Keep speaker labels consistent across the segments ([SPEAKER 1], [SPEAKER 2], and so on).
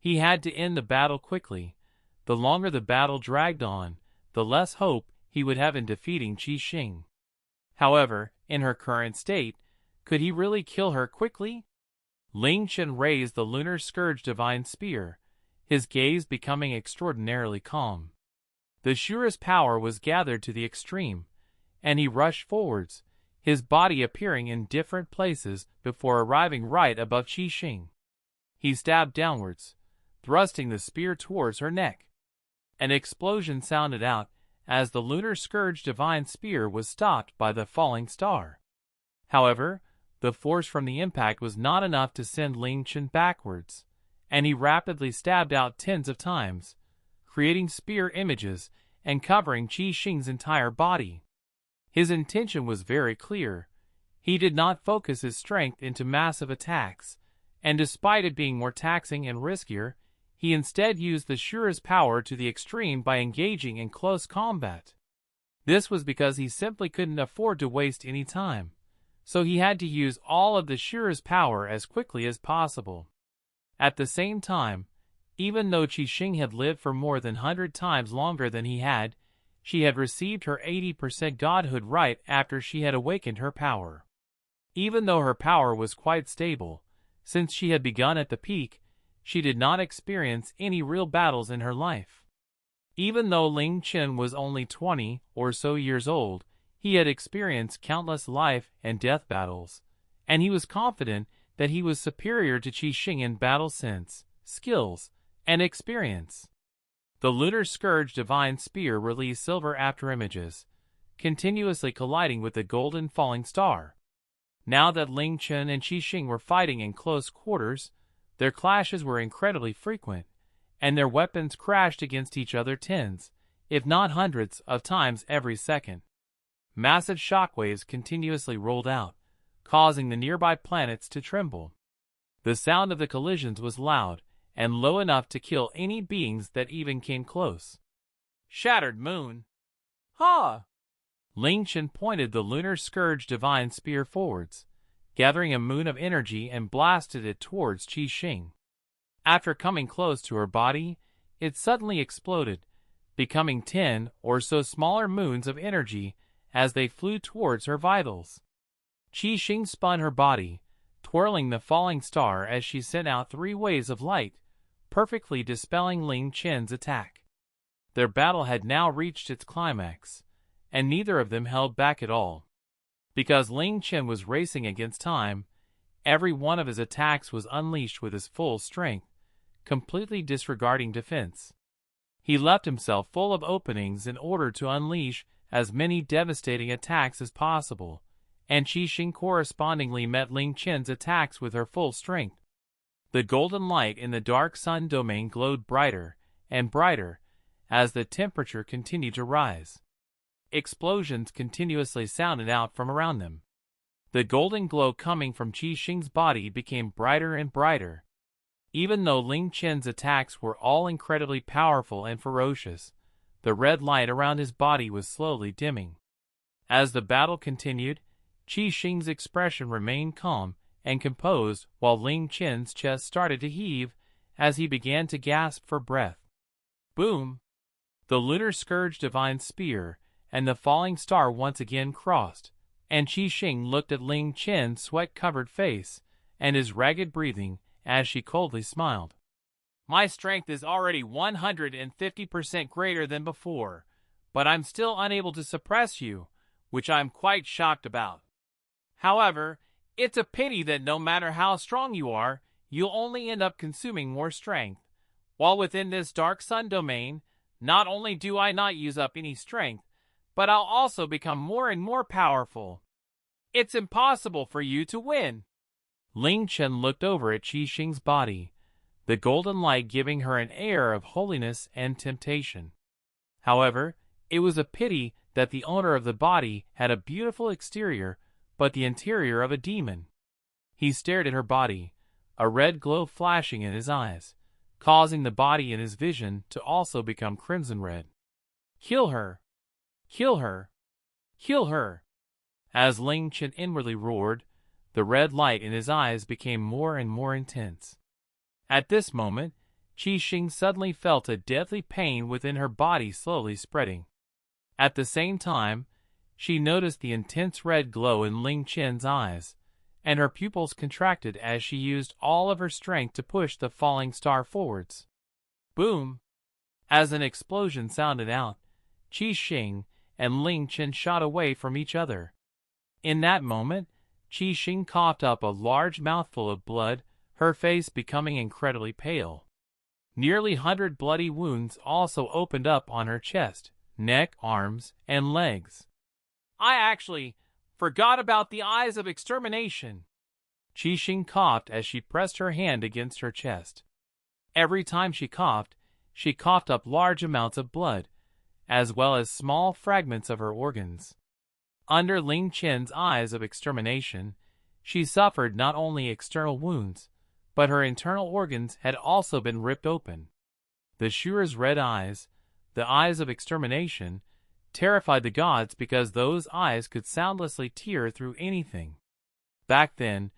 [SPEAKER 1] He had to end the battle quickly. The longer the battle dragged on, the less hope he would have in defeating Xing. However, in her current state, could he really kill her quickly? Ling Chen raised the Lunar Scourge Divine Spear, his gaze becoming extraordinarily calm. The Shura's power was gathered to the extreme, and he rushed forwards, his body appearing in different places before arriving right above Xing. He stabbed downwards, thrusting the spear towards her neck. An explosion sounded out as the Lunar Scourge Divine Spear was stopped by the falling star. However, the force from the impact was not enough to send Ling Chen backwards, and he rapidly stabbed out tens of times, creating spear images and covering Xing's entire body. His intention was very clear. He did not focus his strength into massive attacks, and despite it being more taxing and riskier, he instead used the Shura's power to the extreme by engaging in close combat. This was because he simply couldn't afford to waste any time, so he had to use all of the Shura's power as quickly as possible. At the same time, even though Xing had lived for more than 100 times longer than he had, she had received her 80% godhood right after she had awakened her power. Even though her power was quite stable, since she had begun at the peak, she did not experience any real battles in her life. Even though Ling Chen was only 20 or so years old, he had experienced countless life and death battles, and he was confident that he was superior to Xing in battle sense, skills, and experience. The Lunar Scourge Divine Spear released silver after images, continuously colliding with the golden falling star. Now that Ling Chen and Xing were fighting in close quarters, their clashes were incredibly frequent, and their weapons crashed against each other tens, if not hundreds, of times every second. Massive shockwaves continuously rolled out, causing the nearby planets to tremble. The sound of the collisions was loud and low enough to kill any beings that even came close. Shattered moon! Ha! Ling Chen pointed the Lunar Scourge Divine Spear forwards, gathering a moon of energy and blasted it towards Xing. After coming close to her body, it suddenly exploded, becoming 10 or so smaller moons of energy as they flew towards her vitals. Xing spun her body, twirling the falling star as she sent out 3 waves of light, perfectly dispelling Ling Chen's attack. Their battle had now reached its climax, and neither of them held back at all. Because Ling Chen was racing against time, every one of his attacks was unleashed with his full strength, completely disregarding defense. He left himself full of openings in order to unleash as many devastating attacks as possible, and Xing correspondingly met Ling Chen's attacks with her full strength. The golden light in the dark sun domain glowed brighter and brighter as the temperature continued to rise. Explosions continuously sounded out from around them. The golden glow coming from Xing's body became brighter and brighter. Even though Ling Chen's attacks were all incredibly powerful and ferocious, the red light around his body was slowly dimming. As the battle continued, Xing's expression remained calm and composed while Ling Chen's chest started to heave as he began to gasp for breath. Boom! The Lunar Scourge Divine Spear and the falling star once again crossed, and Xing looked at Ling Chen's sweat-covered face and his ragged breathing as she coldly smiled. My strength is already 150% greater than before, but I'm still unable to suppress you, which I'm quite shocked about. However, it's a pity that no matter how strong you are, you'll only end up consuming more strength. While within this dark sun domain, not only do I not use up any strength, but I'll also become more and more powerful. It's impossible for you to win. Ling Chen looked over at Xing's body, the golden light giving her an air of holiness and temptation. However, it was a pity that the owner of the body had a beautiful exterior, but the interior of a demon. He stared at her body, a red glow flashing in his eyes, causing the body in his vision to also become crimson red. Kill her! Kill her! Kill her! As Ling Chen inwardly roared, the red light in his eyes became more and more intense. At this moment, Xing suddenly felt a deadly pain within her body slowly spreading. At the same time, she noticed the intense red glow in Ling Chen's eyes, and her pupils contracted as she used all of her strength to push the falling star forwards. Boom! As an explosion sounded out, Xing and Ling Chen shot away from each other. In that moment, Xing coughed up a large mouthful of blood, her face becoming incredibly pale. Nearly 100 bloody wounds also opened up on her chest, neck, arms, and legs. I actually forgot about the eyes of extermination. Xing coughed as she pressed her hand against her chest. Every time she coughed up large amounts of blood, as well as small fragments of her organs. Under Ling Chen's eyes of extermination, she suffered not only external wounds, but her internal organs had also been ripped open. The Shura's red eyes, the eyes of extermination, terrified the gods because those eyes could soundlessly tear through anything. Back then,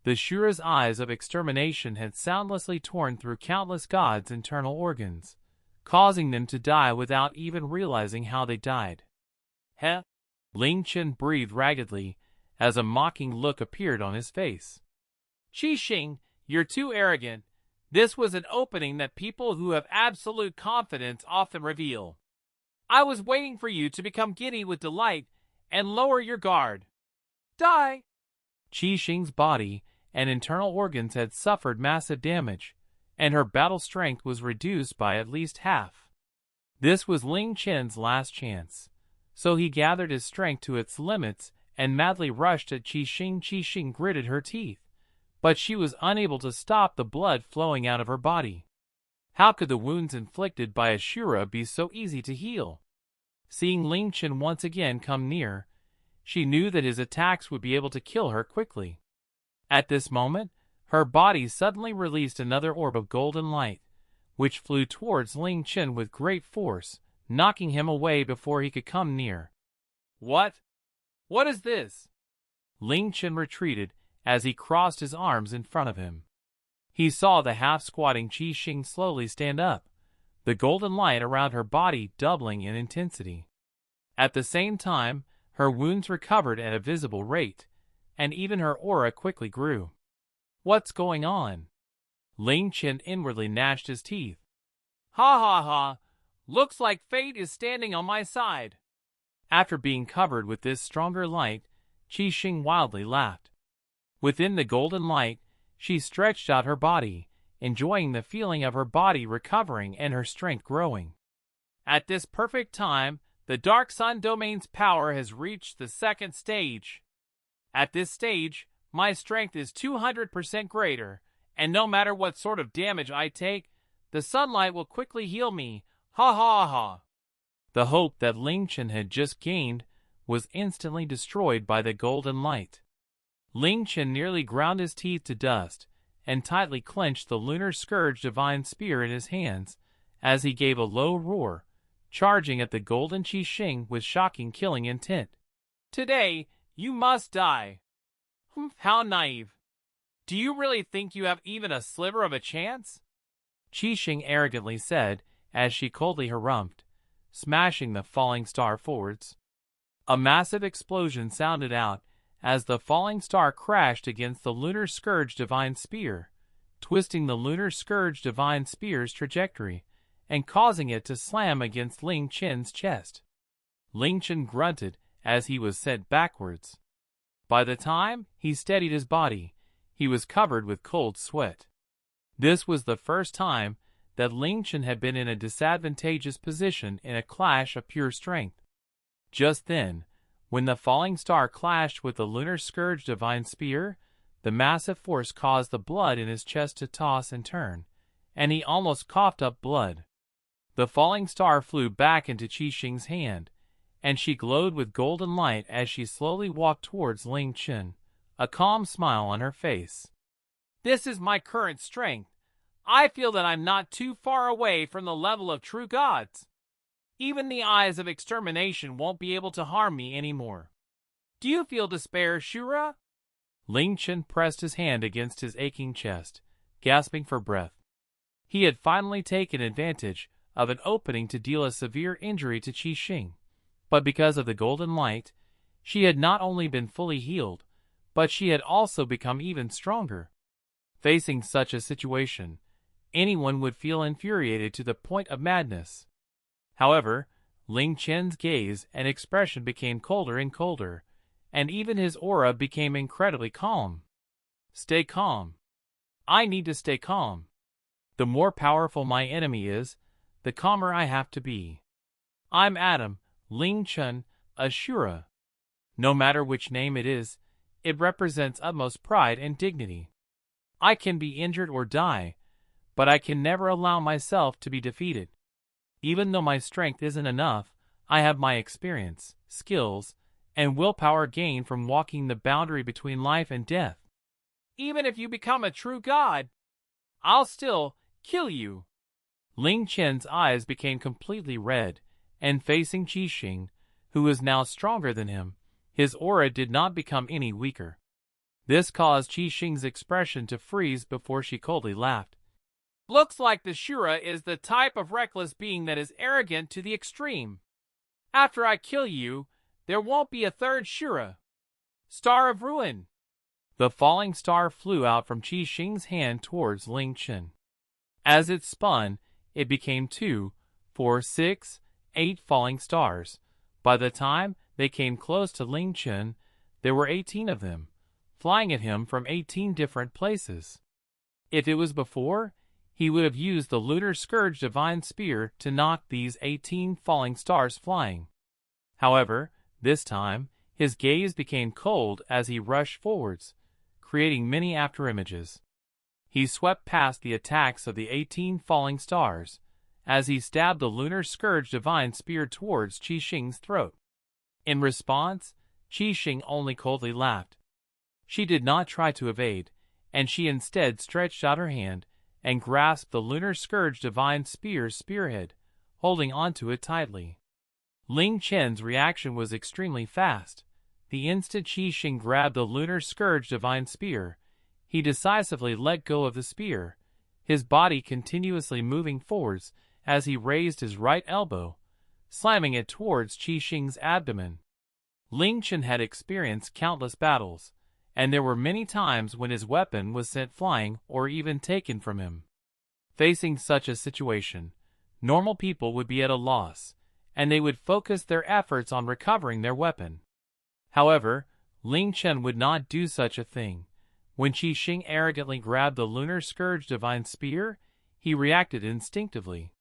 [SPEAKER 1] the Shura's eyes of extermination had soundlessly torn through countless gods' internal organs, causing them to die without even realizing how they died. Heh? Ling Chen breathed raggedly as a mocking look appeared on his face. Xing, you're too arrogant. This was an opening that people who have absolute confidence often reveal. I was waiting for you to become giddy with delight and lower your guard. Die! Xing's body and internal organs had suffered massive damage, and her battle strength was reduced by at least half. This was Ling Chen's last chance, so he gathered his strength to its limits and madly rushed at Xing. Xing gritted her teeth, but she was unable to stop the blood flowing out of her body. How could the wounds inflicted by a Shura be so easy to heal? Seeing Ling Chen once again come near, she knew that his attacks would be able to kill her quickly. At this moment, her body suddenly released another orb of golden light, which flew towards Ling Chen with great force, knocking him away before he could come near. What? What is this? Ling Chen retreated as he crossed his arms in front of him. He saw the half-squatting Xing slowly stand up, the golden light around her body doubling in intensity. At the same time, her wounds recovered at a visible rate, and even her aura quickly grew. What's going on? Ling Chen inwardly gnashed his teeth. Ha ha ha! Looks like fate is standing on my side. After being covered with this stronger light, Xing wildly laughed. Within the golden light, she stretched out her body, enjoying the feeling of her body recovering and her strength growing. At this perfect time, the Dark Sun Domain's power has reached the second stage. At this stage, my strength is 200% greater, and no matter what sort of damage I take, the sunlight will quickly heal me. Ha ha ha! The hope that Ling Chen had just gained was instantly destroyed by the golden light. Ling Chen nearly ground his teeth to dust and tightly clenched the Lunar Scourge Divine Spear in his hands as he gave a low roar, charging at the golden Xing with shocking killing intent. Today, you must die. How naive. Do you really think you have even a sliver of a chance? Xing arrogantly said as she coldly harumphed, smashing the falling star forwards. A massive explosion sounded out as the falling star crashed against the Lunar Scourge Divine Spear, twisting the Lunar Scourge Divine Spear's trajectory and causing it to slam against Ling Chen's chest. Ling Chen grunted as he was sent backwards. By the time he steadied his body, he was covered with cold sweat. This was the first time that Ling Chen had been in a disadvantageous position in a clash of pure strength. Just then, when the falling star clashed with the Lunar Scourge Divine Spear, the massive force caused the blood in his chest to toss and turn, and he almost coughed up blood. The falling star flew back into Xing's hand, and she glowed with golden light as she slowly walked towards Ling Chen, a calm smile on her face. This is my current strength. I feel that I'm not too far away from the level of true gods. Even the eyes of extermination won't be able to harm me anymore. Do you feel despair, Shura? Ling Chen pressed his hand against his aching chest, gasping for breath. He had finally taken advantage of an opening to deal a severe injury to Xing, but because of the golden light, she had not only been fully healed, but she had also become even stronger. Facing such a situation, anyone would feel infuriated to the point of madness. However, Ling Chen's gaze and expression became colder and colder, and even his aura became incredibly calm. Stay calm. I need to stay calm. The more powerful my enemy is, the calmer I have to be. I'm Adam, Ling Chen, a Shura. No matter which name it is, it represents utmost pride and dignity. I can be injured or die, but I can never allow myself to be defeated. Even though my strength isn't enough, I have my experience, skills, and willpower gained from walking the boundary between life and death. Even if you become a true god, I'll still kill you. Ling Chen's eyes became completely red, and facing Xing, who was now stronger than him, his aura did not become any weaker. This caused Xing's expression to freeze before she coldly laughed. Looks like the Shura is the type of reckless being that is arrogant to the extreme. After I kill you, there won't be a third Shura. Star of Ruin. The falling star flew out from Xing's hand towards Ling Chen. As it spun, it became 2, 4, 6, 8 falling stars. By the time they came close to Ling Chen, there were 18 of them, flying at him from 18 different places. If it was before, he would have used the Lunar Scourge Divine Spear to knock these 18 falling stars flying. However, this time, his gaze became cold as he rushed forwards, creating many afterimages. He swept past the attacks of the 18 falling stars, as he stabbed the Lunar Scourge Divine Spear towards Xing's throat. In response, Xing only coldly laughed. She did not try to evade, and she instead stretched out her hand and grasped the Lunar Scourge Divine Spear's spearhead, holding onto it tightly. Ling Chen's reaction was extremely fast. The instant Xing grabbed the Lunar Scourge Divine Spear, he decisively let go of the spear, his body continuously moving forwards as he raised his right elbow, slamming it towards Xing's abdomen. Ling Chen had experienced countless battles, and there were many times when his weapon was sent flying or even taken from him. Facing such a situation, normal people would be at a loss, and they would focus their efforts on recovering their weapon. However, Ling Chen would not do such a thing. When Xing arrogantly grabbed the Lunar Scourge Divine Spear, he reacted instinctively.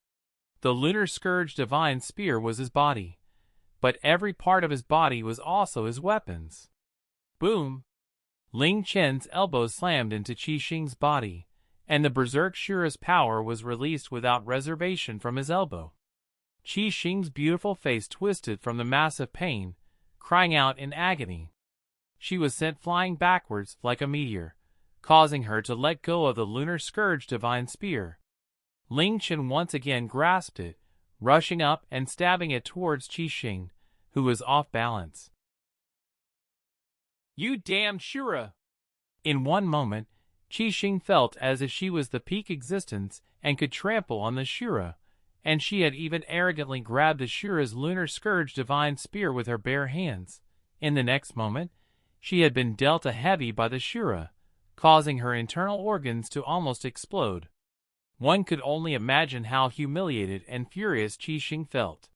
[SPEAKER 1] The Lunar Scourge Divine Spear was his body, but every part of his body was also his weapons. Boom! Ling Chen's elbow slammed into Xing's body, and the Berserk Shura's power was released without reservation from his elbow. Xing's beautiful face twisted from the massive pain, crying out in agony. She was sent flying backwards like a meteor, causing her to let go of the Lunar Scourge Divine Spear. Ling Chen once again grasped it, rushing up and stabbing it towards Xing, who was off balance. You damned Shura! In one moment, Xing felt as if she was the peak existence and could trample on the Shura, and she had even arrogantly grabbed the Shura's Lunar Scourge Divine Spear with her bare hands. In the next moment, she had been dealt a heavy by the Shura, causing her internal organs to almost explode. One could only imagine how humiliated and furious Xing felt.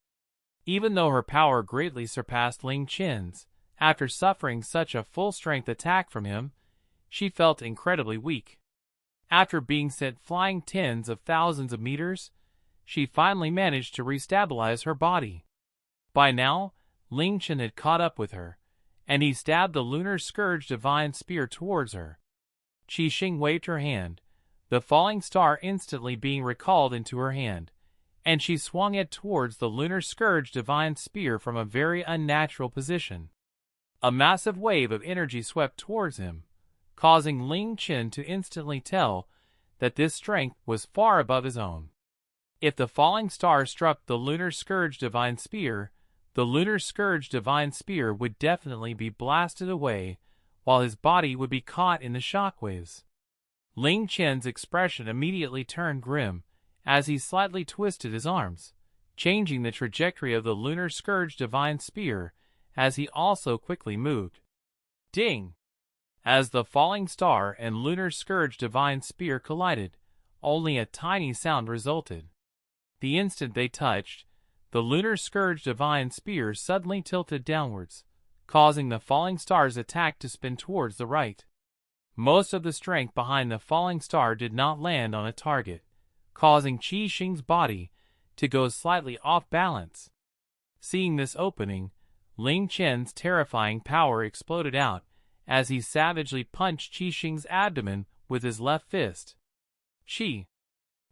[SPEAKER 1] Even though her power greatly surpassed Ling Chen's, after suffering such a full-strength attack from him, she felt incredibly weak. After being sent flying tens of thousands of meters, she finally managed to restabilize her body. By now, Ling Chen had caught up with her, and he stabbed the Lunar Scourge Divine Spear towards her. Xing waved her hand, the falling star instantly being recalled into her hand, and she swung it towards the Lunar Scourge Divine Spear from a very unnatural position. A massive wave of energy swept towards him, causing Ling Chen to instantly tell that this strength was far above his own. If the falling star struck the Lunar Scourge Divine Spear, the Lunar Scourge Divine Spear would definitely be blasted away, while his body would be caught in the shockwaves. Ling Chen's expression immediately turned grim as he slightly twisted his arms, changing the trajectory of the Lunar Scourge Divine Spear as he also quickly moved. Ding! As the falling star and Lunar Scourge Divine Spear collided, only a tiny sound resulted. The instant they touched, the Lunar Scourge Divine Spear suddenly tilted downwards, causing the falling star's attack to spin towards the right. Most of the strength behind the falling star did not land on a target, causing Qi Xing's body to go slightly off balance. Seeing this opening, Ling Chen's terrifying power exploded out as he savagely punched Qi Xing's abdomen with his left fist. Qi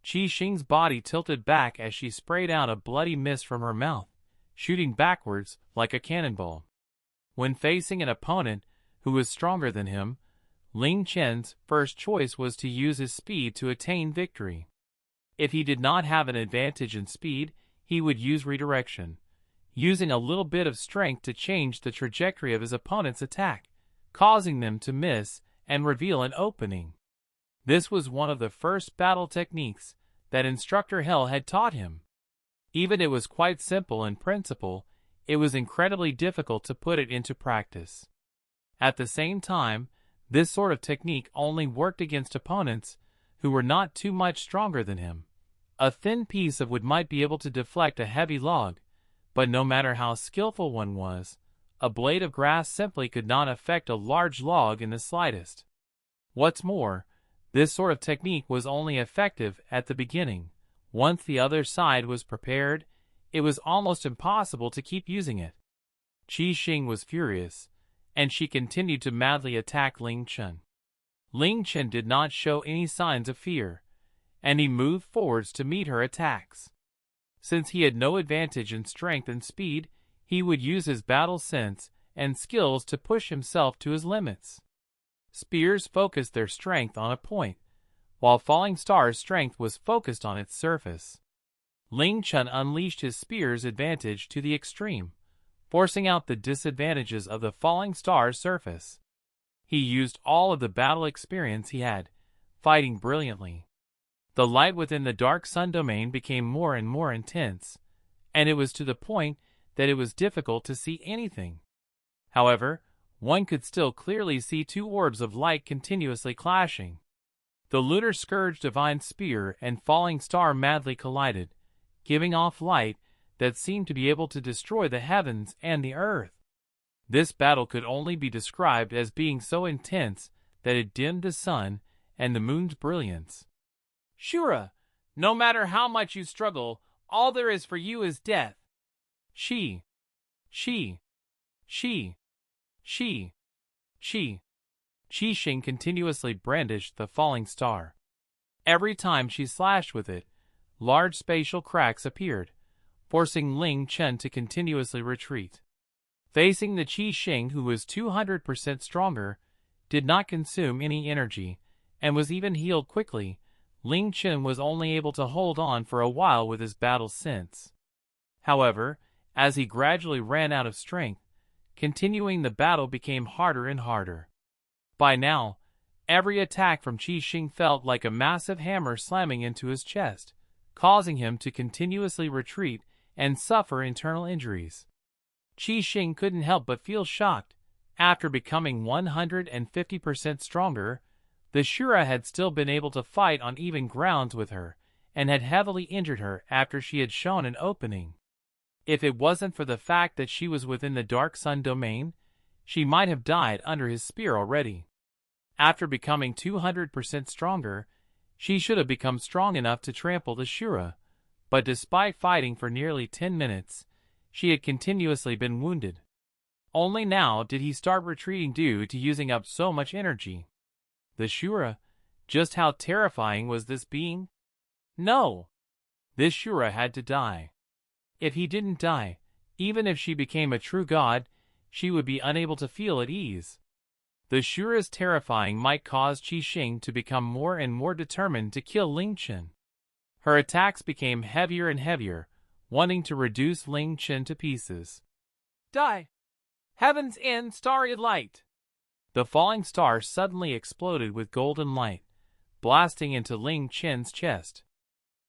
[SPEAKER 1] Xing's body tilted back as she sprayed out a bloody mist from her mouth, shooting backwards like a cannonball. When facing an opponent who was stronger than him, Ling Chen's first choice was to use his speed to attain victory. If he did not have an advantage in speed, he would use redirection, using a little bit of strength to change the trajectory of his opponent's attack, causing them to miss and reveal an opening. This was one of the first battle techniques that Instructor Hell had taught him. Even it was quite simple in principle, it was incredibly difficult to put it into practice. At the same time, this sort of technique only worked against opponents who were not too much stronger than him. A thin piece of wood might be able to deflect a heavy log, but no matter how skillful one was, a blade of grass simply could not affect a large log in the slightest. What's more, this sort of technique was only effective at the beginning. Once the other side was prepared, it was almost impossible to keep using it. Qi Xing was furious, and she continued to madly attack Ling Chen. Ling Chen did not show any signs of fear, and he moved forwards to meet her attacks. Since he had no advantage in strength and speed, he would use his battle sense and skills to push himself to his limits. Spears focused their strength on a point, while Falling Star's strength was focused on its surface. Ling Chen unleashed his spear's advantage to the extreme, forcing out the disadvantages of the Falling Star's surface. He used all of the battle experience he had, fighting brilliantly. The light within the Dark Sun domain became more and more intense, and it was to the point that it was difficult to see anything. However, one could still clearly see two orbs of light continuously clashing. The Lunar Scourge Divine Spear and Falling Star madly collided, giving off light that seemed to be able to destroy the heavens and the earth. This battle could only be described as being so intense that it dimmed the sun and the moon's brilliance. Shura, no matter how much you struggle, all there is for you is death. Qi Xing continuously brandished the falling star. Every time she slashed with it, large spatial cracks appeared, forcing Ling Chen to continuously retreat. Facing the Qi Xing, who was 200% stronger, did not consume any energy, and was even healed quickly, Ling Chen was only able to hold on for a while with his battle sense. However, as he gradually ran out of strength, continuing the battle became harder and harder. By now, every attack from Qi Xing felt like a massive hammer slamming into his chest, causing him to continuously retreat and suffer internal injuries. Qi Xing couldn't help but feel shocked. After becoming 150% stronger, the Shura had still been able to fight on even grounds with her, and had heavily injured her after she had shown an opening. If it wasn't for the fact that she was within the Dark Sun domain, she might have died under his spear already. After becoming 200% stronger, she should have become strong enough to trample the Shura, but despite fighting for nearly 10 minutes, she had continuously been wounded. Only now did he start retreating due to using up so much energy. The Shura, just how terrifying was this being? No! This Shura had to die. If he didn't die, even if she became a true god, she would be unable to feel at ease. The Shura's terrifying might cause Qi Xing to become more and more determined to kill Ling Chen. Her attacks became heavier and heavier, wanting to reduce Ling Chen to pieces. Die! Heaven's end, starry light! The falling star suddenly exploded with golden light, blasting into Ling Chen's chest.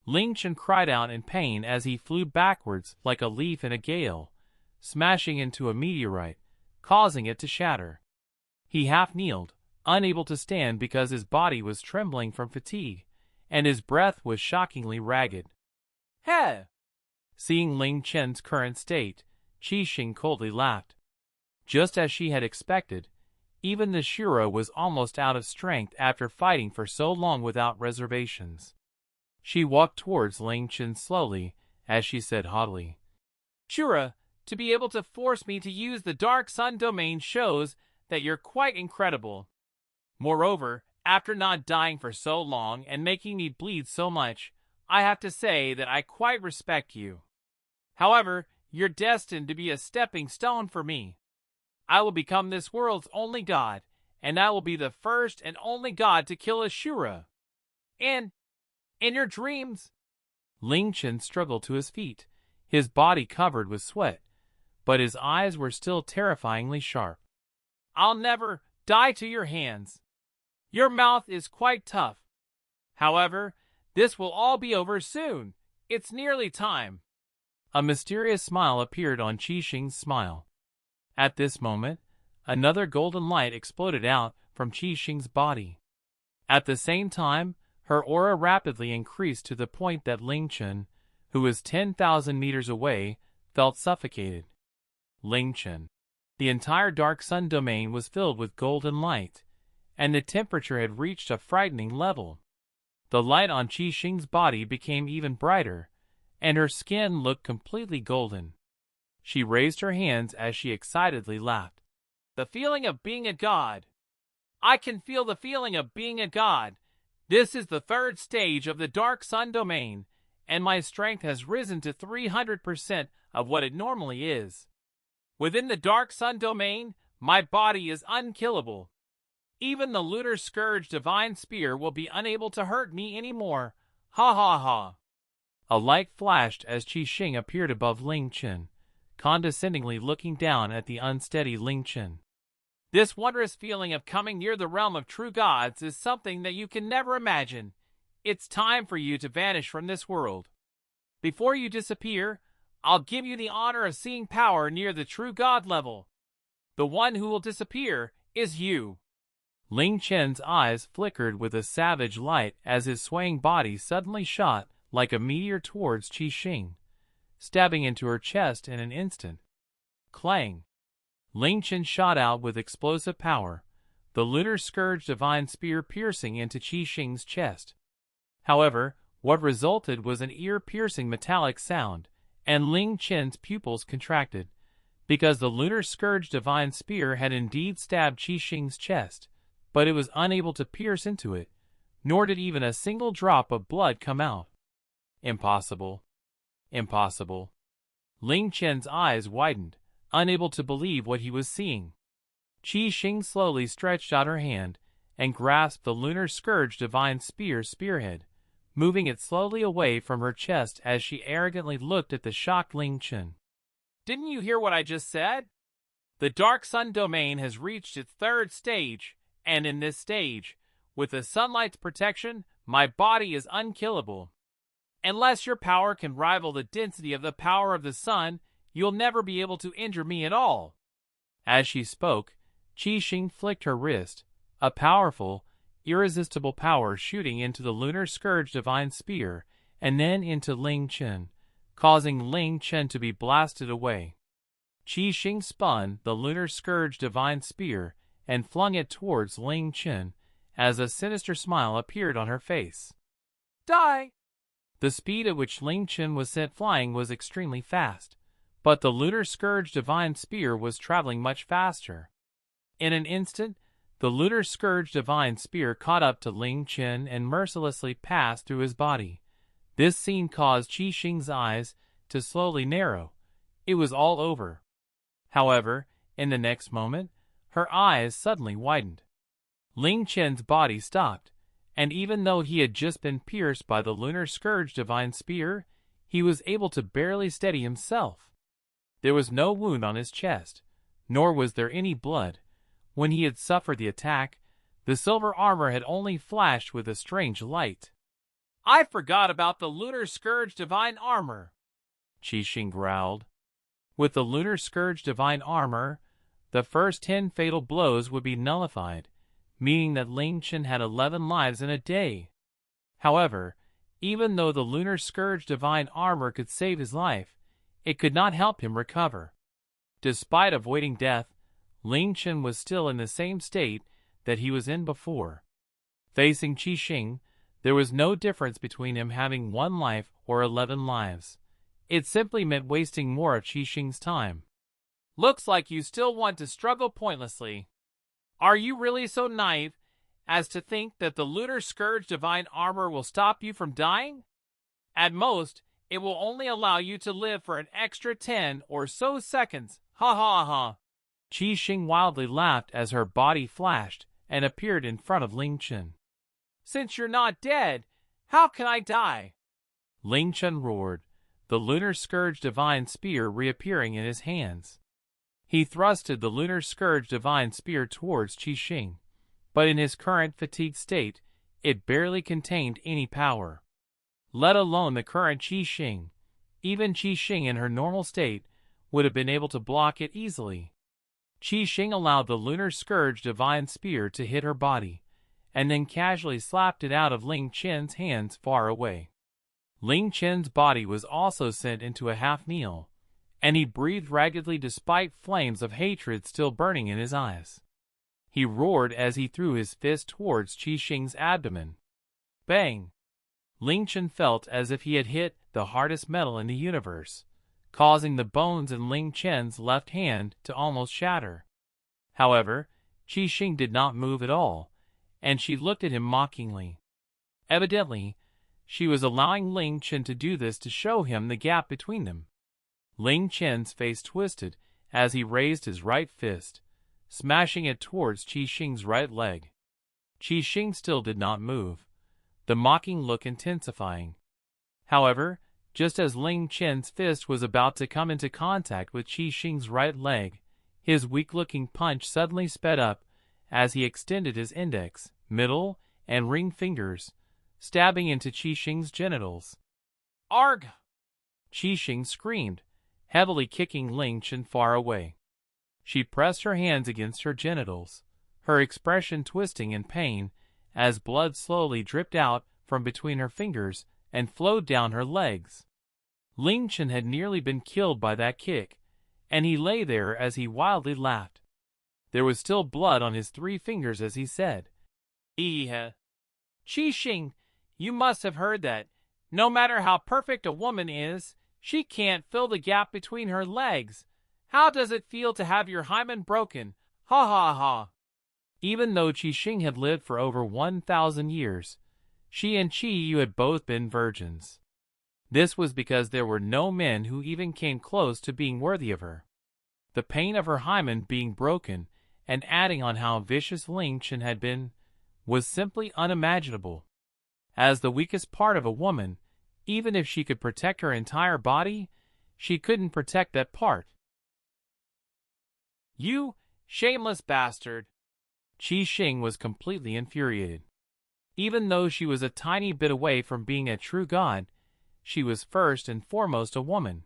[SPEAKER 1] Ling Chen cried out in pain as he flew backwards like a leaf in a gale, smashing into a meteorite, causing it to shatter. He half-kneeled, unable to stand because his body was trembling from fatigue, and his breath was shockingly ragged. Heh! Seeing Ling Chen's current state, Xing coldly laughed. Just as she had expected, even the Shura was almost out of strength after fighting for so long without reservations. She walked towards Ling Chen slowly, as she said haughtily, "Shura, to be able to force me to use the Dark Sun domain shows that you're quite incredible. Moreover, after not dying for so long and making me bleed so much, I have to say that I quite respect you. However, you're destined to be a stepping stone for me. I will become this world's only god, and I will be the first and only god to kill a Shura. And in your dreams..." Ling Chen struggled to his feet, his body covered with sweat, but his eyes were still terrifyingly sharp. "I'll never die to your hands. Your mouth is quite tough. However, this will all be over soon. It's nearly time." A mysterious smile appeared on Xing's smile. At this moment, another golden light exploded out from Xing's body. At the same time, her aura rapidly increased to the point that Ling Chen, who was 10,000 meters away, felt suffocated. Ling Chen. The entire Dark Sun domain was filled with golden light, and the temperature had reached a frightening level. The light on Xing's body became even brighter, and her skin looked completely golden. She raised her hands as she excitedly laughed. "The feeling of being a god! I can feel the feeling of being a god! This is the third stage of the Dark Sun domain, and my strength has risen to 300% of what it normally is. Within the Dark Sun domain, my body is unkillable. Even the Lunar Scourge Divine Spear will be unable to hurt me anymore. Ha ha ha." A light flashed as Xing appeared above Ling Chen, condescendingly looking down at the unsteady Ling Chen. "This wondrous feeling of coming near the realm of true gods is something that you can never imagine. It's time for you to vanish from this world. Before you disappear, I'll give you the honor of seeing power near the true god level. The one who will disappear is you." Ling Chen's eyes flickered with a savage light as his swaying body suddenly shot like a meteor towards Xing, stabbing into her chest in an instant. Clang! Ling Chen shot out with explosive power, the Lunar Scourge Divine Spear piercing into Xing's chest. However, what resulted was an ear-piercing metallic sound, and Ling Chen's pupils contracted, because the Lunar Scourge Divine Spear had indeed stabbed Xing's chest, but it was unable to pierce into it, nor did even a single drop of blood come out. Impossible. Impossible. Ling Chen's eyes widened, unable to believe what he was seeing. Xing slowly stretched out her hand and grasped the Lunar Scourge Divine spearhead, moving it slowly away from her chest as she arrogantly looked at the shocked Ling Chen. "Didn't you hear what I just said? The Dark Sun domain has reached its third stage, and in this stage, with the sunlight's protection, my body is unkillable. Unless your power can rival the density of the power of the sun, you'll never be able to injure me at all." As she spoke, Xing flicked her wrist, a powerful, irresistible power shooting into the Lunar Scourge Divine Spear and then into Ling Chen, causing Ling Chen to be blasted away. Xing spun the Lunar Scourge Divine Spear and flung it towards Ling Chen as a sinister smile appeared on her face. "Die!" The speed at which Ling Chen was sent flying was extremely fast, but the Lunar Scourge Divine Spear was traveling much faster. In an instant, the Lunar Scourge Divine Spear caught up to Ling Chen and mercilessly passed through his body. This scene caused Xing's eyes to slowly narrow. It was all over. However, in the next moment, her eyes suddenly widened. Ling Chen's body stopped, and even though he had just been pierced by the Lunar Scourge Divine Spear, he was able to barely steady himself. There was no wound on his chest, nor was there any blood. When he had suffered the attack, The silver armor had only flashed with a strange light. "I forgot about the Lunar Scourge Divine Armor," Xing growled. With the Lunar Scourge Divine Armor, the first 10 fatal blows would be nullified, meaning that Ling Chen had 11 lives in a day. However, even though the Lunar Scourge Divine Armor could save his life, it could not help him recover. Despite avoiding death, Ling Chen was still in the same state that he was in before. Facing Xing, there was no difference between him having 1 life or 11 lives. It simply meant wasting more of Xing's time. "Looks like you still want to struggle pointlessly. Are you really so naive as to think that the Lunar Scourge Divine Armor will stop you from dying? At most, it will only allow you to live for an extra 10 or so seconds. Ha ha ha." Xing wildly laughed as her body flashed and appeared in front of Ling Chen. "Since you're not dead, how can I die?" Ling Chen roared, the Lunar Scourge Divine Spear reappearing in his hands. He thrusted the Lunar Scourge Divine Spear towards Xing, but in his current fatigued state, it barely contained any power. Let alone the current Xing, even Xing in her normal state would have been able to block it easily. Xing allowed the Lunar Scourge Divine Spear to hit her body, and then casually slapped it out of Ling Chen's hands far away. Ling Chen's body was also sent into a half-kneel, and he breathed raggedly despite flames of hatred still burning in his eyes. He roared as he threw his fist towards Xing's abdomen. Bang! Ling Chen felt as if he had hit the hardest metal in the universe, causing the bones in Ling Chen's left hand to almost shatter. However, Xing did not move at all, and she looked at him mockingly. Evidently, she was allowing Ling Chen to do this to show him the gap between them. Ling Chen's face twisted as he raised his right fist, smashing it towards Xing's right leg. Xing still did not move, the mocking look intensifying. However, just as Ling Chen's fist was about to come into contact with Xing's right leg, his weak-looking punch suddenly sped up as he extended his index, middle, and ring fingers, stabbing into Xing's genitals. "Arg!" Xing screamed, heavily kicking Ling Chen far away. She pressed her hands against her genitals, her expression twisting in pain as blood slowly dripped out from between her fingers and flowed down her legs. Ling Chen had nearly been killed by that kick, and he lay there as he wildly laughed. There was still blood on his 3 fingers as he said, "Xing, you must have heard that. No matter how perfect a woman is, she can't fill the gap between her legs. How does it feel to have your hymen broken? Ha ha ha." Even though Xing had lived for over 1,000 years, she and Ye Yue had both been virgins. This was because there were no men who even came close to being worthy of her. The pain of her hymen being broken, and adding on how vicious Ling Chen had been, was simply unimaginable. As the weakest part of a woman, even if she could protect her entire body, she couldn't protect that part. "You shameless bastard!" Xing was completely infuriated. Even though she was a tiny bit away from being a true god, she was first and foremost a woman.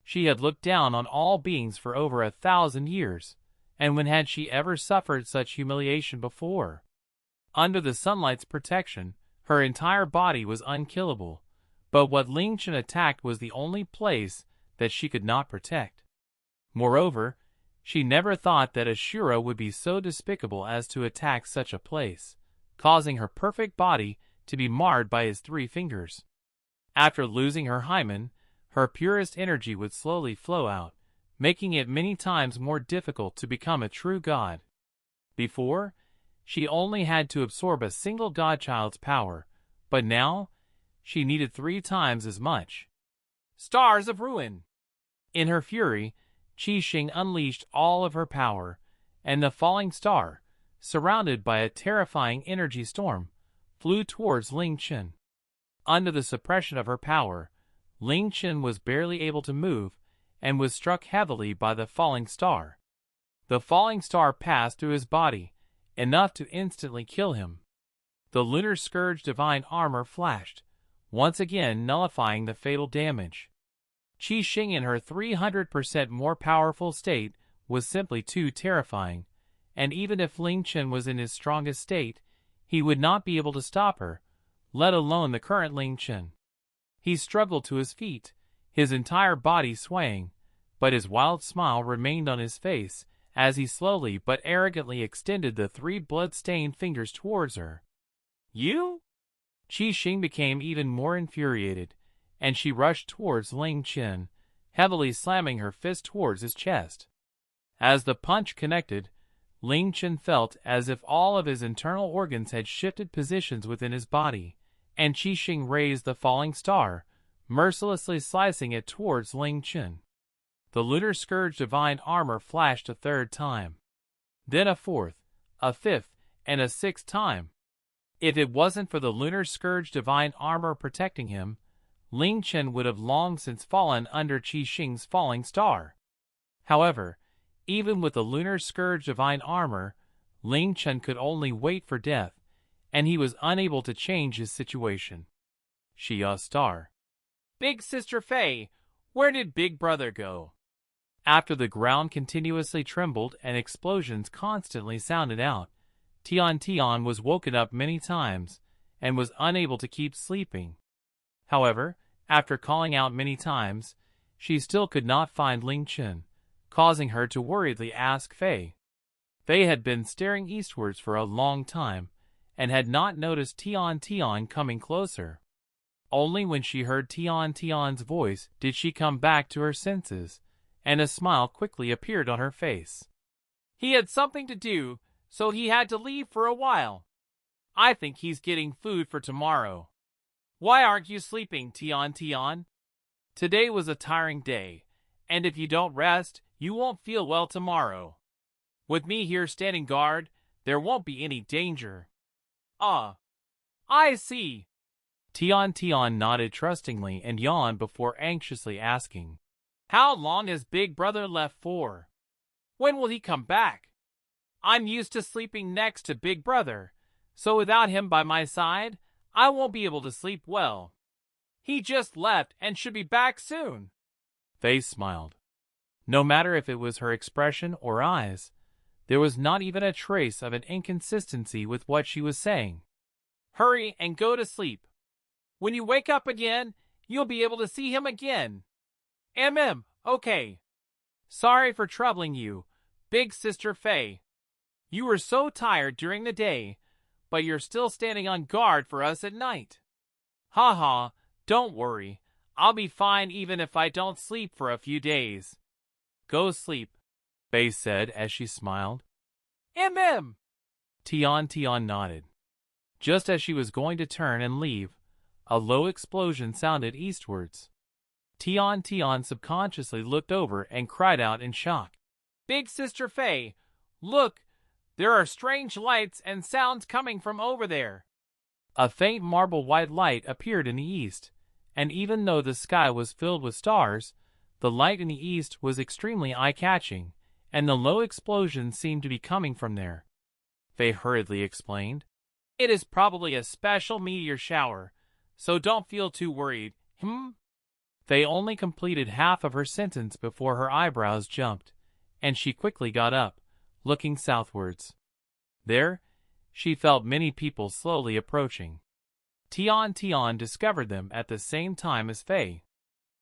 [SPEAKER 1] She had looked down on all beings for over 1,000 years, and when had she ever suffered such humiliation before? Under the sunlight's protection, her entire body was unkillable, but what Ling Chen attacked was the only place that she could not protect. Moreover, she never thought that a Shura would be so despicable as to attack such a place, causing her perfect body to be marred by his 3 fingers. After losing her hymen, her purest energy would slowly flow out, making it many times more difficult to become a true god. Before, she only had to absorb a single godchild's power, but now, she needed 3 times as much. Stars of Ruin! In her fury, Xing unleashed all of her power, and the falling star, surrounded by a terrifying energy storm, flew towards Ling Chen. Under the suppression of her power, Ling Chen was barely able to move and was struck heavily by the falling star. The falling star passed through his body, enough to instantly kill him. The Lunar Scourge Divine Armor flashed, once again nullifying the fatal damage. Qi Xing in her 300% more powerful state was simply too terrifying, and even if Ling Chen was in his strongest state, he would not be able to stop her, let alone the current Ling Chen. He struggled to his feet, his entire body swaying, but his wild smile remained on his face as he slowly but arrogantly extended the 3 blood-stained fingers towards her. You? Qi Xing became even more infuriated, and she rushed towards Ling Chen, heavily slamming her fist towards his chest. As the punch connected, Ling Chen felt as if all of his internal organs had shifted positions within his body, and Qi Xing raised the falling star, mercilessly slicing it towards Ling Chen. The Lunar Scourge Divine Armor flashed a 3rd time. Then a 4th, a 5th, and a 6th time. If it wasn't for the Lunar Scourge Divine Armor protecting him, Ling Chen would have long since fallen under Qi Xing's falling star. However, even with the Lunar Scourge Divine Armor, Ling Chen could only wait for death, and he was unable to change his situation. Xia Star. Big Sister Fei, where did Big Brother go? After the ground continuously trembled and explosions constantly sounded out, Tian was woken up many times and was unable to keep sleeping. However, after calling out many times, she still could not find Ling Chen, causing her to worriedly ask Fei. Fei had been staring eastwards for a long time and had not noticed Tian coming closer. Only when she heard Tian's voice did she come back to her senses, and a smile quickly appeared on her face. He had something to do, so he had to leave for a while. I think he's getting food for tomorrow. Why aren't you sleeping, Tian? Today was a tiring day, and if you don't rest, you won't feel well tomorrow. With me here standing guard, there won't be any danger. Ah, I see. Tian nodded trustingly and yawned before anxiously asking, how long has Big Brother left for? When will he come back? I'm used to sleeping next to Big Brother, so without him by my side, I won't be able to sleep well. He just left and should be back soon. Fei smiled. No matter if it was her expression or eyes, there was not even a trace of an inconsistency with what she was saying. Hurry and go to sleep. When you wake up again, you'll be able to see him again. Okay. Sorry for troubling you, Big Sister Fei. You were so tired during the day, but you're still standing on guard for us at night. Ha, don't worry. I'll be fine even if I don't sleep for a few days. Go sleep, Fei said as she smiled. Tian nodded. Just as she was going to turn and leave, a low explosion sounded eastwards. Tian subconsciously looked over and cried out in shock. Big Sister Fei, look! There are strange lights and sounds coming from over there. A faint marble-white light appeared in the east, and even though the sky was filled with stars, the light in the east was extremely eye-catching, and the low explosion seemed to be coming from there. Fei hurriedly explained. It is probably a special meteor shower, so don't feel too worried, Fei only completed half of her sentence before her eyebrows jumped, and she quickly got up, looking southwards. There, she felt many people slowly approaching. Tian discovered them at the same time as Fei.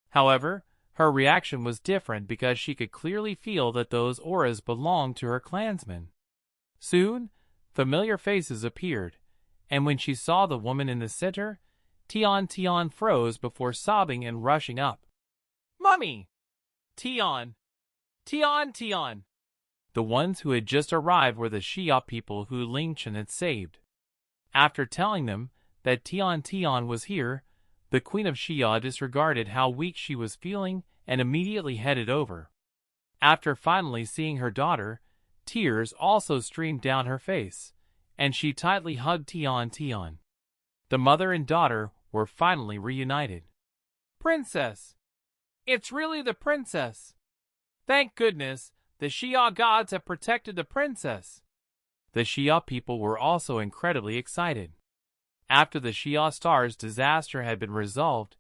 [SPEAKER 1] However, her reaction was different because she could clearly feel that those auras belonged to her clansmen. Soon, familiar faces appeared, and when she saw the woman in the center, Tian froze before sobbing and rushing up. Mummy! Tian! The ones who had just arrived were the Xia people who Ling Chen had saved. After telling them that Tian was here, the Queen of Xia disregarded how weak she was feeling and immediately headed over. After finally seeing her daughter, tears also streamed down her face, and she tightly hugged Tian. The mother and daughter were finally reunited. Princess! It's really the princess! Thank goodness, the Xia gods have protected the princess. The Xia people were also incredibly excited. After the Xia star's disaster had been resolved,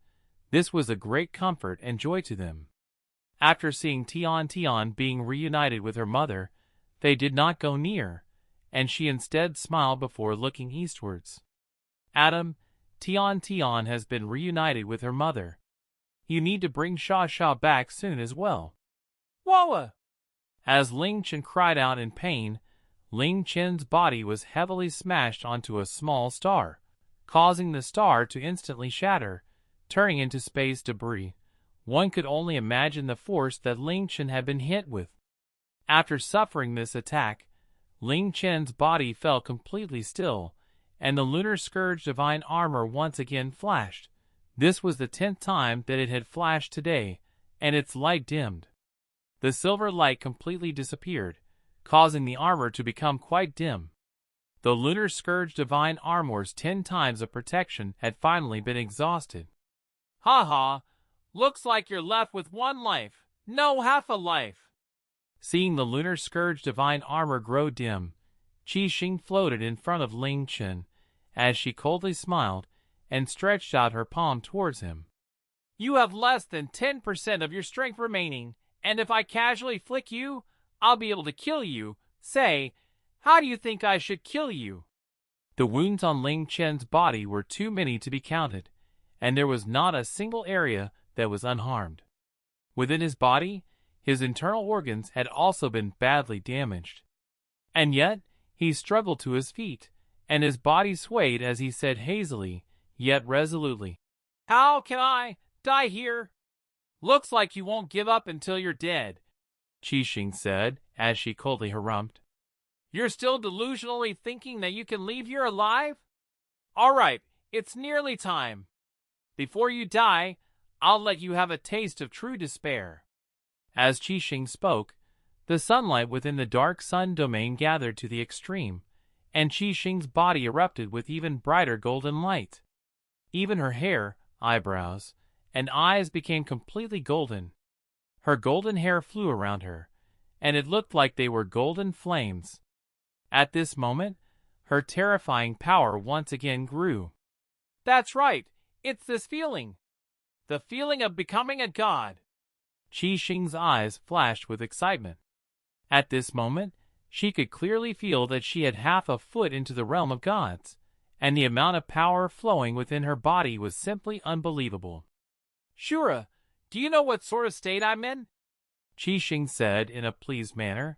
[SPEAKER 1] this was a great comfort and joy to them. After seeing Tian being reunited with her mother, they did not go near, and she instead smiled before looking eastwards. Adam, Tian has been reunited with her mother. You need to bring Sha back soon as well. Wawa! As Ling Chen cried out in pain, Ling Chen's body was heavily smashed onto a small star, causing the star to instantly shatter, turning into space debris. One could only imagine the force that Ling Chen had been hit with. After suffering this attack, Ling Chen's body fell completely still, and the Lunar Scourge Divine Armor once again flashed. This was the 10th time that it had flashed today, and its light dimmed. The silver light completely disappeared, causing the armor to become quite dim. The Lunar Scourge Divine Armor's 10 times of protection had finally been exhausted. Ha ha! Looks like you're left with one life, no half a life. Seeing the Lunar Scourge Divine Armor grow dim, Xing floated in front of Ling Chen, as she coldly smiled and stretched out her palm towards him. You have less than 10% of your strength remaining, and if I casually flick you, I'll be able to kill you. Say, how do you think I should kill you? The wounds on Ling Chen's body were too many to be counted, and there was not a single area that was unharmed. Within his body, his internal organs had also been badly damaged. And yet, he struggled to his feet, and his body swayed as he said hazily, yet resolutely, How can I die here? Looks like you won't give up until you're dead, Xing said, as she coldly harrumphed. You're still delusionally thinking that you can leave here alive? All right, it's nearly time. Before you die, I'll let you have a taste of true despair. As Xing spoke, the sunlight within the dark sun domain gathered to the extreme, and Xing's body erupted with even brighter golden light. Even her hair, eyebrows, and eyes became completely golden. Her golden hair flew around her, and it looked like they were golden flames. At this moment, her terrifying power once again grew. That's right, it's this feeling. The feeling of becoming a god. Xing's eyes flashed with excitement. At this moment, she could clearly feel that she had half a foot into the realm of gods, and the amount of power flowing within her body was simply unbelievable. Shura, do you know what sort of state I'm in? Xing said in a pleased manner.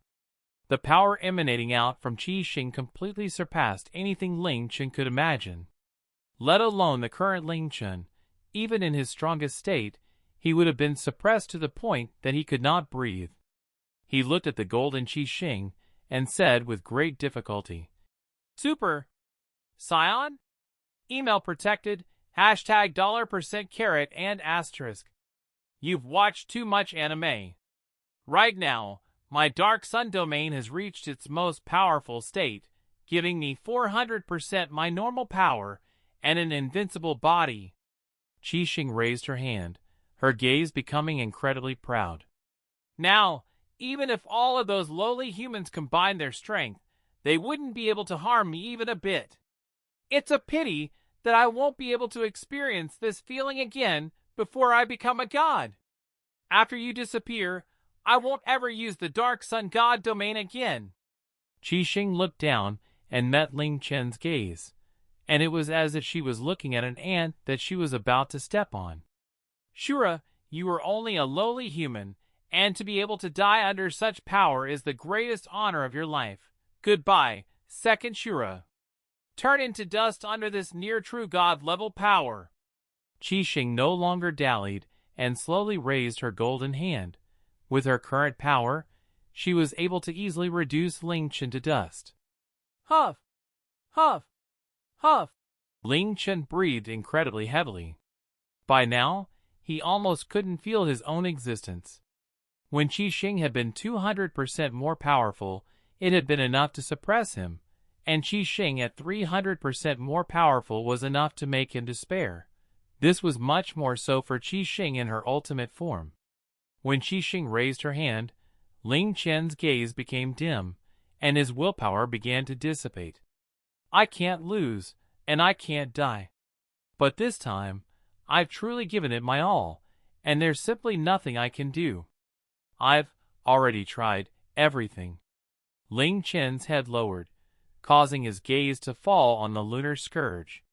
[SPEAKER 1] The power emanating out from Xing completely surpassed anything Ling Chen could imagine. Let alone the current Ling Chen, even in his strongest state, he would have been suppressed to the point that he could not breathe. He looked at the golden Xing and said with great difficulty, Super. Scion? Email protected, hashtag $% and asterisk. You've watched too much anime. Right now, my dark sun domain has reached its most powerful state, giving me 400% my normal power and an invincible body. Xing raised her hand, her gaze becoming incredibly proud. Now, even if all of those lowly humans combined their strength, they wouldn't be able to harm me even a bit. It's a pity that I won't be able to experience this feeling again before I become a god. After you disappear, I won't ever use the Dark Sun God domain again. Xing looked down and met Ling Chen's gaze, and it was as if she was looking at an ant that she was about to step on. Shura, you are only a lowly human, and to be able to die under such power is the greatest honor of your life. Goodbye, second Shura. Turn into dust under this near-true god-level power. Xing no longer dallied and slowly raised her golden hand. With her current power, she was able to easily reduce Ling Chen to dust. Huff! Huff! Huff! Ling Chen breathed incredibly heavily. By now, he almost couldn't feel his own existence. When Xing had been 200% more powerful, it had been enough to suppress him, and Xing at 300% more powerful was enough to make him despair. This was much more so for Xing in her ultimate form. When Xing raised her hand, Ling Chen's gaze became dim, and his willpower began to dissipate. I can't lose, and I can't die. But this time, I've truly given it my all, and there's simply nothing I can do. I've already tried everything. Ling Chen's head lowered, causing his gaze to fall on the lunar scourge.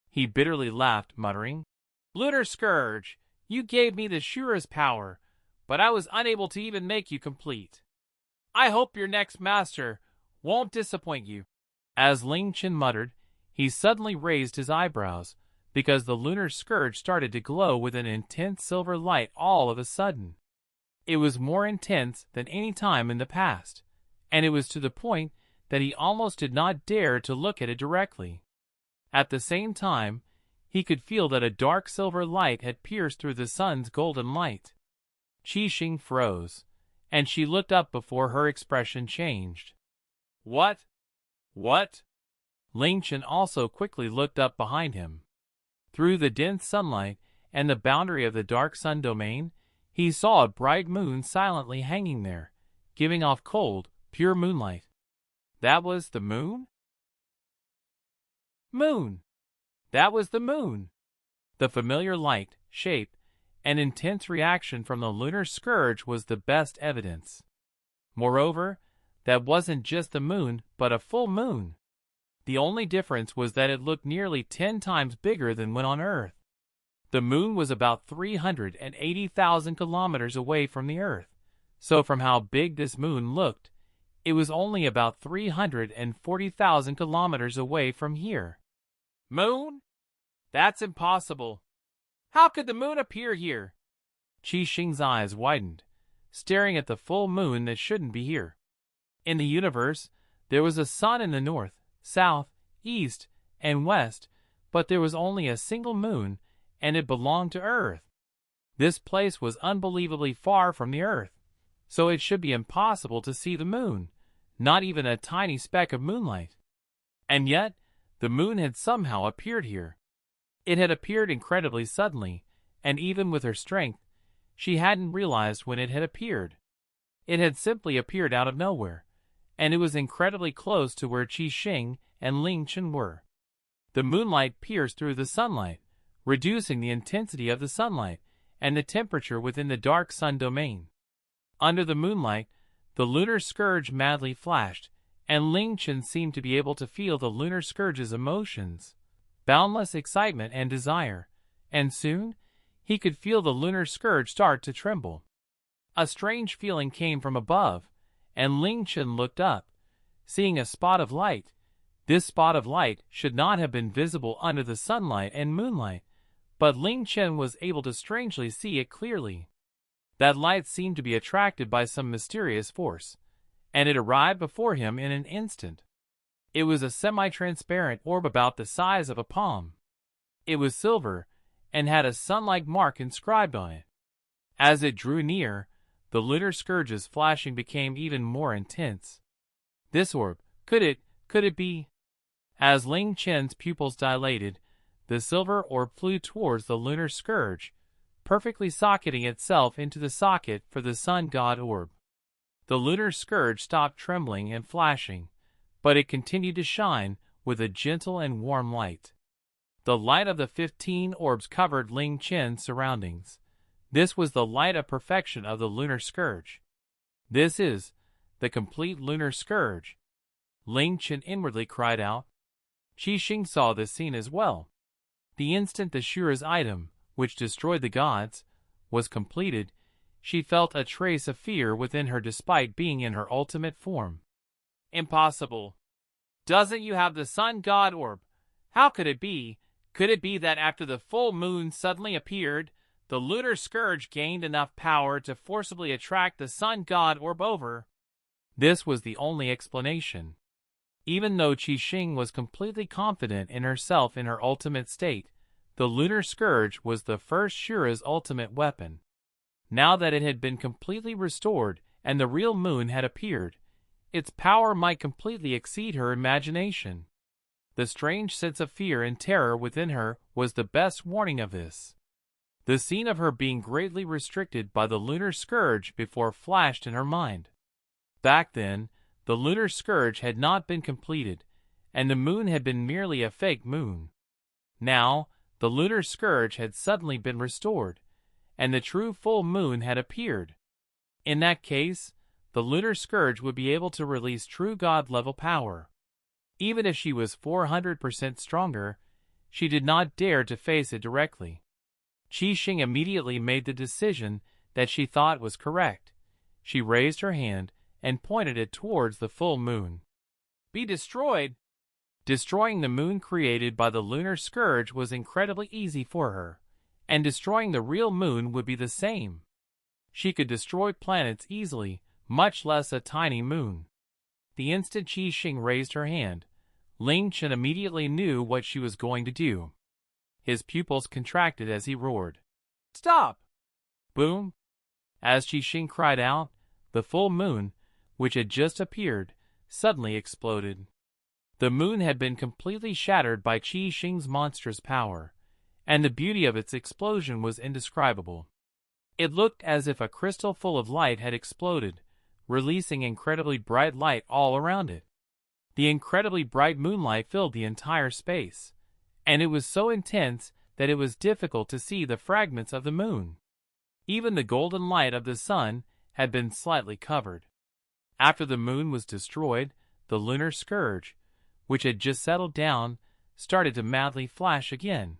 [SPEAKER 1] He bitterly laughed, muttering, "Lunar scourge, you gave me the Shura's power, but I was unable to even make you complete. I hope your next master won't disappoint you." As Ling Chen muttered, he suddenly raised his eyebrows, because the lunar scourge started to glow with an intense silver light all of a sudden. It was more intense than any time in the past, and it was to the point that he almost did not dare to look at it directly. At the same time, he could feel that a dark silver light had pierced through the sun's golden light. Xing froze, and she looked up before her expression changed. What? What? Ling Chen also quickly looked up behind him. Through the dense sunlight and the boundary of the dark sun domain, he saw a bright moon silently hanging there, giving off cold, pure moonlight. That was the moon? Moon! That was the moon! The familiar light, shape, and intense reaction from the lunar scourge was the best evidence. Moreover, that wasn't just the moon, but a full moon. The only difference was that it looked nearly 10 times bigger than when on Earth. The moon was about 380,000 kilometers away from the Earth, so from how big this moon looked, it was only about 340,000 kilometers away from here. Moon? That's impossible. How could the moon appear here? Xing's eyes widened, staring at the full moon that shouldn't be here. In the universe, there was a sun in the north, south, east, and west, but there was only a single moon, and it belonged to Earth. This place was unbelievably far from the Earth, so it should be impossible to see the moon, not even a tiny speck of moonlight. And yet, the moon had somehow appeared here. It had appeared incredibly suddenly, and even with her strength, she hadn't realized when it had appeared. It had simply appeared out of nowhere, and it was incredibly close to where Xing and Ling Chen were. The moonlight pierced through the sunlight, reducing the intensity of the sunlight and the temperature within the dark sun domain. Under the moonlight, the lunar scourge madly flashed, and Ling Chen seemed to be able to feel the lunar scourge's emotions, boundless excitement and desire, and soon he could feel the lunar scourge start to tremble. A strange feeling came from above, and Ling Chen looked up, seeing a spot of light. This spot of light should not have been visible under the sunlight and moonlight, but Ling Chen was able to strangely see it clearly. That light seemed to be attracted by some mysterious force, and it arrived before him in an instant. It was a semi-transparent orb about the size of a palm. It was silver, and had a sun-like mark inscribed on it. As it drew near, the lunar scourge's flashing became even more intense. This orb, could it be? As Ling Chen's pupils dilated, the silver orb flew towards the lunar scourge, perfectly socketing itself into the socket for the sun god orb. The lunar scourge stopped trembling and flashing, but it continued to shine with a gentle and warm light. The light of the 15 orbs covered Ling Chen's surroundings. This was the light of perfection of the lunar scourge. This is the complete lunar scourge. Ling Chen inwardly cried out. Xing saw this scene as well. The instant the Shura's item, which destroyed the gods, was completed, she felt a trace of fear within her despite being in her ultimate form. Impossible. Doesn't you have the sun god orb? How could it be? Could it be that after the full moon suddenly appeared, the lunar scourge gained enough power to forcibly attract the sun god orb over? This was the only explanation. Even though Xing was completely confident in herself in her ultimate state, the lunar scourge was the first Shura's ultimate weapon. Now that it had been completely restored and the real moon had appeared, its power might completely exceed her imagination. The strange sense of fear and terror within her was the best warning of this. The scene of her being greatly restricted by the lunar scourge before flashed in her mind. Back then, the lunar scourge had not been completed, and the moon had been merely a fake moon. Now, the lunar scourge had suddenly been restored, and the true full moon had appeared. In that case, the lunar scourge would be able to release true god-level power. Even if she was 400% stronger, she did not dare to face it directly. Xing immediately made the decision that she thought was correct. She raised her hand and pointed it towards the full moon. Be destroyed! Destroying the moon created by the lunar scourge was incredibly easy for her, and destroying the real moon would be the same. She could destroy planets easily, much less a tiny moon. The instant Xing raised her hand, Ling Chen immediately knew what she was going to do. His pupils contracted as he roared. Stop! Boom! As Xing cried out, the full moon, which had just appeared, suddenly exploded. The moon had been completely shattered by Xing's monstrous power, and the beauty of its explosion was indescribable. It looked as if a crystal full of light had exploded, releasing incredibly bright light all around it. The incredibly bright moonlight filled the entire space, and it was so intense that it was difficult to see the fragments of the moon. Even the golden light of the sun had been slightly covered. After the moon was destroyed, the lunar scourge, which had just settled down, started to madly flash again.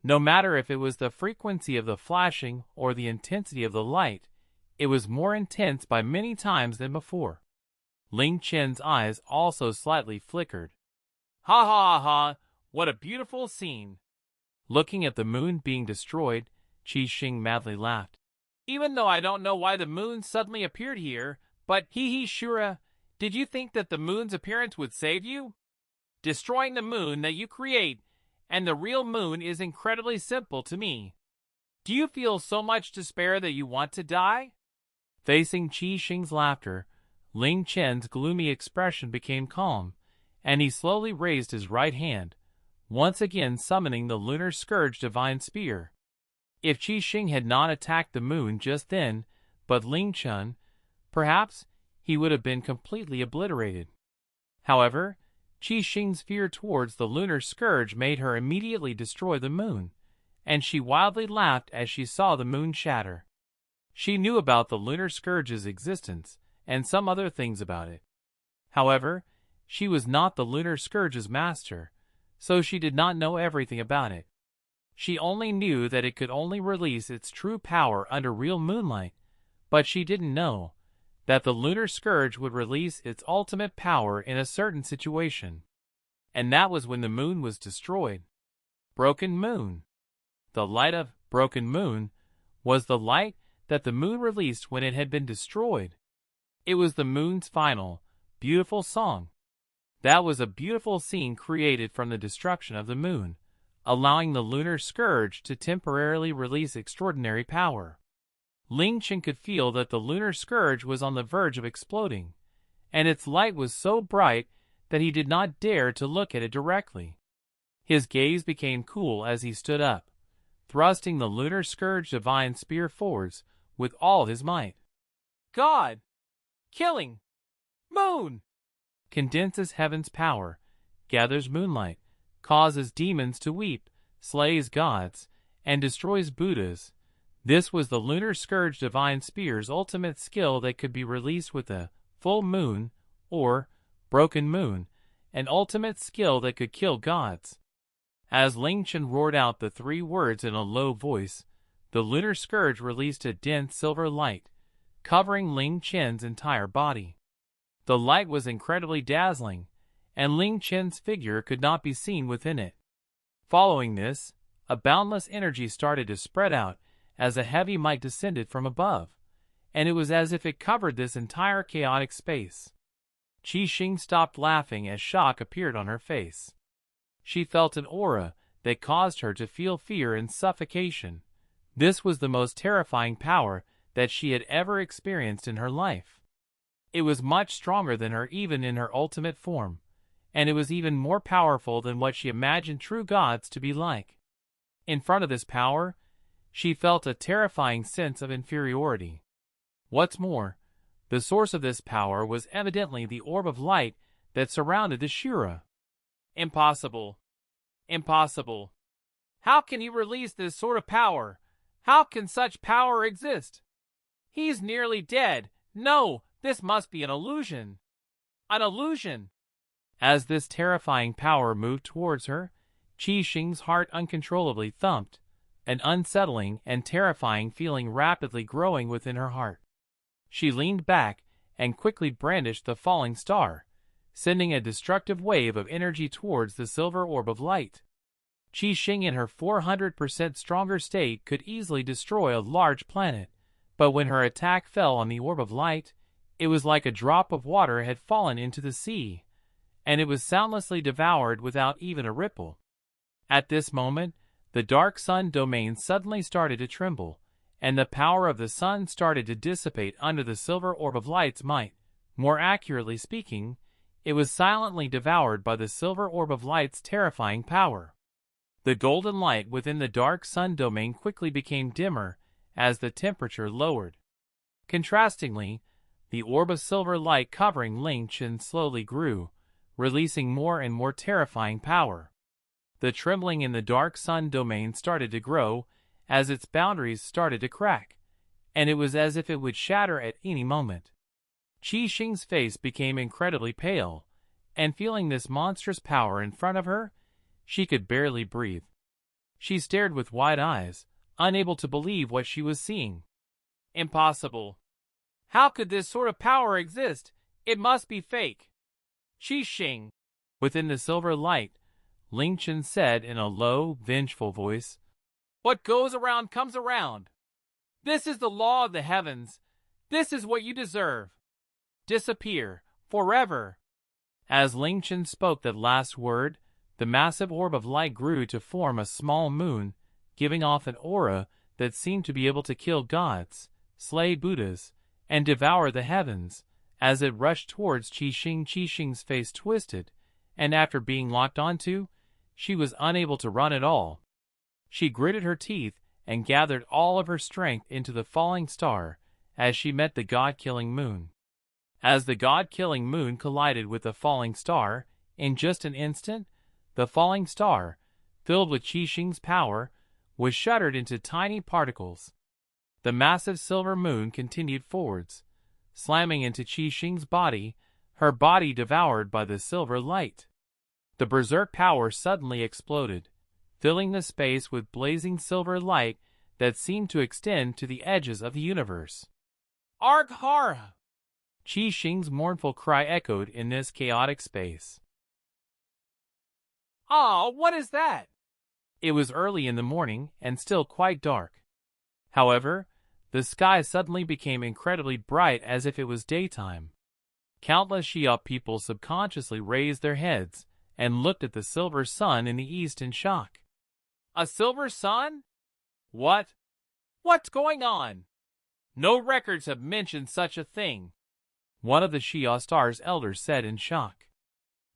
[SPEAKER 1] No matter if it was the frequency of the flashing or the intensity of the light, it was more intense by many times than before. Ling Chen's eyes also slightly flickered. Ha ha ha! What a beautiful scene! Looking at the moon being destroyed, Xing madly laughed. Even though I don't know why the moon suddenly appeared here, but Shura, did you think that the moon's appearance would save you? Destroying the moon that you create and the real moon is incredibly simple to me. Do you feel so much despair that you want to die? Facing Xing's laughter, Ling Chen's gloomy expression became calm, and he slowly raised his right hand, once again summoning the lunar scourge divine spear. If Xing had not attacked the moon just then, but Ling Chen, perhaps he would have been completely obliterated. However, Xing's fear towards the lunar scourge made her immediately destroy the moon, and she wildly laughed as she saw the moon shatter. She knew about the lunar scourge's existence and some other things about it. However, she was not the lunar scourge's master, so she did not know everything about it. She only knew that it could only release its true power under real moonlight, but she didn't know that the lunar scourge would release its ultimate power in a certain situation. And that was when the moon was destroyed. Broken moon. The light of broken moon was the light that the moon released when it had been destroyed. It was the moon's final, beautiful song. That was a beautiful scene created from the destruction of the moon, allowing the lunar scourge to temporarily release extraordinary power. Ling Chen could feel that the lunar scourge was on the verge of exploding, and its light was so bright that he did not dare to look at it directly. His gaze became cool as he stood up, thrusting the lunar scourge divine spear forwards with all his might. God! Killing! Moon! Condenses heaven's power, gathers moonlight, causes demons to weep, slays gods, and destroys Buddhas. This was the lunar scourge divine spear's ultimate skill that could be released with a full moon or broken moon, an ultimate skill that could kill gods. As Ling Chen roared out the three words in a low voice, the lunar scourge released a dense silver light, covering Ling Chen's entire body. The light was incredibly dazzling, and Ling Chen's figure could not be seen within it. Following this, a boundless energy started to spread out as a heavy might descended from above, and it was as if it covered this entire chaotic space. Xing stopped laughing as shock appeared on her face. She felt an aura that caused her to feel fear and suffocation. This was the most terrifying power that she had ever experienced in her life. It was much stronger than her even in her ultimate form, and it was even more powerful than what she imagined true gods to be like. In front of this power, she felt a terrifying sense of inferiority. What's more, The source of this power was evidently the orb of light that surrounded the Shura. Impossible. Impossible. How can he release this sort of power? How can such power exist? He's nearly dead. No, this must be an illusion. An illusion. As this terrifying power moved towards her, Qi Xing's heart uncontrollably thumped, an unsettling and terrifying feeling rapidly growing within her heart. She leaned back and quickly brandished the falling star, sending a destructive wave of energy towards the silver orb of light. Qi Xing in her 400% stronger state could easily destroy a large planet, but when her attack fell on the orb of light, it was like a drop of water had fallen into the sea, and it was soundlessly devoured without even a ripple. At this moment, the dark sun domain suddenly started to tremble, and the power of the sun started to dissipate under the silver orb of light's might. More accurately speaking, it was silently devoured by the silver orb of light's terrifying power. The golden light within the dark sun domain quickly became dimmer as the temperature lowered. Contrastingly, the orb of silver light covering Ling Chen slowly grew, releasing more and more terrifying power. The trembling in the dark sun domain started to grow as its boundaries started to crack, and it was as if it would shatter at any moment. Qi Xing's face became incredibly pale, and feeling this monstrous power in front of her, she could barely breathe. She stared with wide eyes, unable to believe what she was seeing. Impossible. How could this sort of power exist? It must be fake. Qi Xing. Within the silver light, Ling Chen said in a low, vengeful voice, "What goes around comes around. This is the law of the heavens. This is what you deserve. Disappear, forever." As Ling Chen spoke that last word, the massive orb of light grew to form a small moon, giving off an aura that seemed to be able to kill gods, slay Buddhas, and devour the heavens. As it rushed towards Qi Xing's face twisted, and after being locked onto, she was unable to run at all. She gritted her teeth and gathered all of her strength into the falling star as she met the god-killing moon. As the god-killing moon collided with the falling star, in just an instant, the falling star, filled with Qi Xing's power, was shattered into tiny particles. The massive silver moon continued forwards, slamming into Qi Xing's body, her body devoured by the silver light. The berserk power suddenly exploded, filling the space with blazing silver light that seemed to extend to the edges of the universe. Arghara! Qi Xing's mournful cry echoed in this chaotic space. Ah, what is that? It was early in the morning and still quite dark. However, the sky suddenly became incredibly bright as if it was daytime. Countless Xia people subconsciously raised their heads and looked at the silver sun in the east in shock. A silver sun? What? What's going on? No records have mentioned such a thing. One of the Xia Star's elders said in shock.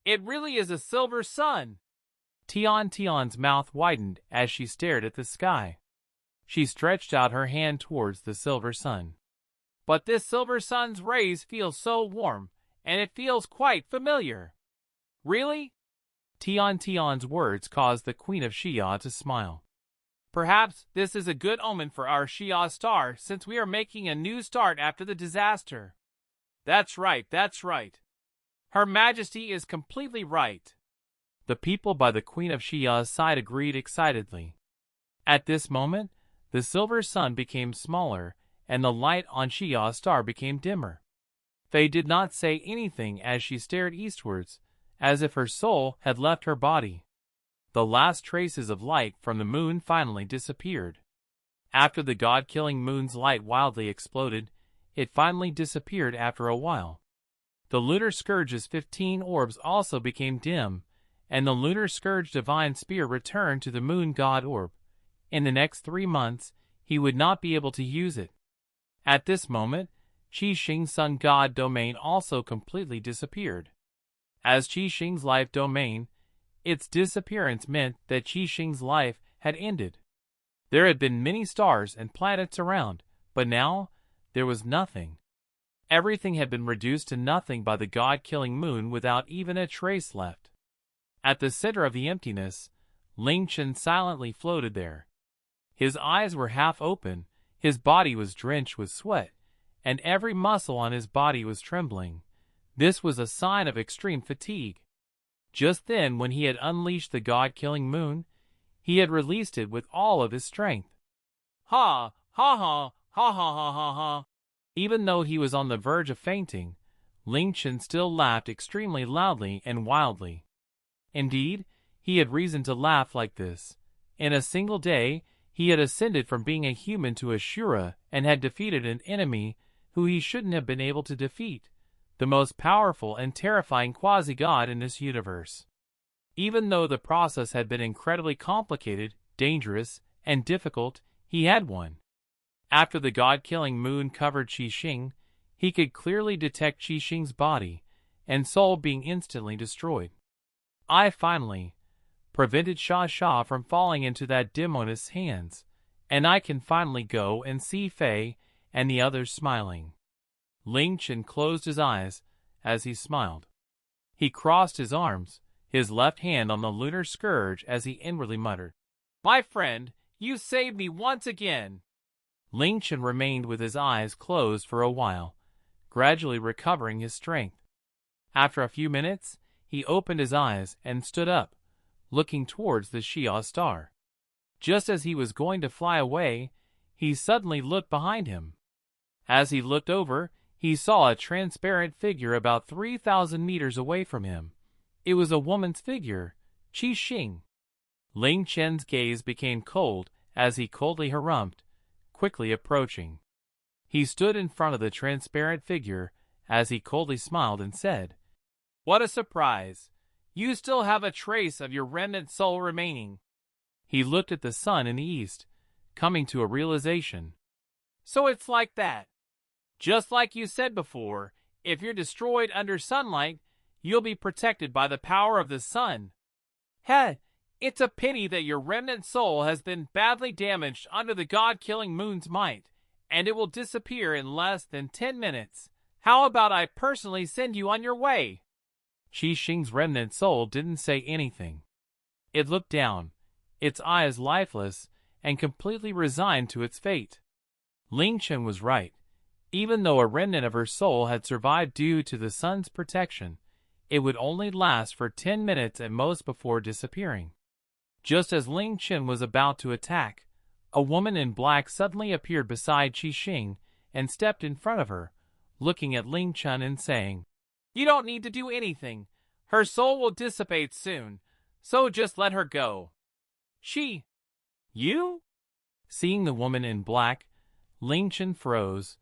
[SPEAKER 1] It really is a silver sun. Tian's mouth widened as she stared at the sky. She stretched out her hand towards the silver sun. But this silver sun's rays feel so warm, and it feels quite familiar. Really? Tian's words caused the Queen of Xia to smile. Perhaps this is a good omen for our Xia star since we are making a new start after the disaster. That's right, that's right. Her Majesty is completely right. The people by the Queen of Xia's side agreed excitedly. At this moment, the silver sun became smaller, and the light on Xia's star became dimmer. Faye did not say anything as she stared eastwards, as if her soul had left her body. The last traces of light from the moon finally disappeared. After the god-killing moon's light wildly exploded, it finally disappeared after a while. The lunar scourge's 15 orbs also became dim, and the lunar scourge divine spear returned to the moon god orb. In the next 3 months, he would not be able to use it. At this moment, Qi Xing's sun god domain also completely disappeared. As Qi Xing's life domain, its disappearance meant that Qi Xing's life had ended. There had been many stars and planets around, but now there was nothing. Everything had been reduced to nothing by the god-killing moon without even a trace left. At the center of the emptiness, Ling Chen silently floated there. His eyes were half open, his body was drenched with sweat, and every muscle on his body was trembling. This was a sign of extreme fatigue. Just then, when he had unleashed the god-killing moon, he had released it with all of his strength. Ha! Ha ha! Ha ha ha ha ha! Even though he was on the verge of fainting, Ling Chen still laughed extremely loudly and wildly. Indeed, he had reason to laugh like this. In a single day, he had ascended from being a human to a Shura and had defeated an enemy who he shouldn't have been able to defeat, the most powerful and terrifying quasi-god in this universe. Even though the process had been incredibly complicated, dangerous, and difficult, he had won. After the god-killing moon covered Xing, he could clearly detect Xing's body and soul being instantly destroyed. I finally prevented Sha from falling into that demonist's hands, and I can finally go and see Fei and the others smiling. Ling Chen closed his eyes as he smiled. He crossed his arms, his left hand on the lunar scourge as he inwardly muttered, "My friend, you saved me once again." Ling Chen remained with his eyes closed for a while, gradually recovering his strength. After a few minutes, he opened his eyes and stood up, looking towards the Xia star. Just as he was going to fly away, he suddenly looked behind him. As he looked over, he saw a transparent figure about 3,000 meters away from him. It was a woman's figure, Xing. Ling Chen's gaze became cold as he coldly harumphed, quickly approaching. He stood in front of the transparent figure as he coldly smiled and said, "What a surprise! You still have a trace of your remnant soul remaining." He looked at the sun in the east, coming to a realization. "So it's like that. Just like you said before, if you're destroyed under sunlight, you'll be protected by the power of the sun. Heh, it's a pity that your remnant soul has been badly damaged under the god-killing moon's might, and it will disappear in less than 10 minutes. How about I personally send you on your way?" Xing's remnant soul didn't say anything. It looked down, its eyes lifeless and completely resigned to its fate. Ling Chen was right. Even though a remnant of her soul had survived due to the sun's protection, it would only last for 10 minutes at most before disappearing. Just as Ling Chen was about to attack, a woman in black suddenly appeared beside Xing and stepped in front of her, looking at Ling Chen and saying, "You don't need to do anything. Her soul will dissipate soon, so just let her go." You? Seeing the woman in black, Ling Chen froze,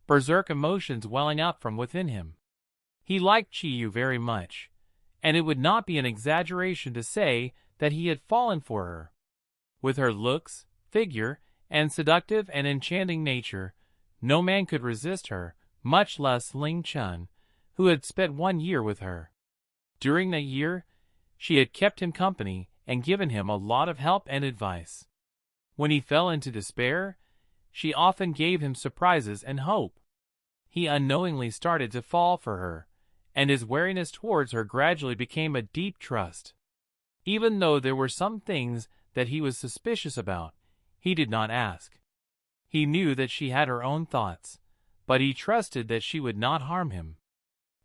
[SPEAKER 1] berserk emotions welling up from within him. He liked Ye Yue very much, and it would not be an exaggeration to say that he had fallen for her. With her looks, figure, and seductive and enchanting nature, no man could resist her, much less Ling Chen, who had spent 1 year with her. During that year, she had kept him company and given him a lot of help and advice. When he fell into despair, she often gave him surprises and hope. He unknowingly started to fall for her, and his wariness towards her gradually became a deep trust. Even though there were some things that he was suspicious about, he did not ask. He knew that she had her own thoughts, but he trusted that she would not harm him.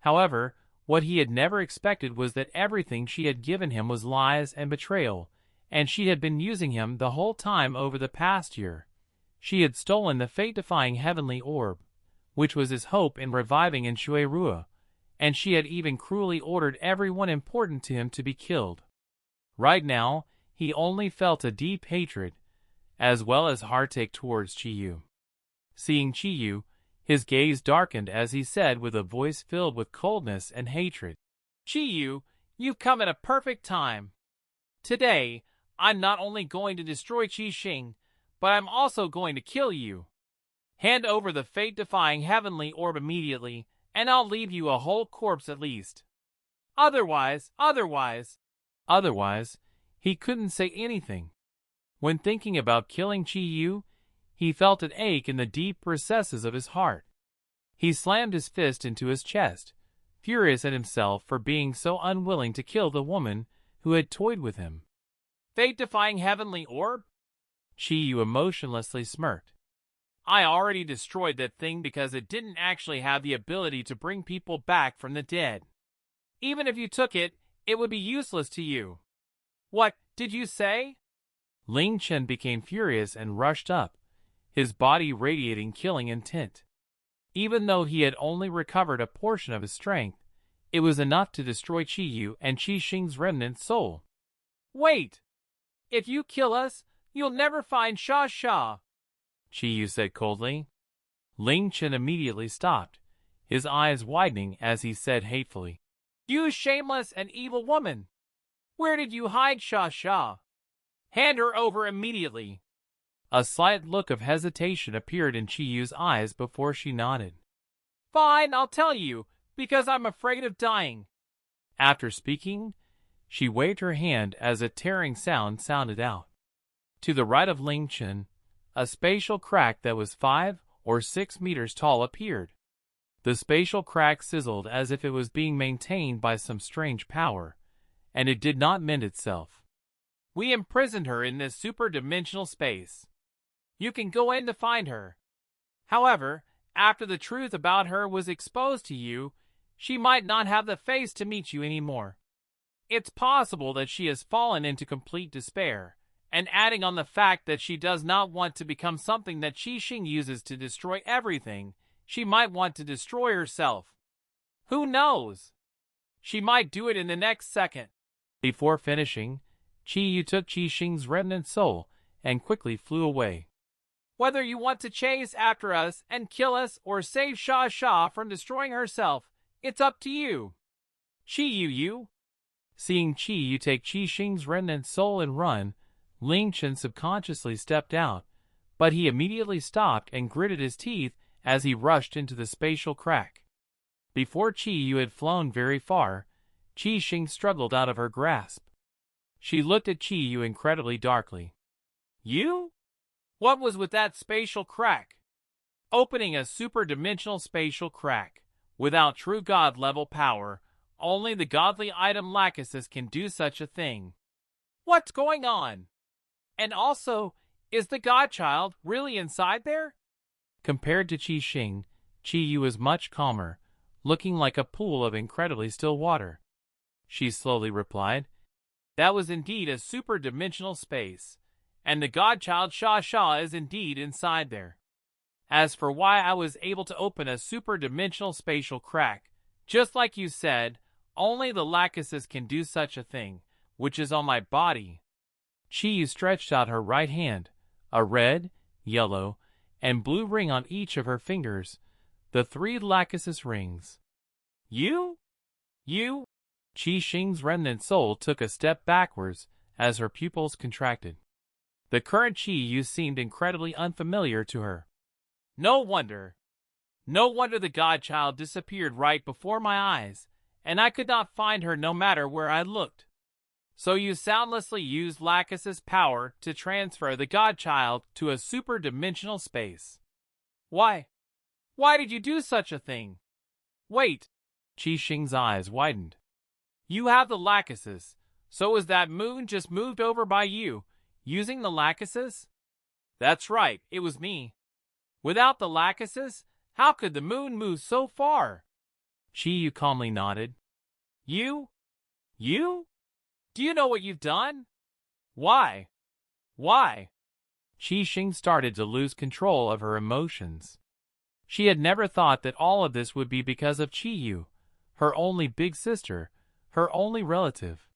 [SPEAKER 1] However, what he had never expected was that everything she had given him was lies and betrayal, and she had been using him the whole time over the past year. She had stolen the fate-defying heavenly orb, which was his hope in reviving in Shura, and she had even cruelly ordered everyone important to him to be killed. Right now, he only felt a deep hatred, as well as heartache towards Ye Yue. Seeing Ye Yue, his gaze darkened as he said with a voice filled with coldness and hatred, "Ye Yue, you've come at a perfect time. Today, I'm not only going to destroy Xing, but I'm also going to kill you. Hand over the fate-defying heavenly orb immediately, and I'll leave you a whole corpse at least. Otherwise, he couldn't say anything. When thinking about killing Ye Yue, he felt an ache in the deep recesses of his heart. He slammed his fist into his chest, furious at himself for being so unwilling to kill the woman who had toyed with him.
[SPEAKER 2] Fate-defying heavenly orb?
[SPEAKER 1] Ye Yue emotionlessly smirked.
[SPEAKER 2] I already destroyed that thing because it didn't actually have the ability to bring people back from the dead. Even if you took it, it would be useless to you. What did you say?
[SPEAKER 1] Ling Chen became furious and rushed up, his body radiating killing intent. Even though he had only recovered a portion of his strength, it was enough to destroy Ye Yue and Qi Xing's remnant soul.
[SPEAKER 2] Wait! If you kill us, you'll never find Sha Sha,
[SPEAKER 1] Ye Yue said coldly. Ling Chen immediately stopped, his eyes widening as he said hatefully,
[SPEAKER 2] You shameless and evil woman! Where did you hide Sha Sha? Hand her over immediately.
[SPEAKER 1] A slight look of hesitation appeared in Ye Yue's eyes before she nodded.
[SPEAKER 2] Fine, I'll tell you, because I'm afraid of dying.
[SPEAKER 1] After speaking, she waved her hand as a tearing sound sounded out. To the right of Ling Chen, a spatial crack that was 5 or 6 meters tall appeared. The spatial crack sizzled as if it was being maintained by some strange power, and it did not mend itself.
[SPEAKER 2] We imprisoned her in this super-dimensional space. You can go in to find her. However, after the truth about her was exposed to you, she might not have the face to meet you anymore. It's possible that she has fallen into complete despair, and adding on the fact that she does not want to become something that Qi Xing uses to destroy everything, she might want to destroy herself. Who knows? She might do it in the next second.
[SPEAKER 1] Before finishing, Ye Yue took Qi Xing's remnant soul and quickly flew away.
[SPEAKER 2] Whether you want to chase after us and kill us or save Sha Sha from destroying herself, it's up to you. Ye Yue.
[SPEAKER 1] Seeing Ye Yue take Qi Xing's remnant soul and run, Ling Chen subconsciously stepped out, but he immediately stopped and gritted his teeth as he rushed into the spatial crack. Before Ye Yue had flown very far, Qi Xing struggled out of her grasp. She looked at Ye Yue incredibly darkly.
[SPEAKER 2] You? What was with that spatial crack? Opening a super-dimensional spatial crack. Without true god-level power, only the godly item Lachesis can do such a thing. What's going on? And also, is the godchild really inside there?
[SPEAKER 1] Compared to Qi Xing, Ye Yue was much calmer, looking like a pool of incredibly still water. She slowly replied,
[SPEAKER 2] That was indeed a super-dimensional space, and the godchild Sha Sha is indeed inside there. As for why I was able to open a super-dimensional spatial crack, just like you said, only the Lachesis can do such a thing, which is on my body.
[SPEAKER 1] Ye Yue stretched out her right hand, a red, yellow, and blue ring on each of her fingers, the 3 Lachesis rings.
[SPEAKER 2] You?
[SPEAKER 1] Qi Xing's remnant soul took a step backwards as her pupils contracted. The current Ye Yue seemed incredibly unfamiliar to her.
[SPEAKER 2] No wonder. No wonder the godchild disappeared right before my eyes, and I could not find her no matter where I looked. So you soundlessly used Lachesis' power to transfer the godchild to a super-dimensional space. Why? Why did you do such a thing? Wait.
[SPEAKER 1] Qi Xing's eyes widened.
[SPEAKER 2] You have the Lachesis, so was that moon just moved over by you, using the Lachesis? That's right, it was me. Without the Lachesis, how could the moon move so far?
[SPEAKER 1] Ye Yue calmly nodded.
[SPEAKER 2] You? You? Do you know what you've done? Why? Why?
[SPEAKER 1] Qi Xing started to lose control of her emotions. She had never thought that all of this would be because of Ye Yue, her only big sister, her only relative.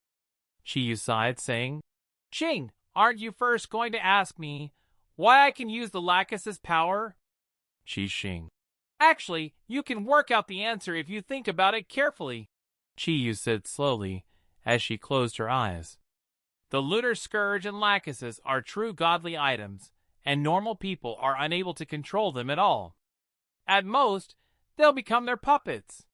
[SPEAKER 1] Ye Yue sighed, saying,
[SPEAKER 2] Xing, aren't you first going to ask me why I can use the Lachesis power?
[SPEAKER 1] Qi Xing.
[SPEAKER 2] Actually, you can work out the answer if you think about it carefully,
[SPEAKER 1] Ye Yue said slowly as she closed her eyes.
[SPEAKER 2] The Lunar Scourge and Lachesis are true godly items, and normal people are unable to control them at all. At most, they'll become their puppets.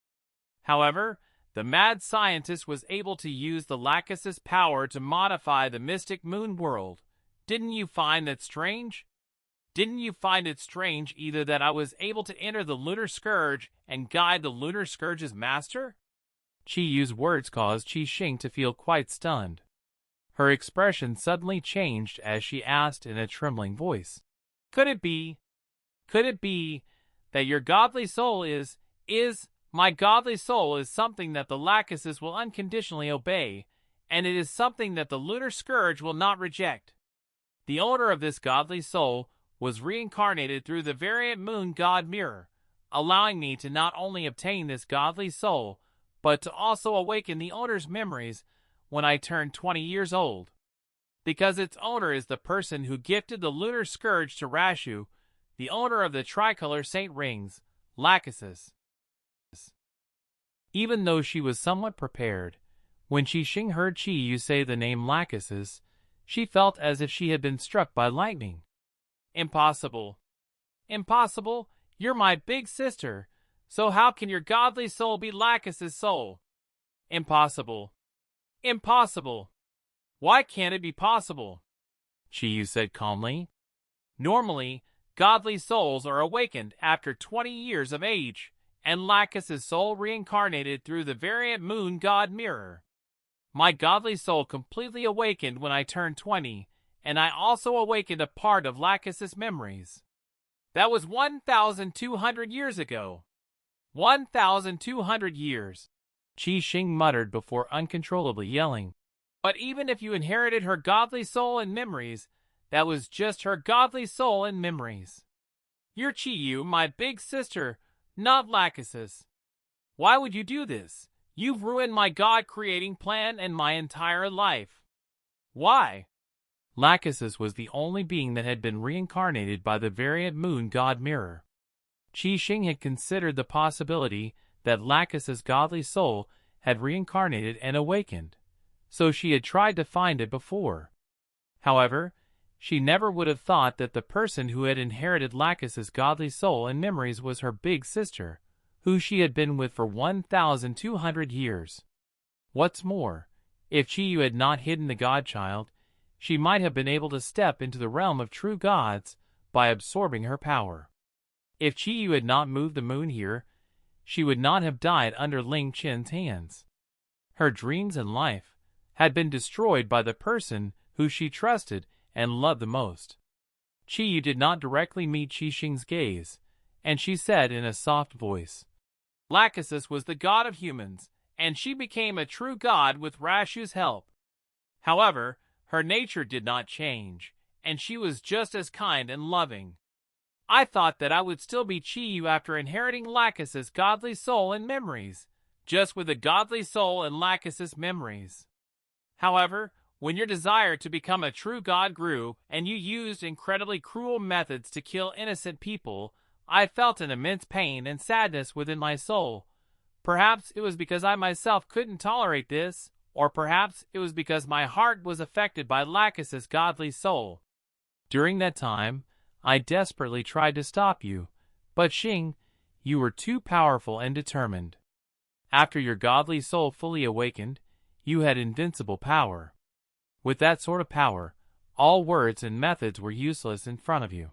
[SPEAKER 2] However, the mad scientist was able to use the Lachesis power to modify the mystic moon world. Didn't you find that strange? Didn't you find it strange either that I was able to enter the Lunar Scourge and guide the Lunar Scourge's master?
[SPEAKER 1] Ye Yue's words caused Xing to feel quite stunned. Her expression suddenly changed as she asked in a trembling voice,
[SPEAKER 2] Could it be that your godly soul my godly soul is something that the Lachesis will unconditionally obey, and it is something that the Lunar Scourge will not reject? The owner of this godly soul was reincarnated through the variant moon god mirror, allowing me to not only obtain this godly soul, but to also awaken the owner's memories when I turned 20 years old. Because its owner is the person who gifted the Lunar Scourge to Rashu, the owner of the tricolor Saint Rings, Lachesis.
[SPEAKER 1] Even though she was somewhat prepared, when Xing heard Ye Yue say the name Lachesis, she felt as if she had been struck by lightning.
[SPEAKER 2] Impossible. Impossible? You're my big sister, so how can your godly soul be Lachesis' soul? Impossible. Impossible. Why can't it be possible?
[SPEAKER 1] Ye Yue said calmly.
[SPEAKER 2] Normally, godly souls are awakened after 20 years of age, and Lachesis' soul reincarnated through the variant moon god mirror. My godly soul completely awakened when I turned 20, and I also awakened a part of Lachesis' memories. That was 1,200 years ago. 1,200 years.
[SPEAKER 1] Xing muttered before uncontrollably yelling.
[SPEAKER 2] But even if you inherited her godly soul and memories, that was just her godly soul and memories. You're Ye Yue, my big sister, not Lachesis. Why would you do this? You've ruined my God-creating plan and my entire life. Why?
[SPEAKER 1] Lachesis was the only being that had been reincarnated by the variant moon god mirror. Xing had considered the possibility that Lachesis' godly soul had reincarnated and awakened, so she had tried to find it before. However, she never would have thought that the person who had inherited Lachesis' godly soul and memories was her big sister, who she had been with for 1,200 years. What's more, if Ye Yue had not hidden the godchild, she might have been able to step into the realm of true gods by absorbing her power. If Ye Yue had not moved the moon here, she would not have died under Ling Chen's hands. Her dreams and life had been destroyed by the person who she trusted and loved the most. Ye Yue did not directly meet Xing's gaze, and she said in a soft voice,
[SPEAKER 2] Lachesis was the god of humans, and she became a true god with Rashu's help. However, her nature did not change, and she was just as kind and loving. I thought that I would still be Ye Yue after inheriting Lachesis' godly soul and memories, just with a godly soul and Lachesis' memories. However, when your desire to become a true god grew and you used incredibly cruel methods to kill innocent people, I felt an immense pain and sadness within my soul. Perhaps it was because I myself couldn't tolerate this, or perhaps it was because my heart was affected by Lachesis' godly soul. During that time, I desperately tried to stop you, but Xing, you were too powerful and determined. After your godly soul fully awakened, you had invincible power. With that sort of power, all words and methods were useless in front of you.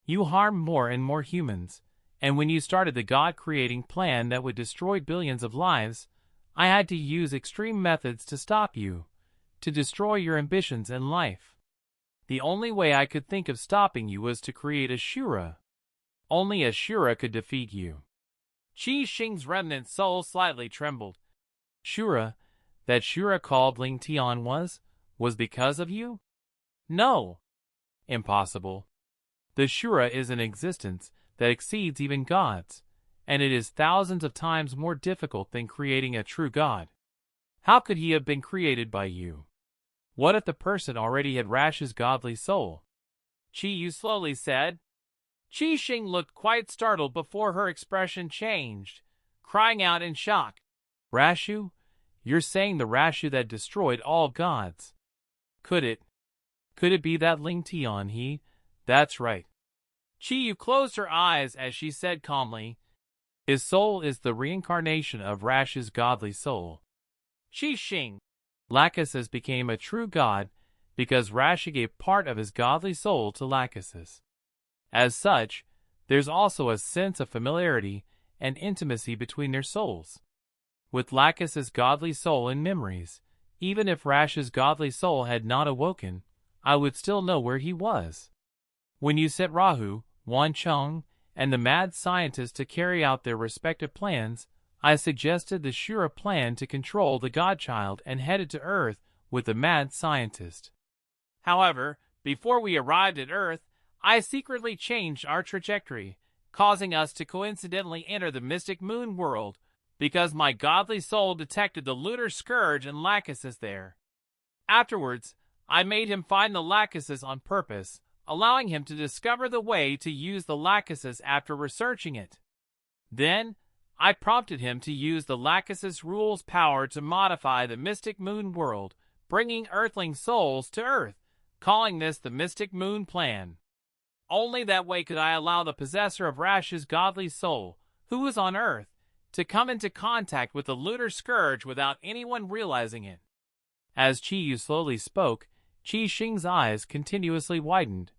[SPEAKER 2] You harmed more and more humans, and when you started the God-creating plan that would destroy billions of lives, I had to use extreme methods to stop you, to destroy your ambitions and life. The only way I could think of stopping you was to create a Shura. Only a Shura could defeat you. Xing's remnant soul slightly trembled.
[SPEAKER 1] Shura, that Shura called Ling Chen was because of you?
[SPEAKER 2] No.
[SPEAKER 1] Impossible. The Shura is an existence that exceeds even gods, and it is thousands of times more difficult than creating a true god. How could he have been created by you? What if the person already had Rashu's godly soul?
[SPEAKER 2] Ye Yue slowly said. Xing looked quite startled before her expression changed, crying out in shock.
[SPEAKER 1] Rashu? You're saying the Rashu that destroyed all gods? Could it be that Ling Chen? That's right.
[SPEAKER 2] Ye Yue closed her eyes as she said calmly,
[SPEAKER 1] His soul is the reincarnation of Rashu's godly soul.
[SPEAKER 2] Xing.
[SPEAKER 1] Lachesis became a true god because Rashu gave part of his godly soul to Lachesis. As such, there's also a sense of familiarity and intimacy between their souls. With Lachesis' godly soul and memories, even if Rash's godly soul had not awoken, I would still know where he was. When you sent Rahu, Wan Cheng, and the mad scientist to carry out their respective plans, I suggested the Shura plan to control the godchild and headed to Earth with the mad scientist.
[SPEAKER 2] However, before we arrived at Earth, I secretly changed our trajectory, causing us to coincidentally enter the mystic moon world, because my godly soul detected the lunar scourge and Lachesis there. Afterwards, I made him find the Lachesis on purpose, allowing him to discover the way to use the Lachesis after researching it. Then, I prompted him to use the Lachesis rule's power to modify the mystic moon world, bringing Earthling souls to Earth, calling this the Mystic Moon Plan. Only that way could I allow the possessor of Rash's godly soul, who was on Earth, to come into contact with the lunar scourge without anyone realizing it.
[SPEAKER 1] As Ye Yue slowly spoke, Xing's eyes continuously widened.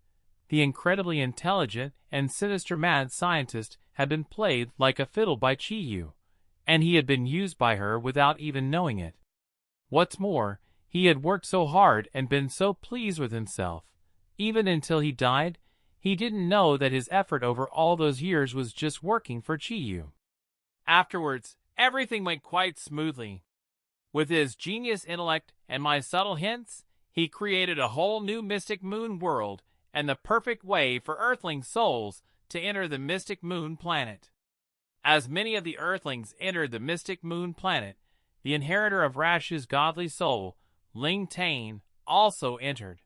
[SPEAKER 1] The incredibly intelligent and sinister mad scientist had been played like a fiddle by Ye Yue, and he had been used by her without even knowing it. What's more, he had worked so hard and been so pleased with himself. Even until he died, he didn't know that his effort over all those years was just working for Ye Yue.
[SPEAKER 2] Afterwards, everything went quite smoothly. With his genius intellect and my subtle hints, he created a whole new mystic moon world and the perfect way for Earthling souls to enter the mystic moon planet. As many of the Earthlings entered the mystic moon planet, the inheritor of Rash's godly soul, Ling Chen, also entered.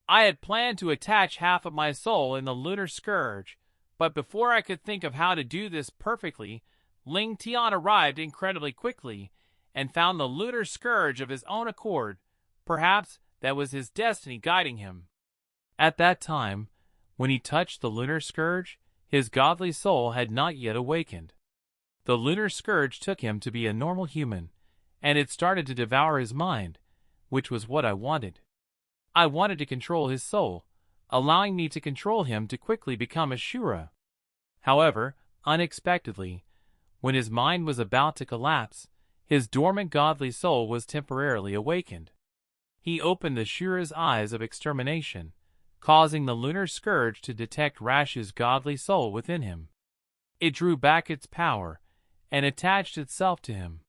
[SPEAKER 2] I had planned to attach half of my soul in the lunar scourge, but before I could think of how to do this perfectly, Ling Chen arrived incredibly quickly and found the lunar scourge of his own accord. Perhaps that was his destiny guiding him.
[SPEAKER 1] At that time, when he touched the lunar scourge, his godly soul had not yet awakened. The lunar scourge took him to be a normal human, and it started to devour his mind, which was what I wanted. I wanted to control his soul, allowing me to control him to quickly become a Shura. However, unexpectedly, when his mind was about to collapse, his dormant godly soul was temporarily awakened. He opened the Shura's eyes of extermination, causing the lunar scourge to detect Rash's godly soul within him. It drew back its power and attached itself to him.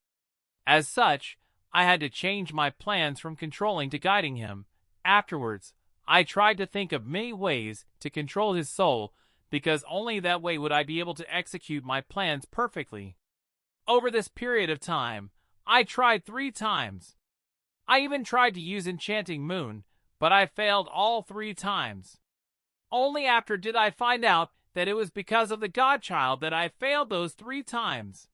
[SPEAKER 2] As such, I had to change my plans from controlling to guiding him. Afterwards, I tried to think of many ways to control his soul, because only that way would I be able to execute my plans perfectly. Over this period of time, I tried 3 times. I even tried to use Enchanting Moon, but I failed all 3 times. Only after did I find out that it was because of the godchild that I failed those 3 times.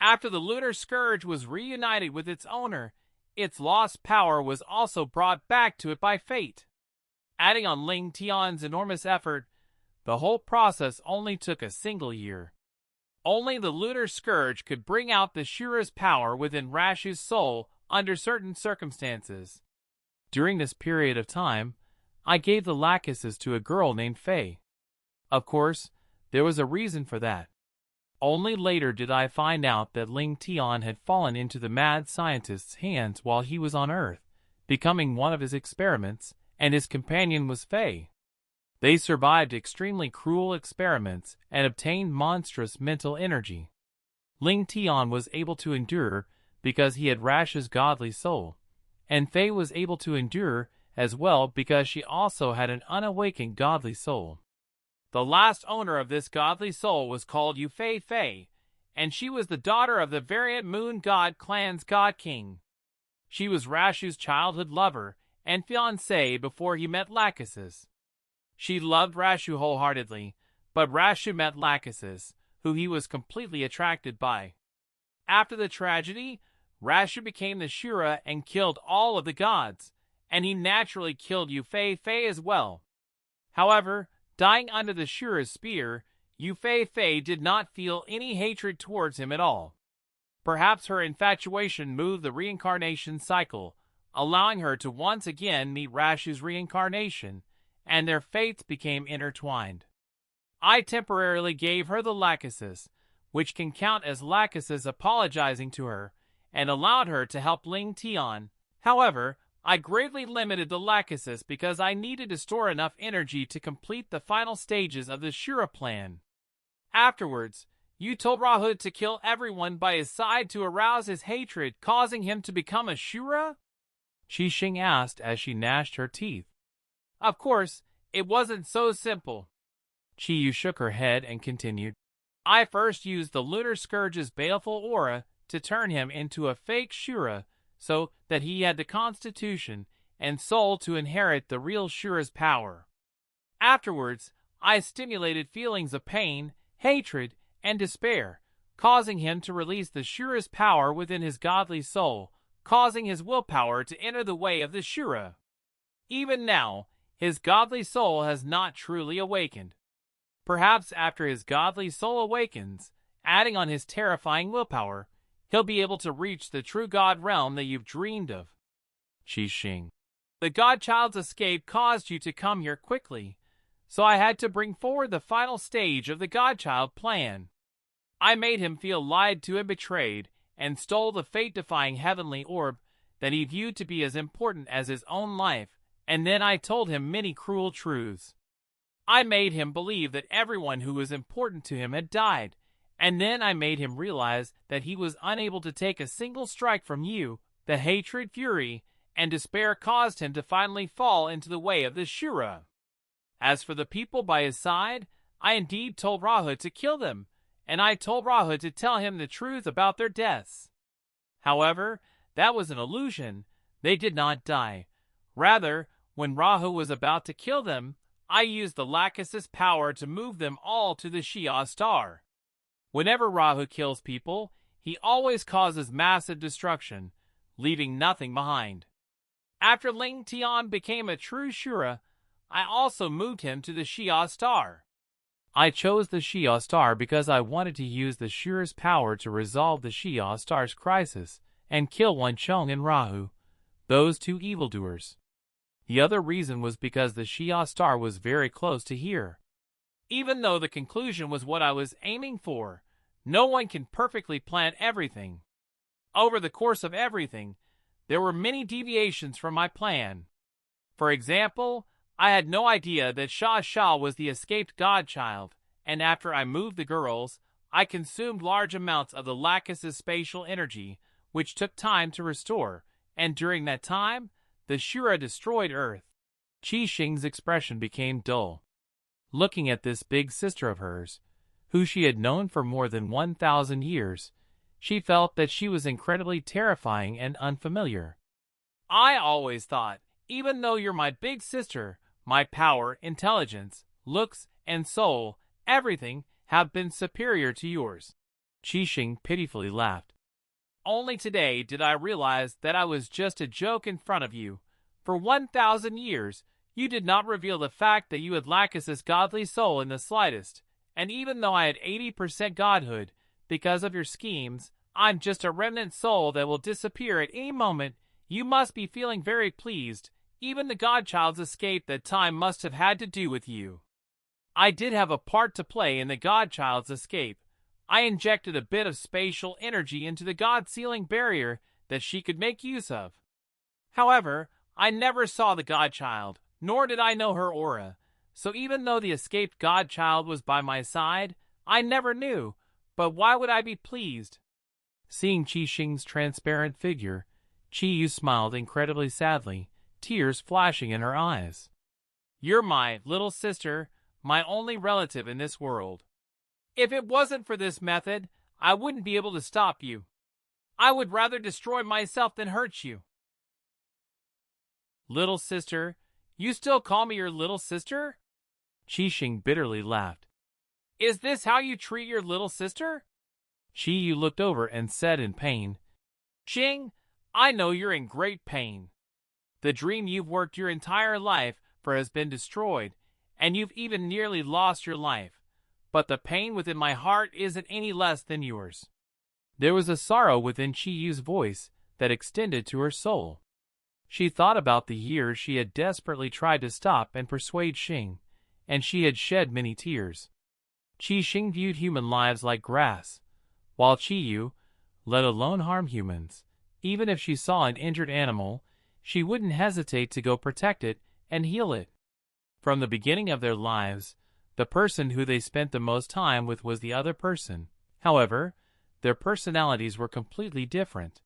[SPEAKER 2] After the lunar scourge was reunited with its owner, its lost power was also brought back to it by fate. Adding on Ling Chen's enormous effort, the whole process only took a single year. Only the lunar scourge could bring out the Shura's power within Rash's soul under certain circumstances.
[SPEAKER 1] During this period of time, I gave the Lachesis to a girl named Fei. Of course, there was a reason for that. Only later did I find out that Ling Chen had fallen into the mad scientist's hands while he was on Earth, becoming one of his experiments, and his companion was Fei. They survived extremely cruel experiments and obtained monstrous mental energy. Ling Chen was able to endure because he had Rash's godly soul, and Fei was able to endure as well because she also had an unawakened godly soul.
[SPEAKER 2] The last owner of this godly soul was called Ye Yue, and she was the daughter of the variant moon god clan's god king. She was Rashu's childhood lover and fiancée before he met Lachesis. She loved Rashu wholeheartedly, but Rashu met Lachesis, who he was completely attracted by. After the tragedy, Rashu became the Shura and killed all of the gods, and he naturally killed Ye Yue as well. However, dying under the Shura's spear, Ye Yue did not feel any hatred towards him at all. Perhaps her infatuation moved the reincarnation cycle, allowing her to once again meet Rashu's reincarnation, and their fates became intertwined. I temporarily gave her the Lachesis, which can count as Lachesis apologizing to her, and allowed her to help Ling Chen. However, I greatly limited the Lachesis because I needed to store enough energy to complete the final stages of the Shura plan. Afterwards, you told Rahut to kill everyone by his side to arouse his hatred, causing him to become a Shura?
[SPEAKER 1] Xing asked as she gnashed her teeth.
[SPEAKER 2] Of course, it wasn't so simple.
[SPEAKER 1] Ye Yue shook her head and continued.
[SPEAKER 2] I first used the Lunar Scourge's baleful aura to turn him into a fake Shura so that he had the constitution and soul to inherit the real Shura's power. Afterwards, I stimulated feelings of pain, hatred, and despair, causing him to release the Shura's power within his godly soul, causing his willpower to enter the way of the Shura. Even now, his godly soul has not truly awakened. Perhaps after his godly soul awakens, adding on his terrifying willpower, he'll be able to reach the true God realm that you've dreamed of.
[SPEAKER 1] Xing.
[SPEAKER 2] The Godchild's escape caused you to come here quickly, so I had to bring forward the final stage of the Godchild plan. I made him feel lied to and betrayed, and stole the fate-defying heavenly orb that he viewed to be as important as his own life, and then I told him many cruel truths. I made him believe that everyone who was important to him had died, and then I made him realize that he was unable to take a single strike from you. The hatred, fury, and despair caused him to finally fall into the way of the Shura. As for the people by his side, I indeed told Rahut to kill them, and I told Rahut to tell him the truth about their deaths. However, that was an illusion. They did not die. Rather, when Rahut was about to kill them, I used the Lachesis power to move them all to the Xia star. Whenever Rahut kills people, he always causes massive destruction, leaving nothing behind. After Ling Chen became a true Shura, I also moved him to the Xia star.
[SPEAKER 1] I chose the Xia star because I wanted to use the Shura's power to resolve the Xia star's crisis and kill Chong and Rahu, those two evildoers. The other reason was because the Xia star was very close to here.
[SPEAKER 2] Even though the conclusion was what I was aiming for, no one can perfectly plan everything. Over the course of everything, there were many deviations from my plan. For example, I had no idea that Sha was the escaped godchild, and after I moved the girls, I consumed large amounts of the Lachesis spatial energy, which took time to restore, and during that time, the Shura destroyed Earth.
[SPEAKER 1] Xing's expression became dull. Looking at this big sister of hers, who she had known for more than 1,000 years, she felt that she was incredibly terrifying and unfamiliar.
[SPEAKER 2] I always thought, even though you're my big sister, my power, intelligence, looks, and soul, everything, have been superior to yours.
[SPEAKER 1] Xing pitifully laughed.
[SPEAKER 2] Only today did I realize that I was just a joke in front of you. For 1,000 years, you did not reveal the fact that you had Lachesis' godly soul in the slightest, and even though I had 80% godhood, because of your schemes, I'm just a remnant soul that will disappear at any moment. You must be feeling very pleased. Even the Godchild's escape that time must have had to do with you. I did have a part to play in the Godchild's escape. I injected a bit of spatial energy into the God-sealing barrier that she could make use of. However, I never saw the Godchild, nor did I know her aura, so even though the escaped Godchild was by my side, I never knew. But why would I be pleased?
[SPEAKER 1] Seeing Xing's transparent figure, Ye Yue smiled incredibly sadly, tears flashing in her eyes.
[SPEAKER 2] You're my little sister, my only relative in this world. If it wasn't for this method, I wouldn't be able to stop you. I would rather destroy myself than hurt you. Little sister? You still call me your little sister?
[SPEAKER 1] Xing bitterly laughed.
[SPEAKER 2] Is this how you treat your little sister?
[SPEAKER 1] Ye Yue looked over and said in pain,
[SPEAKER 2] Xing, I know you're in great pain. The dream you've worked your entire life for has been destroyed, and you've even nearly lost your life. But the pain within my heart isn't any less than yours.
[SPEAKER 1] There was a sorrow within Ye Yue's voice that extended to her soul. She thought about the years she had desperately tried to stop and persuade Xing, and she had shed many tears. Xing viewed human lives like grass, while Ye Yue, let alone harm humans. Even if she saw an injured animal, she wouldn't hesitate to go protect it and heal it. From the beginning of their lives, the person who they spent the most time with was the other person. However, their personalities were completely different.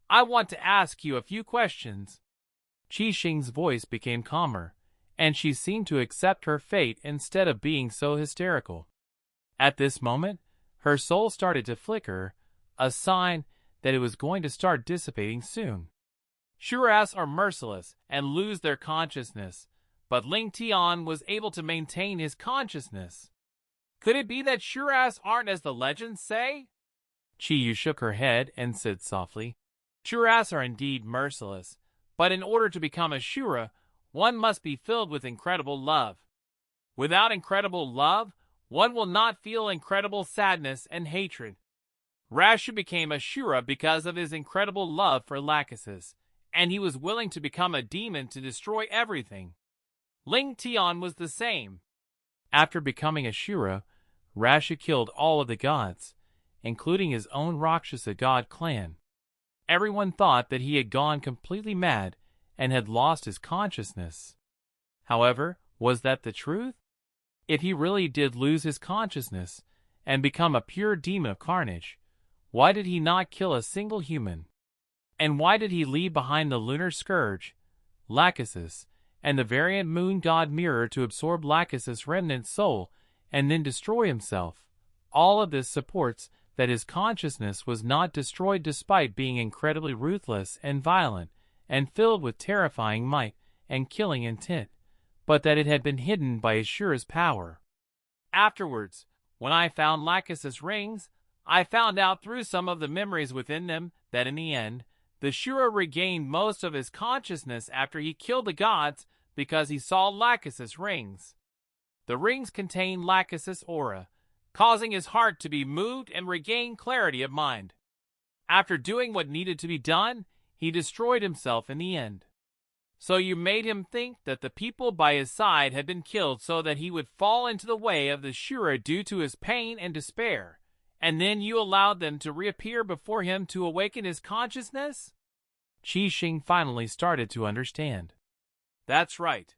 [SPEAKER 2] I want to ask you a few questions.
[SPEAKER 1] Xing's voice became calmer, and she seemed to accept her fate instead of being so hysterical. At this moment, her soul started to flicker, a sign that it was going to start dissipating soon.
[SPEAKER 2] Shuras are merciless and lose their consciousness, but Ling Chen was able to maintain his consciousness. Could it be that Shuras aren't as the legends say?
[SPEAKER 1] Ye Yue shook her head and said softly,
[SPEAKER 2] Shuras are indeed merciless, but in order to become a Shura, one must be filled with incredible love. Without incredible love, one will not feel incredible sadness and hatred. Rashu became a Shura because of his incredible love for Lachesis, and he was willing to become a demon to destroy everything. Ling Chen was the same.
[SPEAKER 1] After becoming a Shura, Rashu killed all of the gods, including his own Rakshasa god clan. Everyone thought that he had gone completely mad and had lost his consciousness. However, was that the truth? If he really did lose his consciousness and become a pure demon of carnage, why did he not kill a single human? And why did he leave behind the lunar scourge, Lachesis, and the variant moon god mirror to absorb Lachesis' remnant soul and then destroy himself? All of this supports that his consciousness was not destroyed despite being incredibly ruthless and violent and filled with terrifying might and killing intent, but that it had been hidden by Ashura's power.
[SPEAKER 2] Afterwards, when I found Lachesis' rings, I found out through some of the memories within them that in the end, the Shura regained most of his consciousness after he killed the gods because he saw Lachesis' rings. The rings contained Lachesis' aura, causing his heart to be moved and regain clarity of mind. After doing what needed to be done, he destroyed himself in the end. So you made him think that the people by his side had been killed so that he would fall into the way of the Shura due to his pain and despair, and then you allowed them to reappear before him to awaken his consciousness?
[SPEAKER 1] Xing finally started to understand.
[SPEAKER 2] That's right.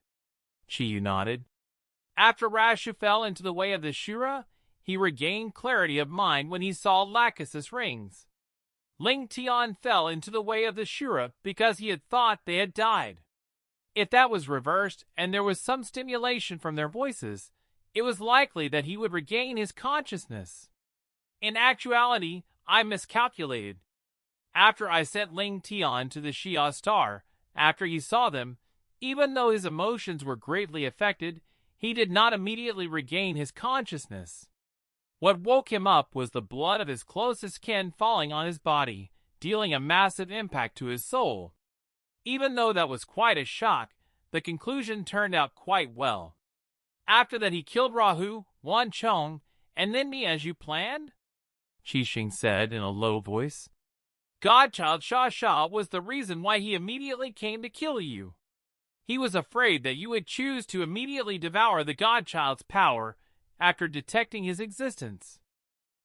[SPEAKER 1] Ye Yue nodded.
[SPEAKER 2] After Rashu fell into the way of the Shura, he regained clarity of mind when he saw Lachesis' rings. Ling Chen fell into the way of the Shura because he had thought they had died. If that was reversed and there was some stimulation from their voices, it was likely that he would regain his consciousness. In actuality, I miscalculated. After I sent Ling Chen to the Xia star, after he saw them, even though his emotions were greatly affected, he did not immediately regain his consciousness. What woke him up was the blood of his closest kin falling on his body, dealing a massive impact to his soul. Even though that was quite a shock, the conclusion turned out quite well. After that he killed Rahu, Wan Chong, and then me as you planned?
[SPEAKER 1] Xing said in a low voice.
[SPEAKER 2] Godchild Sha Sha was the reason why he immediately came to kill you. He was afraid that you would choose to immediately devour the Godchild's power after detecting his existence.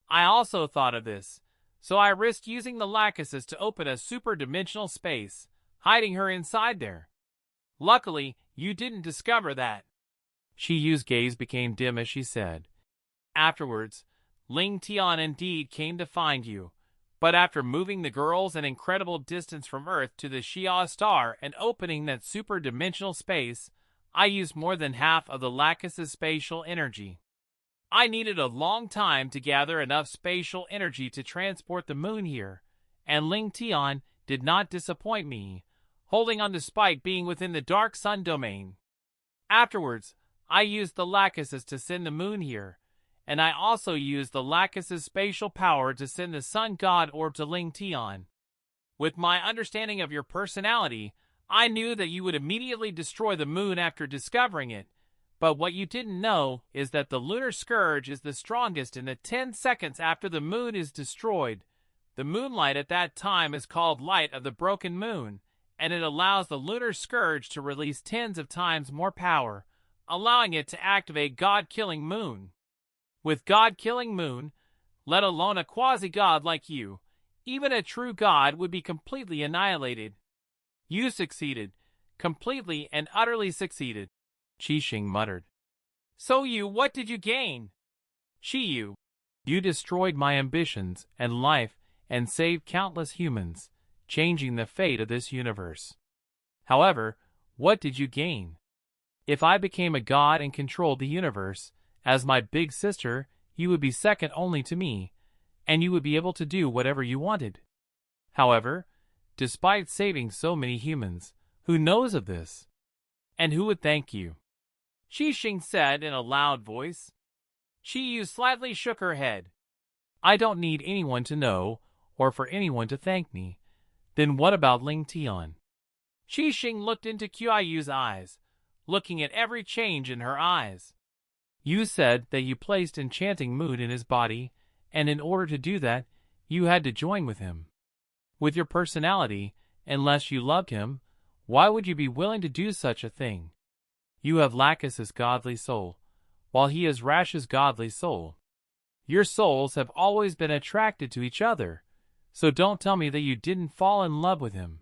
[SPEAKER 2] I also thought of this, so I risked using the Lachesis to open a super-dimensional space, hiding her inside there. Luckily, you didn't discover that.
[SPEAKER 1] Ye Yue's gaze became dim as she said.
[SPEAKER 2] Afterwards, Ling Chen indeed came to find you, but after moving the girls an incredible distance from Earth to the Xia star and opening that super-dimensional space, I used more than half of the Lachesis' spatial energy. I needed a long time to gather enough spatial energy to transport the moon here, and Ling Chen did not disappoint me, holding on despite being within the Dark Sun domain. Afterwards, I used the Lachesis to send the moon here, and I also used the Lachesis' spatial power to send the Sun God orb to Ling Chen. With my understanding of your personality, I knew that you would immediately destroy the moon after discovering it, but what you didn't know is that the lunar scourge is the strongest in the 10 seconds after the moon is destroyed. The moonlight at that time is called light of the broken moon, and it allows the lunar scourge to release tens of times more power, allowing it to activate God-killing moon. With God-killing moon, let alone a quasi-god like you, even a true god would be completely annihilated. You succeeded, completely and utterly succeeded,
[SPEAKER 1] Xing muttered.
[SPEAKER 2] So what did you gain? You
[SPEAKER 1] destroyed my ambitions and life and saved countless humans, changing the fate of this universe. However, what did you gain? If I became a god and controlled the universe, as my big sister, you would be second only to me, and you would be able to do whatever you wanted. However, despite saving so many humans, who knows of this? And who would thank you?
[SPEAKER 2] Xing said in a loud voice. Ye slightly shook her head.
[SPEAKER 1] I don't need anyone to know, or for anyone to thank me. Then what about Ling Chen?
[SPEAKER 2] Xing looked into Qiuyu's eyes, looking at every change in her eyes.
[SPEAKER 1] You said that you placed enchanting mood in his body, and in order to do that, you had to join with him. With your personality, unless you loved him, why would you be willing to do such a thing? You have Lachesis' godly soul, while he has Rash's godly soul. Your souls have always been attracted to each other, so don't tell me that you didn't fall in love with him.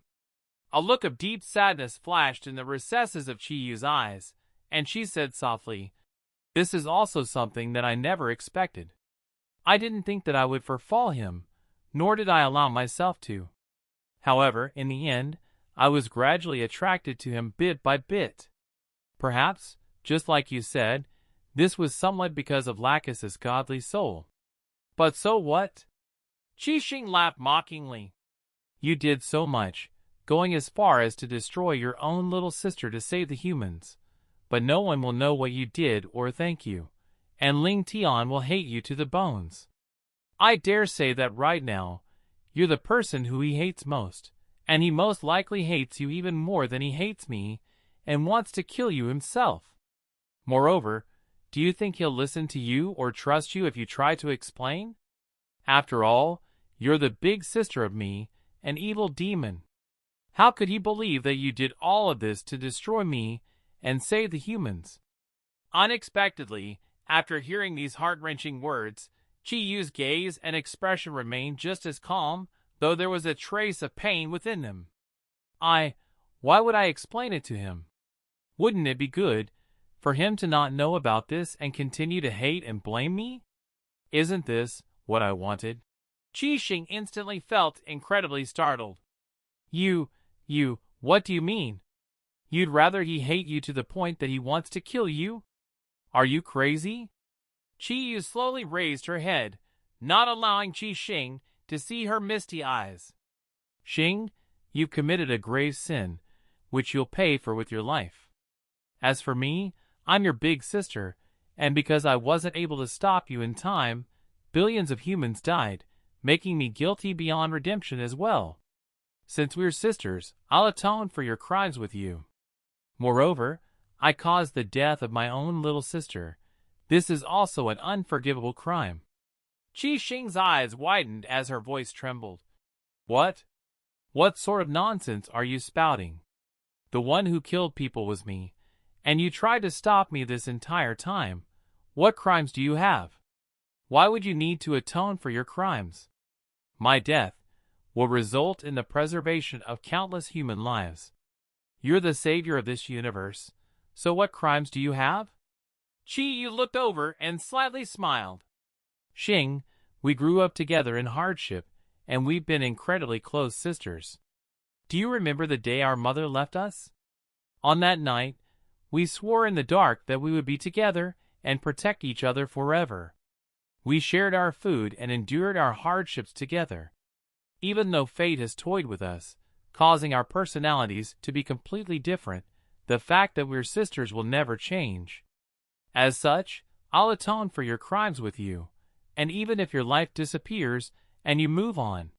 [SPEAKER 2] A look of deep sadness flashed in the recesses of Qiyu's eyes, and she said softly,
[SPEAKER 1] This is also something that I never expected. I didn't think that I would forfall him, nor did I allow myself to. However, in the end, I was gradually attracted to him bit by bit. Perhaps, just like you said, this was somewhat because of Lachesis' godly soul. But so what?
[SPEAKER 2] Xing laughed mockingly.
[SPEAKER 1] You did so much, going as far as to destroy your own little sister to save the humans. But no one will know what you did or thank you, and Ling Chen will hate you to the bones. I dare say that right now, you're the person who he hates most, and he most likely hates you even more than he hates me, and wants to kill you himself. Moreover, do you think he'll listen to you or trust you if you try to explain? After all, you're the big sister of me, an evil demon. How could he believe that you did all of this to destroy me and save the humans?
[SPEAKER 2] Unexpectedly, after hearing these heart-wrenching words, Qiyu's gaze and expression remained just as calm, though there was a trace of pain within them.
[SPEAKER 1] Why would I explain it to him? Wouldn't it be good for him to not know about this and continue to hate and blame me? Isn't this what I wanted?
[SPEAKER 2] Xing instantly felt incredibly startled.
[SPEAKER 1] What do you mean? You'd rather he hate you to the point that he wants to kill you? Are you crazy?
[SPEAKER 2] Qiyu slowly raised her head, not allowing Xing to see her misty eyes.
[SPEAKER 1] Xing, you've committed a grave sin, which you'll pay for with your life. As for me, I'm your big sister, and because I wasn't able to stop you in time, billions of humans died, making me guilty beyond redemption as well. Since we're sisters, I'll atone for your crimes with you. Moreover, I caused the death of my own little sister. This is also an unforgivable crime.
[SPEAKER 2] Xing's eyes widened as her voice trembled.
[SPEAKER 1] What? What sort of nonsense are you spouting? The one who killed people was me, and you tried to stop me this entire time. What crimes do you have? Why would you need to atone for your crimes? My death will result in the preservation of countless human lives. You're the savior of this universe, so what crimes do you have?
[SPEAKER 2] Qiyu looked over and slightly smiled.
[SPEAKER 1] Xing, we grew up together in hardship, and we've been incredibly close sisters. Do you remember the day our mother left us? On that night, we swore in the dark that we would be together and protect each other forever. We shared our food and endured our hardships together. Even though fate has toyed with us, causing our personalities to be completely different, the fact that we're sisters will never change. As such, I'll atone for your crimes with you, and even if your life disappears and you move on,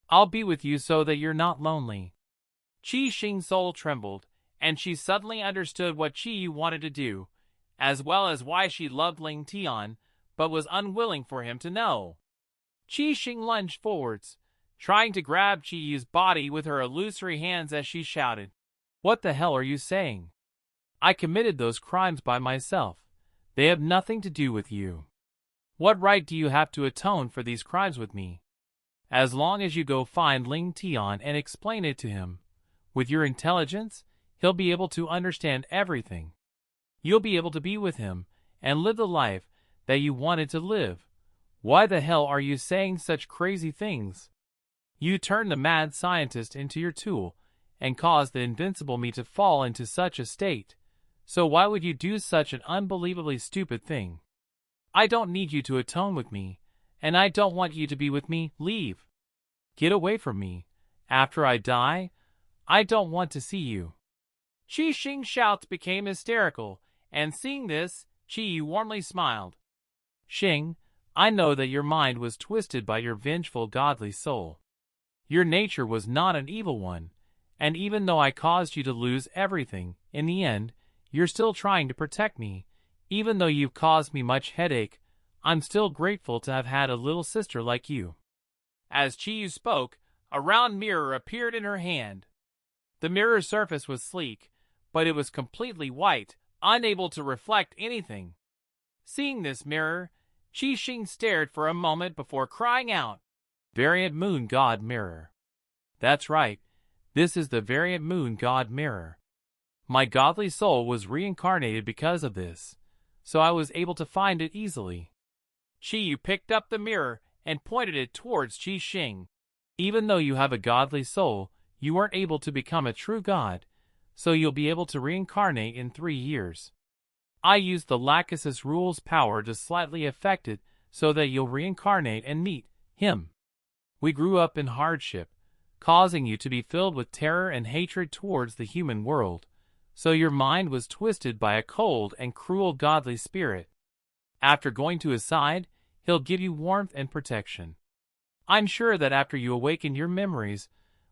[SPEAKER 1] I'll be with you so that you're not lonely.
[SPEAKER 2] Xing's soul trembled, and she suddenly understood what Qiyu wanted to do, as well as why she loved Ling Chen, but was unwilling for him to know. Xing lunged forwards, trying to grab Qiyu's body with her illusory hands as she shouted,
[SPEAKER 1] What the hell are you saying? I committed those crimes by myself. They have nothing to do with you. What right do you have to atone for these crimes with me? As long as you go find Ling Chen and explain it to him. With your intelligence, he'll be able to understand everything. You'll be able to be with him and live the life that you wanted to live. Why the hell are you saying such crazy things? You turned the mad scientist into your tool and caused the invincible me to fall into such a state. So why would you do such an unbelievably stupid thing? I don't need you to atone with me, and I don't want you to be with me. Leave. Get away from me. After I die, I don't want to see you.
[SPEAKER 2] Qi Xing's shouts became hysterical, and seeing this, Qi Yue warmly smiled.
[SPEAKER 1] Xing, I know that your mind was twisted by your vengeful godly soul. Your nature was not an evil one, and even though I caused you to lose everything, in the end, you're still trying to protect me. Even though you've caused me much headache, I'm still grateful to have had a little sister like you.
[SPEAKER 2] As Qi Yue spoke, a round mirror appeared in her hand. The mirror's surface was sleek, but it was completely white, unable to reflect anything. Seeing this mirror, Qi Xing stared for a moment before crying out,
[SPEAKER 1] Variant Moon God Mirror. That's right, this is the Variant Moon God Mirror. My godly soul was reincarnated because of this, so I was able to find it easily.
[SPEAKER 2] Qi Yue picked up the mirror and pointed it towards Qi Xing.
[SPEAKER 1] Even though you have a godly soul, you weren't able to become a true god, so you'll be able to reincarnate in 3 years. I used the Lachesis rule's power to slightly affect it so that you'll reincarnate and meet him. We grew up in hardship, causing you to be filled with terror and hatred towards the human world, so your mind was twisted by a cold and cruel godly spirit. After going to his side, he'll give you warmth and protection. I'm sure that after you awaken your memories,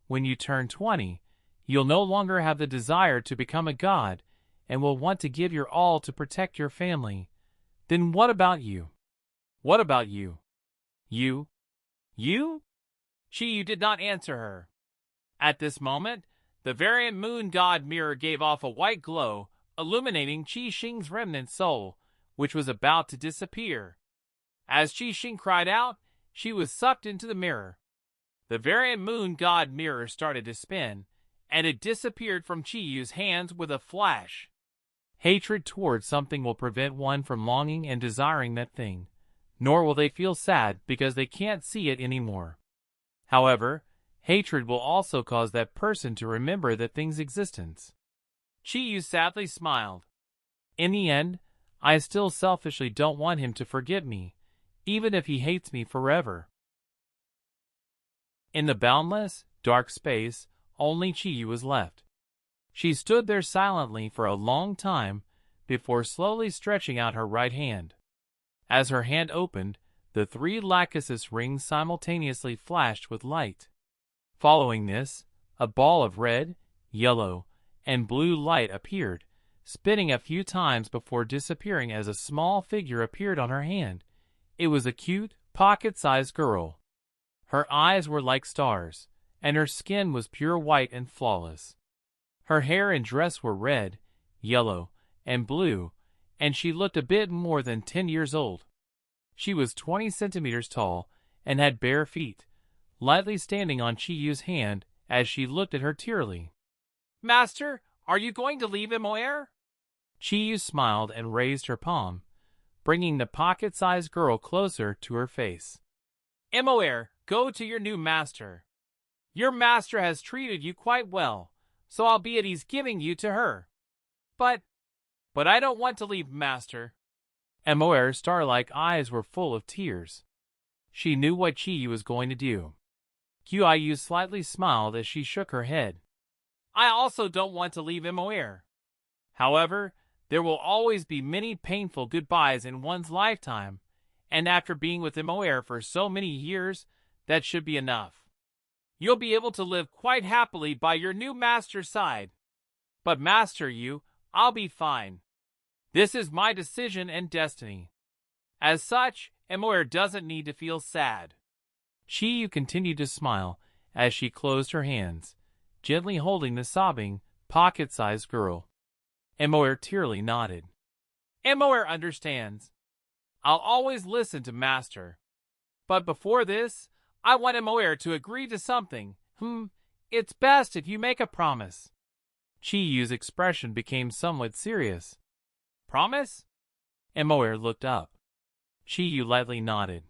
[SPEAKER 1] when you turn 20, you'll no longer have the desire to become a god and will want to give your all to protect your family. Then what about you? What about you?
[SPEAKER 2] You? You? Qi Yue did not answer her. At this moment, the Variant Moon God Mirror gave off a white glow, illuminating Qi Xing's remnant soul, which was about to disappear. As Qi Xing cried out, she was sucked into the mirror. The Variant Moon God Mirror started to spin, and it disappeared from Qi Yue's hands with a flash.
[SPEAKER 1] Hatred towards something will prevent one from longing and desiring that thing, nor will they feel sad because they can't see it anymore. However, hatred will also cause that person to remember that thing's existence.
[SPEAKER 2] Qi Yue sadly smiled.
[SPEAKER 1] In the end, I still selfishly don't want him to forget me, even if he hates me forever. In the boundless, dark space, only Qi Yue was left. She stood there silently for a long time before slowly stretching out her right hand. As her hand opened, the 3 Lachesis rings simultaneously flashed with light. Following this, a ball of red, yellow, and blue light appeared, spinning a few times before disappearing as a small figure appeared on her hand. It was a cute, pocket-sized girl. Her eyes were like stars, and her skin was pure white and flawless. Her hair and dress were red, yellow, and blue, and she looked a bit more than 10 years old. She was 20 centimeters tall and had bare feet, lightly standing on Qi Yue's hand as she looked at her tearily.
[SPEAKER 2] Master, are you going to leave Ye Yue?
[SPEAKER 1] Qi Yue smiled and raised her palm, bringing the pocket-sized girl closer to her face.
[SPEAKER 2] Ye Yue, go to your new master. Your master has treated you quite well, so I'll be at ease giving you to her. But I don't want to leave, master.
[SPEAKER 1] Ye Yue's star-like eyes were full of tears. She knew what Qi Yue was going to do. Qi Yue slightly smiled as she shook her head.
[SPEAKER 2] I also don't want to leave Ye Yue. However, there will always be many painful goodbyes in one's lifetime, and after being with Ye Yue for so many years, that should be enough. You'll be able to live quite happily by your new master's side. But Master Yu, I'll be fine. This is my decision and destiny. As such, Ye Yue doesn't need to feel sad.
[SPEAKER 1] Qi Yue continued to smile as she closed her hands, gently holding the sobbing, pocket-sized girl. Ye Yue tearily nodded.
[SPEAKER 2] Ye Yue understands. I'll always listen to Master. But before this, I want Moer to agree to something. It's best if you make a promise.
[SPEAKER 1] Chi Yu's expression became somewhat serious.
[SPEAKER 2] Promise?
[SPEAKER 1] Moer looked up. Chi Yu lightly nodded.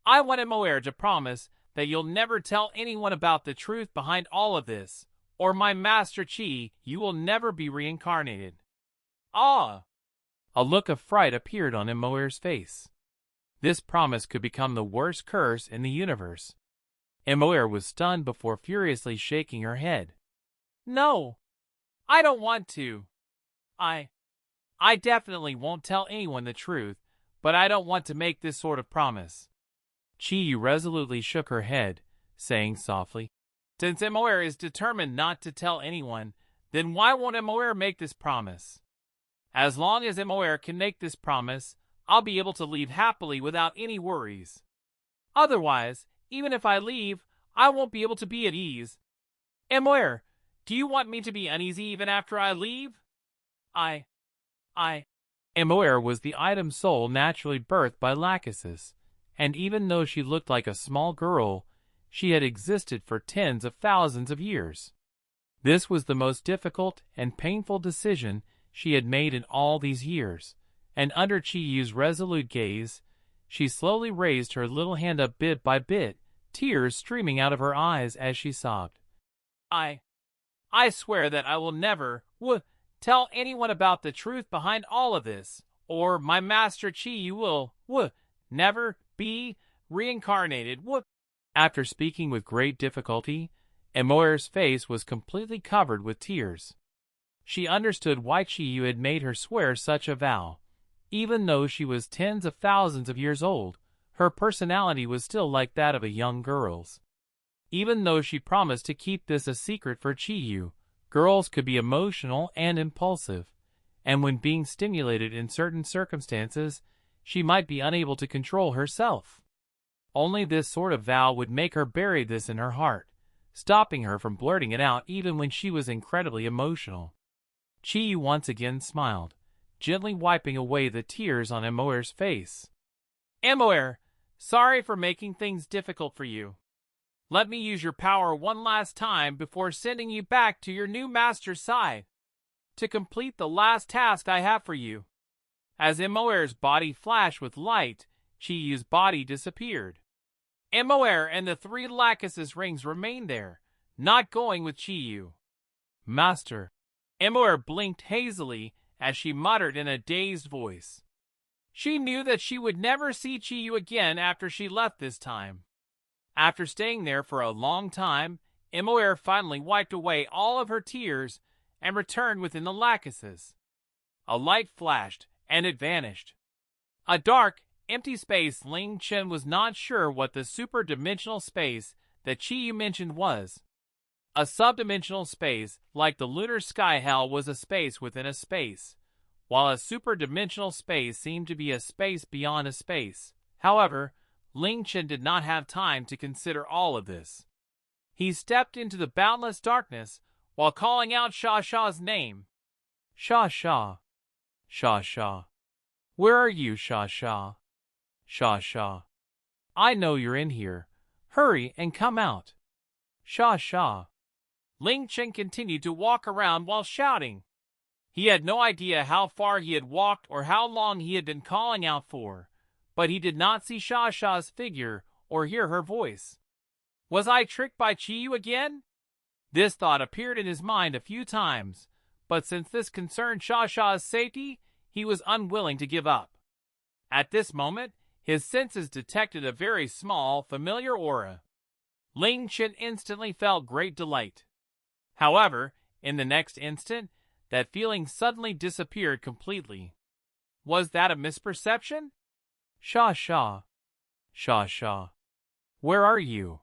[SPEAKER 2] I want Moer to promise that you'll never tell anyone about the truth behind all of this, or my Master Chi, you will never be reincarnated. Ah!
[SPEAKER 1] A look of fright appeared on Moer's face. This promise could become the worst curse in the universe. Moer was stunned before furiously shaking her head.
[SPEAKER 2] No! I don't want to. I definitely won't tell anyone the truth, but I don't want to make this sort of promise.
[SPEAKER 1] Chi Yu resolutely shook her head, saying softly,
[SPEAKER 2] Since Moer is determined not to tell anyone, then why won't Moer make this promise? As long as Moer can make this promise, I'll be able to leave happily without any worries. Otherwise, even if I leave, I won't be able to be at ease. Moer, do you want me to be uneasy even after I leave?
[SPEAKER 1] Moer was the item soul naturally birthed by Lachesis, and even though she looked like a small girl, she had existed for tens of thousands of years. This was the most difficult and painful decision she had made in all these years, and under Chi Yu's resolute gaze, she slowly raised her little hand up bit by bit, tears streaming out of her eyes as she sobbed.
[SPEAKER 2] I swear that I will never tell anyone about the truth behind all of this, or my Master Chi will never be reincarnated.
[SPEAKER 1] After speaking with great difficulty, Moer's face was completely covered with tears. She understood why Chi Yu had made her swear such a vow. Even though she was tens of thousands of years old, her personality was still like that of a young girl's. Even though she promised to keep this a secret for Chi Yu, girls could be emotional and impulsive, and when being stimulated in certain circumstances, she might be unable to control herself. Only this sort of vow would make her bury this in her heart, stopping her from blurting it out even when she was incredibly emotional. Chi Yu once again smiled, gently wiping away the tears on Moer's face.
[SPEAKER 2] Moer, sorry for making things difficult for you. Let me use your power one last time before sending you back to your new master's side, to complete the last task I have for you. As Moer's body flashed with light, Chi Yu's body disappeared. Moer and the 3 Lachesis rings remained there, not going with Chi Yu.
[SPEAKER 1] Master.
[SPEAKER 2] Moer blinked hazily as she muttered in a dazed voice. She knew that she would never see Chi Yu again after she left this time. After staying there for a long time, Moer finally wiped away all of her tears and returned within the Lachesis. A light flashed, and it vanished. A dark, empty space. Ling Chen was not sure what the super-dimensional space that Chi Yu mentioned was. A subdimensional space, like the lunar sky hell, was a space within a space, while a super-dimensional space seemed to be a space beyond a space. However, Ling Chen did not have time to consider all of this. He stepped into the boundless darkness while calling out Sha Sha's name.
[SPEAKER 1] Sha Sha. Sha Sha. Where are you, Sha Sha? Sha Sha. I know you're in here. Hurry and come out. Sha Sha.
[SPEAKER 2] Ling Chen continued to walk around while shouting. He had no idea how far he had walked or how long he had been calling out for, but he did not see Sha Sha's figure or hear her voice. Was I tricked by Chi Yu again? This thought appeared in his mind a few times, but since this concerned Sha Sha's safety, he was unwilling to give up. At this moment, his senses detected a very small, familiar aura. Ling Chen instantly felt great delight. However, in the next instant, that feeling suddenly disappeared completely. Was that a misperception?
[SPEAKER 1] Sha Sha. Sha Sha. Where are you?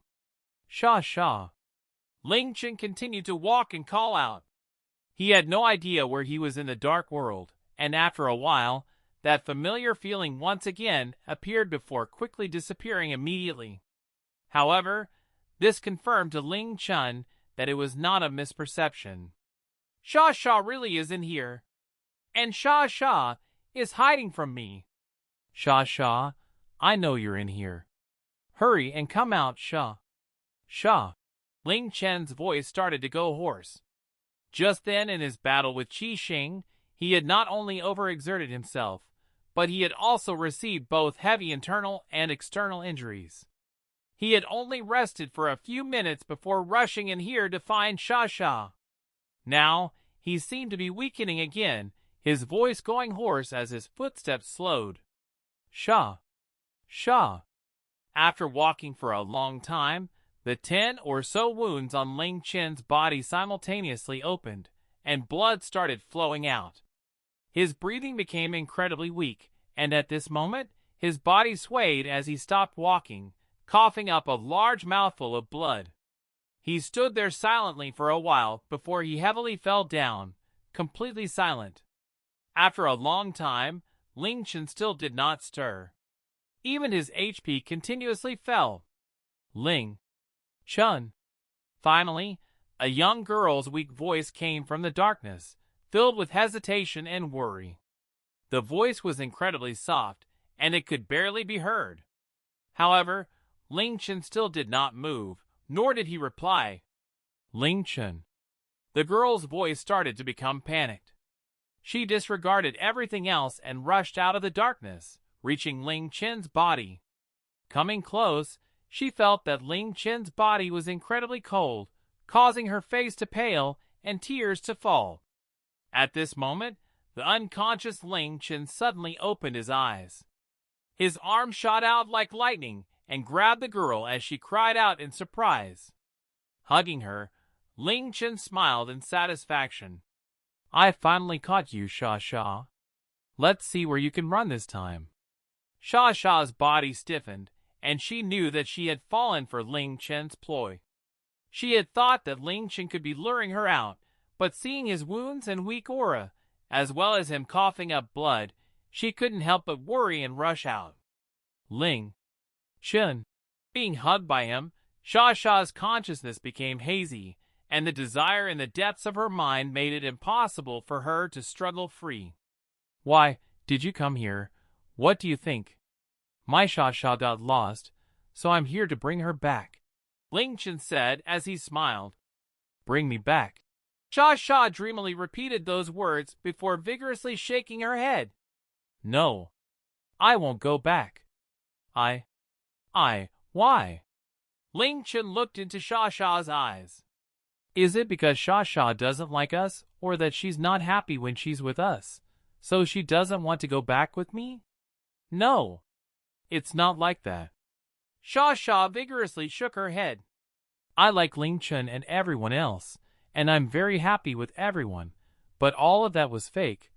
[SPEAKER 1] Sha Sha.
[SPEAKER 2] Ling Chen continued to walk and call out. He had no idea where he was in the dark world, and after a while, that familiar feeling once again appeared before quickly disappearing immediately. However, this confirmed to Ling Chen that it was not a misperception. Sha Sha really is in here, and Sha Sha is hiding from me.
[SPEAKER 1] Sha, I know you're in here. Hurry and come out, Sha. Sha.
[SPEAKER 2] Ling Chen's voice started to go hoarse. Just then, in his battle with Xing, he had not only overexerted himself, but he had also received both heavy internal and external injuries. He had only rested for a few minutes before rushing in here to find Sha. Now, he seemed to be weakening again, his voice going hoarse as his footsteps slowed. Sha. After walking for a long time, the 10 or so wounds on Ling Chen's body simultaneously opened, and blood started flowing out. His breathing became incredibly weak, and at this moment, his body swayed as he stopped walking, coughing up a large mouthful of blood. He stood there silently for a while before he heavily fell down, completely silent. After a long time, Ling Chen still did not stir. Even his HP continuously fell. Ling Chen. Finally, a young girl's weak voice came from the darkness, filled with hesitation and worry. The voice was incredibly soft, and it could barely be heard. However, Ling Chen still did not move, nor did he reply.
[SPEAKER 1] Ling Chen.
[SPEAKER 2] The girl's voice started to become panicked. She disregarded everything else and rushed out of the darkness, reaching Ling Chen's body. Coming close, she felt that Ling Chen's body was incredibly cold, causing her face to pale and tears to fall. At this moment, the unconscious Ling Chen suddenly opened his eyes. His arm shot out like lightning and grabbed the girl as she cried out in surprise. Hugging her, Ling Chen smiled in satisfaction.
[SPEAKER 1] I finally caught you, Sha. Let's see where you can run this time.
[SPEAKER 2] Sha's body stiffened, and she knew that she had fallen for Ling Chen's ploy. She had thought that Ling Chen could be luring her out, but seeing his wounds and weak aura, as well as him coughing up blood, she couldn't help but worry and rush out.
[SPEAKER 1] Ling Chen.
[SPEAKER 2] Being hugged by him, Sha's consciousness became hazy, and the desire in the depths of her mind made it impossible for her to struggle free.
[SPEAKER 1] Why did you come here? What do you think? My Sha got lost, so I'm here to bring her back,
[SPEAKER 2] Ling Chen said as he smiled.
[SPEAKER 1] Bring me back.
[SPEAKER 2] Sha dreamily repeated those words before vigorously shaking her head.
[SPEAKER 1] No, I won't go back. Why?
[SPEAKER 2] Ling Chen looked into Sha's eyes.
[SPEAKER 1] Is it because Sha doesn't like us, or that she's not happy when she's with us, so she doesn't want to go back with me? No, it's not like that.
[SPEAKER 2] Sha vigorously shook her head.
[SPEAKER 1] I like Ling Chen and everyone else, and I'm very happy with everyone, but all of that was fake.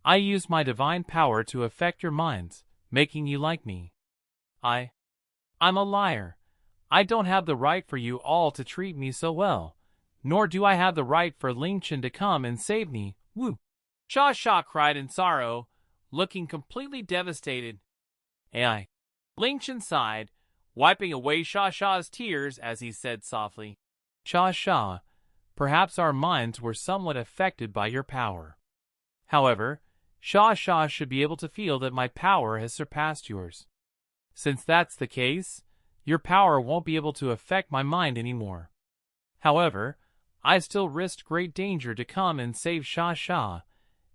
[SPEAKER 1] I used my divine power to affect your minds, making you like me. I'm a liar. I don't have the right for you all to treat me so well, nor do I have the right for Ling Chen to come and save me. Woo!
[SPEAKER 2] Sha cried in sorrow, looking completely devastated. Ling Chen sighed, wiping away Sha's tears as he said softly,
[SPEAKER 1] Sha, perhaps our minds were somewhat affected by your power. However, Sha should be able to feel that my power has surpassed yours. Since that's the case, your power won't be able to affect my mind anymore. However, I still risked great danger to come and save Sha,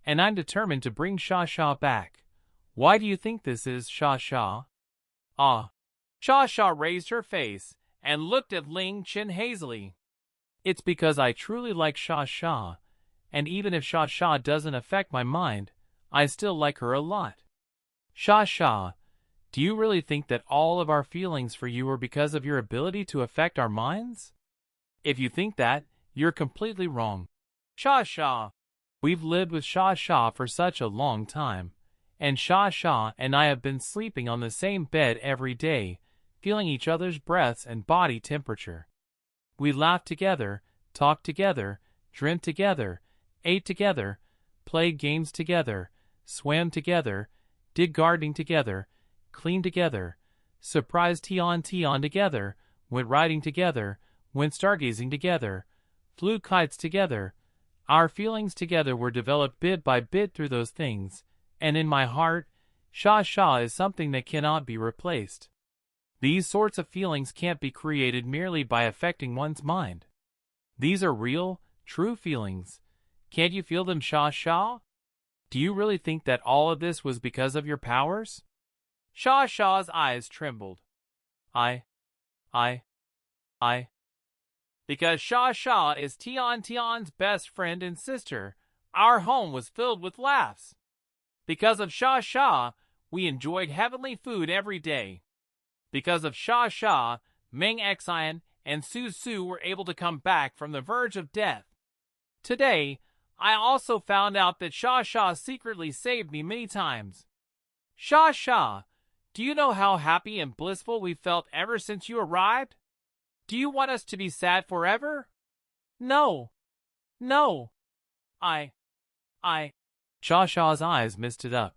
[SPEAKER 1] and I'm determined to bring Sha back. Why do you think this is, Sha?
[SPEAKER 2] Sha raised her face and looked at Ling Chen hazily.
[SPEAKER 1] It's because I truly like Sha, and even if Sha doesn't affect my mind, I still like her a lot. Sha, do you really think that all of our feelings for you are because of your ability to affect our minds? If you think that, you're completely wrong.
[SPEAKER 2] Sha,
[SPEAKER 1] we've lived with Sha for such a long time, and Sha and I have been sleeping on the same bed every day, feeling each other's breaths and body temperature. We laughed together, talked together, dreamt together, ate together, played games together, swam together, did gardening together, cleaned together, surprised Tion together, went riding together, went stargazing together, flew kites together. Our feelings together were developed bit by bit through those things, and in my heart, Sha Sha is something that cannot be replaced. These sorts of feelings can't be created merely by affecting one's mind. These are real, true feelings. Can't you feel them, Sha Sha? Do you really think that all of this was because of your powers?
[SPEAKER 2] Sha Sha's eyes trembled.
[SPEAKER 1] I.
[SPEAKER 2] Because Sha Sha is Tian Tian's best friend and sister, our home was filled with laughs. Because of Sha Sha, we enjoyed heavenly food every day. Because of Sha Sha, Meng Xian and Su Su were able to come back from the verge of death. Today, I also found out that Sha Sha secretly saved me many times. Sha Sha, do you know how happy and blissful we felt ever since you arrived? Do you want us to be sad forever? No. I.
[SPEAKER 1] Sha Sha's eyes misted up,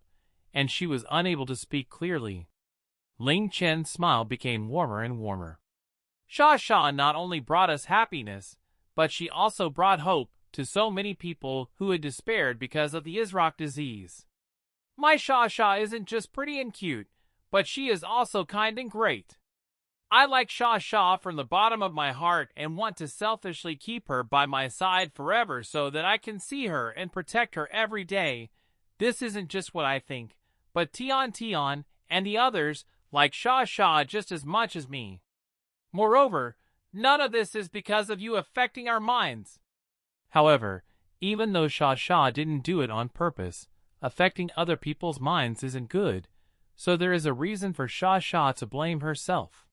[SPEAKER 1] and she was unable to speak clearly. Ling Chen's smile became warmer and warmer.
[SPEAKER 2] Sha Sha not only brought us happiness, but she also brought hope to so many people who had despaired because of the Isrock disease. My Sha Sha isn't just pretty and cute, but she is also kind and great. I like Sha Sha from the bottom of my heart and want to selfishly keep her by my side forever so that I can see her and protect her every day. This isn't just what I think, but Tian Tian and the others like Sha Sha just as much as me. Moreover, none of this is because of you affecting our minds.
[SPEAKER 1] However, even though Sha Sha didn't do it on purpose, affecting other people's minds isn't good, so there is a reason for Sha Sha to blame herself.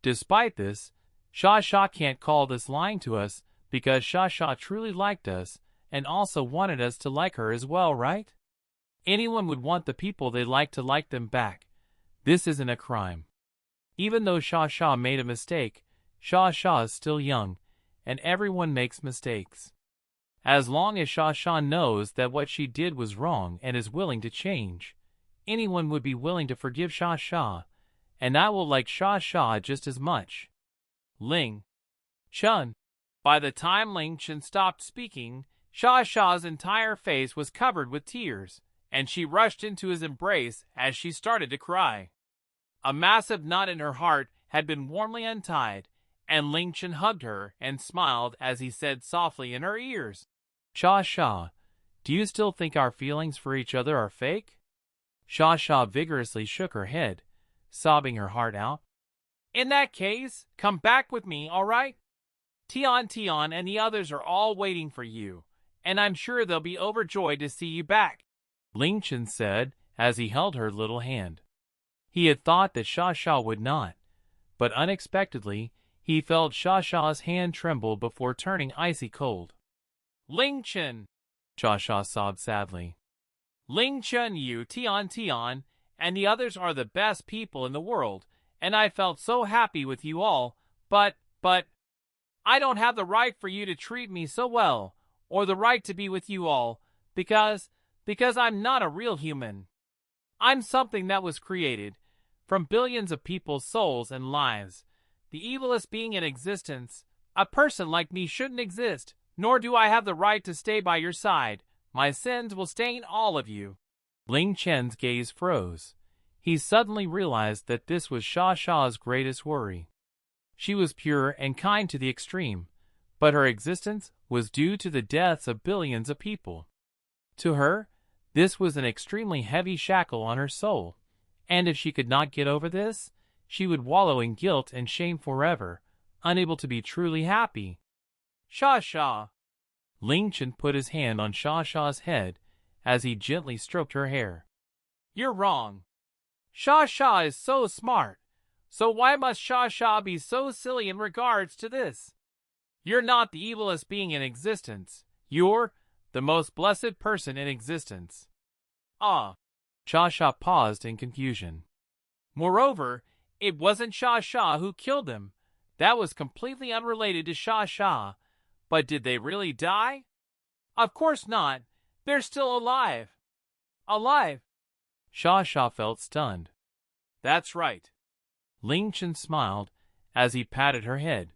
[SPEAKER 1] Despite this, Sha Sha can't call this lying to us because Sha Sha truly liked us and also wanted us to like her as well, right? Anyone would want the people they like to like them back. This isn't a crime. Even though Sha Sha made a mistake, Sha Sha is still young, and everyone makes mistakes. As long as Sha Sha knows that what she did was wrong and is willing to change, anyone would be willing to forgive Sha Sha, and I will like Sha Sha just as much.
[SPEAKER 2] Ling Chen. By the time Ling Chen stopped speaking, Sha Sha's entire face was covered with tears, and she rushed into his embrace as she started to cry. A massive knot in her heart had been warmly untied, and Ling Chen hugged her and smiled as he said softly in her ears,
[SPEAKER 1] Sha Sha, do you still think our feelings for each other are fake? Sha Sha vigorously shook her head, sobbing her heart out.
[SPEAKER 2] In that case, come back with me, all right? Tian Tian and the others are all waiting for you, and I'm sure they'll be overjoyed to see you back,
[SPEAKER 1] Ling Chen said as he held her little hand. He had thought that Sha Sha would not, but unexpectedly, he felt Sha Sha's hand tremble before turning icy cold.
[SPEAKER 2] Ling Chen,
[SPEAKER 1] Sha Sha sobbed sadly.
[SPEAKER 2] Ling Chen, you, Tian Tian, and the others are the best people in the world, and I felt so happy with you all, but, I don't have the right for you to treat me so well, or the right to be with you all, because I'm not a real human. I'm something that was created from billions of people's souls and lives. The evilest being in existence. A person like me shouldn't exist, nor do I have the right to stay by your side. My sins will stain all of you.
[SPEAKER 1] Ling Chen's gaze froze. He suddenly realized that this was Sha Sha's greatest worry. She was pure and kind to the extreme, but her existence was due to the deaths of billions of people. To her, this was an extremely heavy shackle on her soul, and if she could not get over this, she would wallow in guilt and shame forever, unable to be truly happy.
[SPEAKER 2] Sha Sha.
[SPEAKER 1] Ling Chen put his hand on Sha Sha's head as he gently stroked her hair.
[SPEAKER 2] You're wrong. Sha Sha is so smart, so why must Sha Sha be so silly in regards to this? You're not the evilest being in existence. You're the most blessed person in existence.
[SPEAKER 1] Sha Sha paused in confusion.
[SPEAKER 2] Moreover, it wasn't Sha Sha who killed him. That was completely unrelated to Sha Sha. But did they really die? Of course not. They're still alive. Alive.
[SPEAKER 1] Sha Sha felt stunned.
[SPEAKER 2] That's right.
[SPEAKER 1] Ling Chen smiled as he patted her head.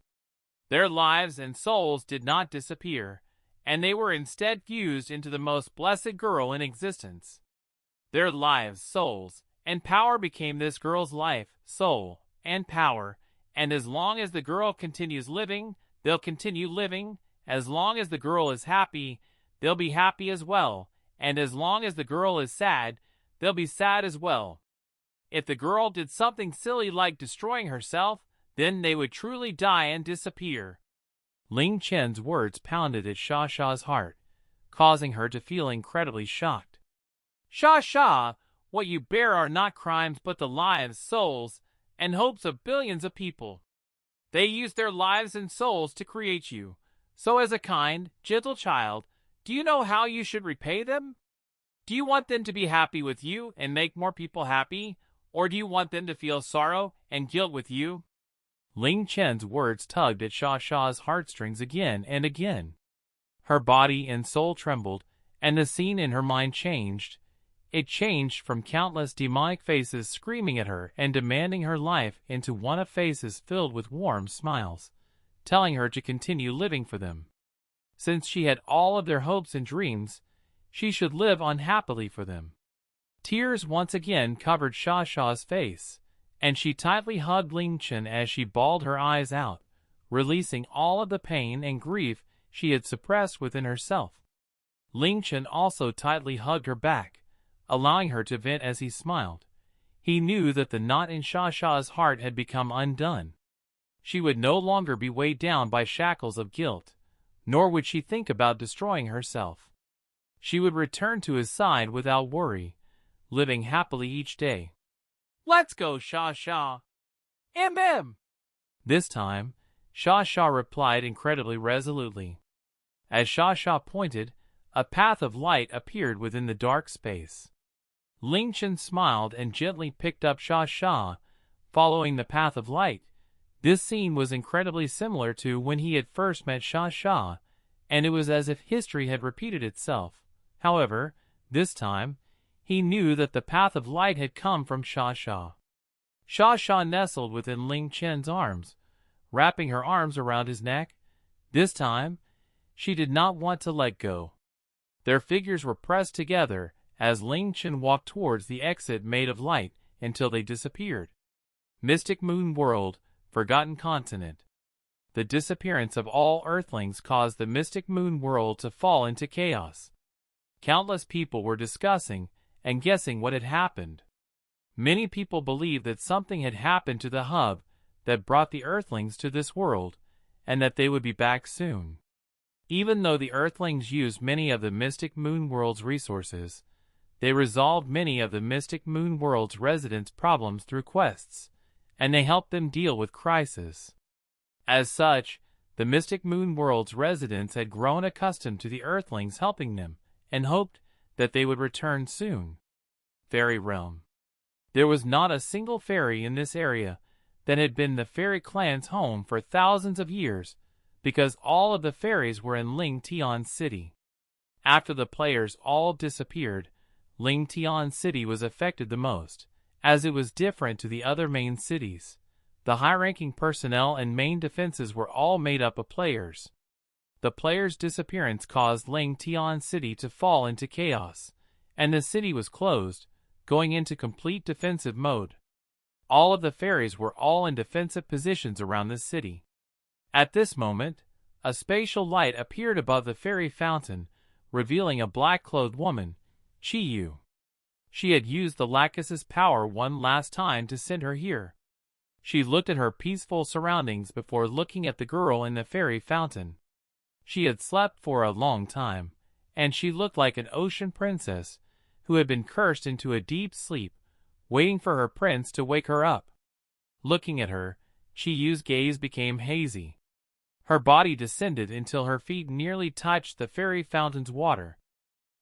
[SPEAKER 2] Their lives and souls did not disappear, and they were instead fused into the most blessed girl in existence. Their lives, souls, and power became this girl's life, soul, and power, and as long as the girl continues living, they'll continue living. As long as the girl is happy, they'll be happy as well, and as long as the girl is sad, they'll be sad as well. If the girl did something silly like destroying herself, then they would truly die and disappear.
[SPEAKER 1] Ling Chen's words pounded at Sha Sha's heart, causing her to feel incredibly shocked.
[SPEAKER 2] Sha Sha, what you bear are not crimes but the lives, souls, and hopes of billions of people. They used their lives and souls to create you. So as a kind, gentle child, do you know how you should repay them? Do you want them to be happy with you and make more people happy? Or do you want them to feel sorrow and guilt with you?
[SPEAKER 1] Ling Chen's words tugged at Sha Sha's heartstrings again and again. Her body and soul trembled, and the scene in her mind changed. It changed from countless demonic faces screaming at her and demanding her life into one of faces filled with warm smiles, telling her to continue living for them. Since she had all of their hopes and dreams, she should live on happily for them. Tears once again covered Sha Sha's face, and she tightly hugged Ling Chen as she bawled her eyes out, releasing all of the pain and grief she had suppressed within herself. Ling Chen also tightly hugged her back, allowing her to vent as he smiled. He knew that the knot in Sha Sha's heart had become undone. She would no longer be weighed down by shackles of guilt, nor would she think about destroying herself. She would return to his side without worry, living happily each day.
[SPEAKER 2] Let's go, Sha Sha. M.
[SPEAKER 1] This time, Sha Sha replied incredibly resolutely. As Sha Sha pointed, a path of light appeared within the dark space. Ling Chen smiled and gently picked up Sha Sha, following the path of light. This scene was incredibly similar to when he had first met Sha Sha, and it was as if history had repeated itself. However, this time, he knew that the path of light had come from Sha Sha. Sha Sha nestled within Ling Chen's arms, wrapping her arms around his neck. This time, she did not want to let go. Their figures were pressed together as Ling Chen walked towards the exit made of light until they disappeared. Mystic Moon World, Forgotten Continent. The disappearance of all Earthlings caused the Mystic Moon World to fall into chaos. Countless people were discussing and guessing what had happened. Many people believed that something had happened to the hub that brought the Earthlings to this world, and that they would be back soon. Even though the Earthlings used many of the Mystic Moon World's resources, they resolved many of the Mystic Moon World's residents' problems through quests, and they helped them deal with crises. As such, the Mystic Moon World's residents had grown accustomed to the Earthlings helping them, and hoped that they would return soon. Fairy Realm. There was not a single fairy in this area that had been the fairy clan's home for thousands of years, because all of the fairies were in Ling Tian City. After the players all disappeared, Ling Tian City was affected the most, as it was different to the other main cities. The high-ranking personnel and main defenses were all made up of players. The players' disappearance caused Ling Tian City to fall into chaos, and the city was closed, going into complete defensive mode. All of the fairies were all in defensive positions around the city. At this moment, a spatial light appeared above the fairy fountain, revealing a black-clothed woman, Ye Yue. She had used the Lachesis power one last time to send her here. She looked at her peaceful surroundings before looking at the girl in the fairy fountain. She had slept for a long time, and she looked like an ocean princess who had been cursed into a deep sleep, waiting for her prince to wake her up. Looking at her, Ye Yue's gaze became hazy. Her body descended until her feet nearly touched the fairy fountain's water.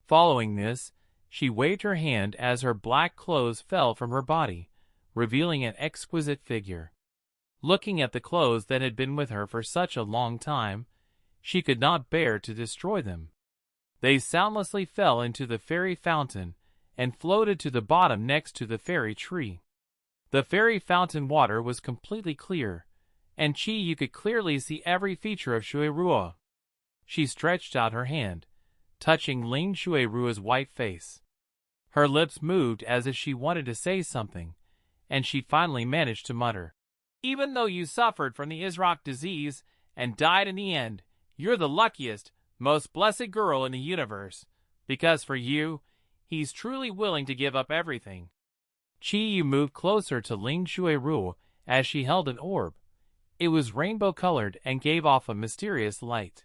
[SPEAKER 1] Following this, she waved her hand as her black clothes fell from her body, revealing an exquisite figure. Looking at the clothes that had been with her for such a long time, she could not bear to destroy them. They soundlessly fell into the fairy fountain and floated to the bottom next to the fairy tree. The fairy fountain water was completely clear, and Ye Yue could clearly see every feature of Shura. She stretched out her hand, touching Ling Shuirua's white face. Her lips moved as if she wanted to say something, and she finally managed to mutter,
[SPEAKER 2] "Even though you suffered from the Isrock disease and died in the end, you're the luckiest, most blessed girl in the universe, because for you, he's truly willing to give up everything."
[SPEAKER 1] Ye Yue moved closer to Ling Chen as she held an orb. It was rainbow-colored and gave off a mysterious light.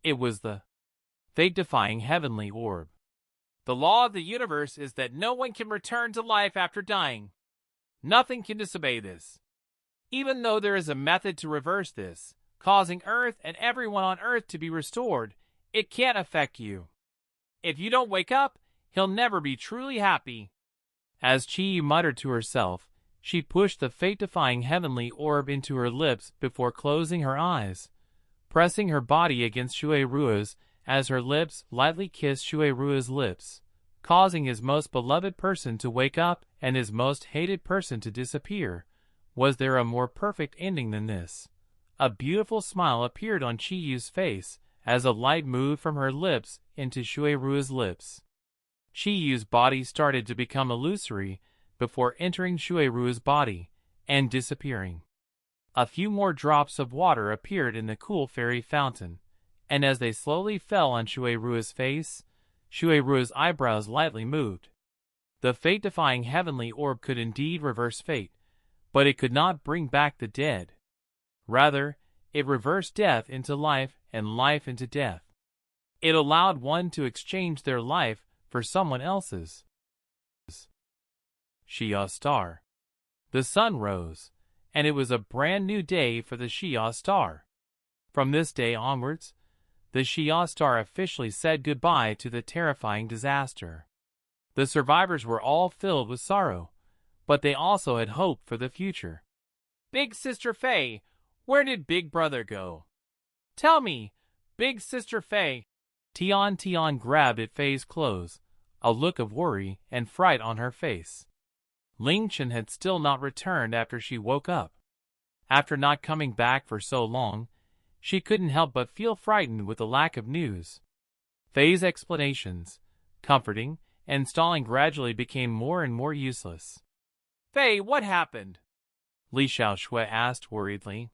[SPEAKER 1] It was the fate-defying heavenly orb.
[SPEAKER 2] The law of the universe is that no one can return to life after dying. Nothing can disobey this. Even though there is a method to reverse this, causing Earth and everyone on Earth to be restored, it can't affect you. If you don't wake up, he'll never be truly happy.
[SPEAKER 1] As Ye Yue muttered to herself, she pushed the fate-defying heavenly orb into her lips before closing her eyes, pressing her body against Shuerua's as her lips lightly kissed Shuerua's lips, causing his most beloved person to wake up and his most hated person to disappear. Was there a more perfect ending than this? A beautiful smile appeared on Ye Yue's face as a light moved from her lips into Shuerua's lips. Ye Yue's body started to become illusory before entering Shuerua's body and disappearing. A few more drops of water appeared in the cool fairy fountain, and as they slowly fell on Shuerua's face, Shuerua's eyebrows lightly moved. The fate-defying heavenly orb could indeed reverse fate, but it could not bring back the dead. Rather, it reversed death into life and life into death. It allowed one to exchange their life for someone else's. Xia Star. The sun rose, and it was a brand new day for the Xia Star. From this day onwards, the Xia Star officially said goodbye to the terrifying disaster. The survivors were all filled with sorrow, but they also had hope for the future.
[SPEAKER 2] "Big Sister Fei, where did Big Brother go? Tell me, Big Sister Fei."
[SPEAKER 1] Tian grabbed at Fei's clothes, a look of worry and fright on her face. Ling Chen had still not returned after she woke up. After not coming back for so long, she couldn't help but feel frightened with the lack of news. Fei's explanations, comforting and stalling, gradually became more and more useless.
[SPEAKER 2] "Fei, what happened?"
[SPEAKER 1] Li Xiaoshui asked worriedly.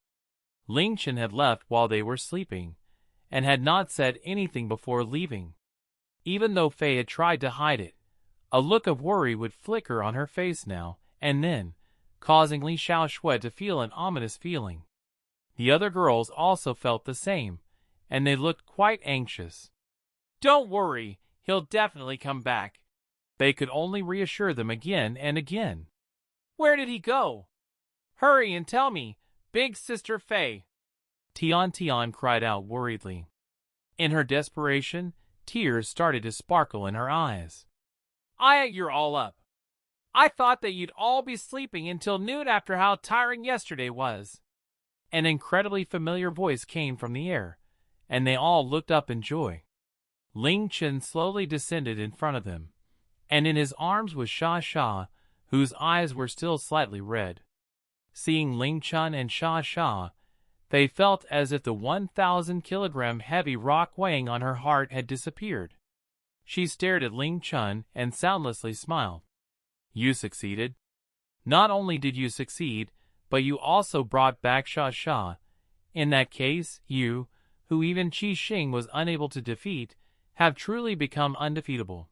[SPEAKER 1] Ling Chen had left while they were sleeping, and had not said anything before leaving. Even though Fei had tried to hide it, a look of worry would flicker on her face now and then, causing Li Xiaoshui to feel an ominous feeling. The other girls also felt the same, and they looked quite anxious.
[SPEAKER 2] "Don't worry, he'll definitely come back."
[SPEAKER 1] They could only reassure them again and again.
[SPEAKER 2] "Where did he go? Hurry and tell me, Big Sister Fei."
[SPEAKER 1] Tian cried out worriedly. In her desperation, tears started to sparkle in her eyes.
[SPEAKER 2] You're all up. I thought that you'd all be sleeping until noon after how tiring yesterday was."
[SPEAKER 1] An incredibly familiar voice came from the air, and they all looked up in joy. Ling Chen slowly descended in front of them, and in his arms was Sha, whose eyes were still slightly red. Seeing Ling Chen and Sha, they felt as if the 1,000-kilogram heavy rock weighing on her heart had disappeared. She stared at Ling Chen and soundlessly smiled. "You succeeded. Not only did you succeed, but you also brought back Sha. In that case, you, who even Xing was unable to defeat, have truly become undefeatable.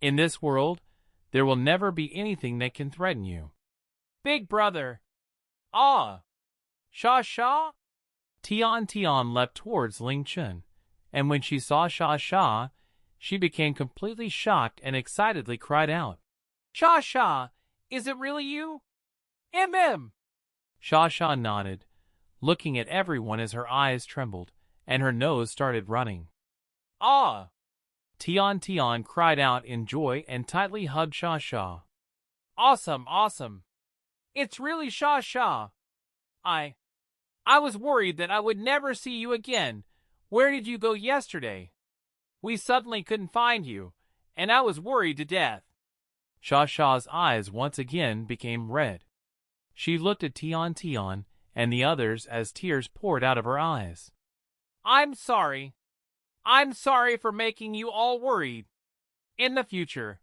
[SPEAKER 1] In this world, there will never be anything that can threaten you."
[SPEAKER 2] "Big Brother." "Ah. Sha?"
[SPEAKER 1] Tian leapt towards Ling Chen, and when she saw Sha, she became completely shocked and excitedly cried out,
[SPEAKER 2] Sha, is it really you?"
[SPEAKER 1] Sha nodded, looking at everyone as her eyes trembled, and her nose started running.
[SPEAKER 2] "Ah!"
[SPEAKER 1] Tian cried out in joy and tightly hugged Sha.
[SPEAKER 2] Awesome. It's really Sha. I was worried that I would never see you again. Where did you go yesterday? We suddenly couldn't find you, and I was worried to death."
[SPEAKER 1] Sha's eyes once again became red. She looked at Tian and the others as tears poured out of her eyes.
[SPEAKER 2] I'm sorry. I'm sorry for making you all worried. In the future,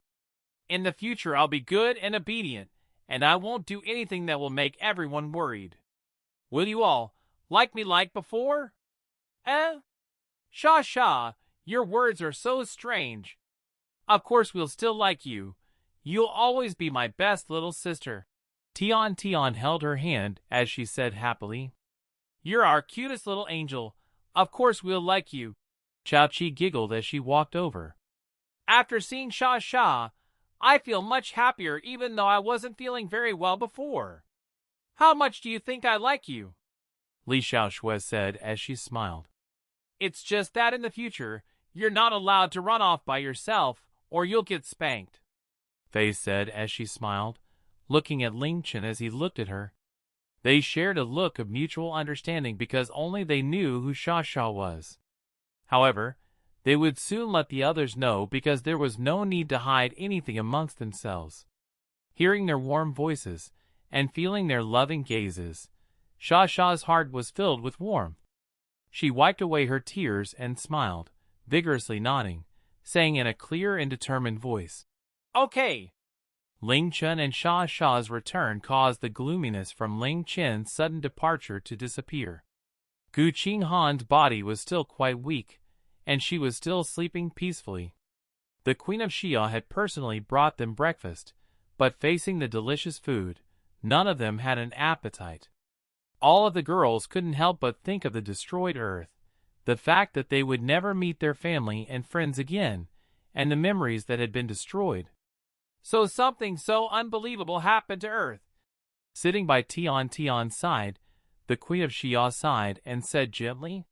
[SPEAKER 2] In the future I'll be good and obedient, and I won't do anything that will make everyone worried. Will you all like me like before? Eh? Sha, your words are so strange. Of course we'll still like you. You'll always be my best little sister.
[SPEAKER 1] Tian held her hand as she said happily.
[SPEAKER 2] You're our cutest little angel. Of course we'll like you.
[SPEAKER 1] Xiaoqi giggled as she walked over.
[SPEAKER 2] After seeing Sha, I feel much happier even though I wasn't feeling very well before. How much do you think I like you?
[SPEAKER 1] Li Xiaoxue said as she smiled.
[SPEAKER 2] It's just that in the future, you're not allowed to run off by yourself or you'll get spanked.
[SPEAKER 1] Fei said as she smiled, looking at Ling Chen as he looked at her. They shared a look of mutual understanding because only they knew who Sha was. However, they would soon let the others know because there was no need to hide anything amongst themselves. Hearing their warm voices and feeling their loving gazes, Sha's heart was filled with warmth. She wiped away her tears and smiled, vigorously nodding, saying in a clear and determined voice,
[SPEAKER 2] Okay.
[SPEAKER 1] Ling Chen and Sha's return caused the gloominess from Ling Chen's sudden departure to disappear. Gu Qinghan's body was still quite weak, and she was still sleeping peacefully. The Queen of Xia had personally brought them breakfast, but facing the delicious food, none of them had an appetite. All of the girls couldn't help but think of the destroyed Earth, the fact that they would never meet their family and friends again, and the memories that had been destroyed.
[SPEAKER 2] So something so unbelievable happened to Earth.
[SPEAKER 1] Sitting by Tian's side, the Queen of Xia sighed and said gently,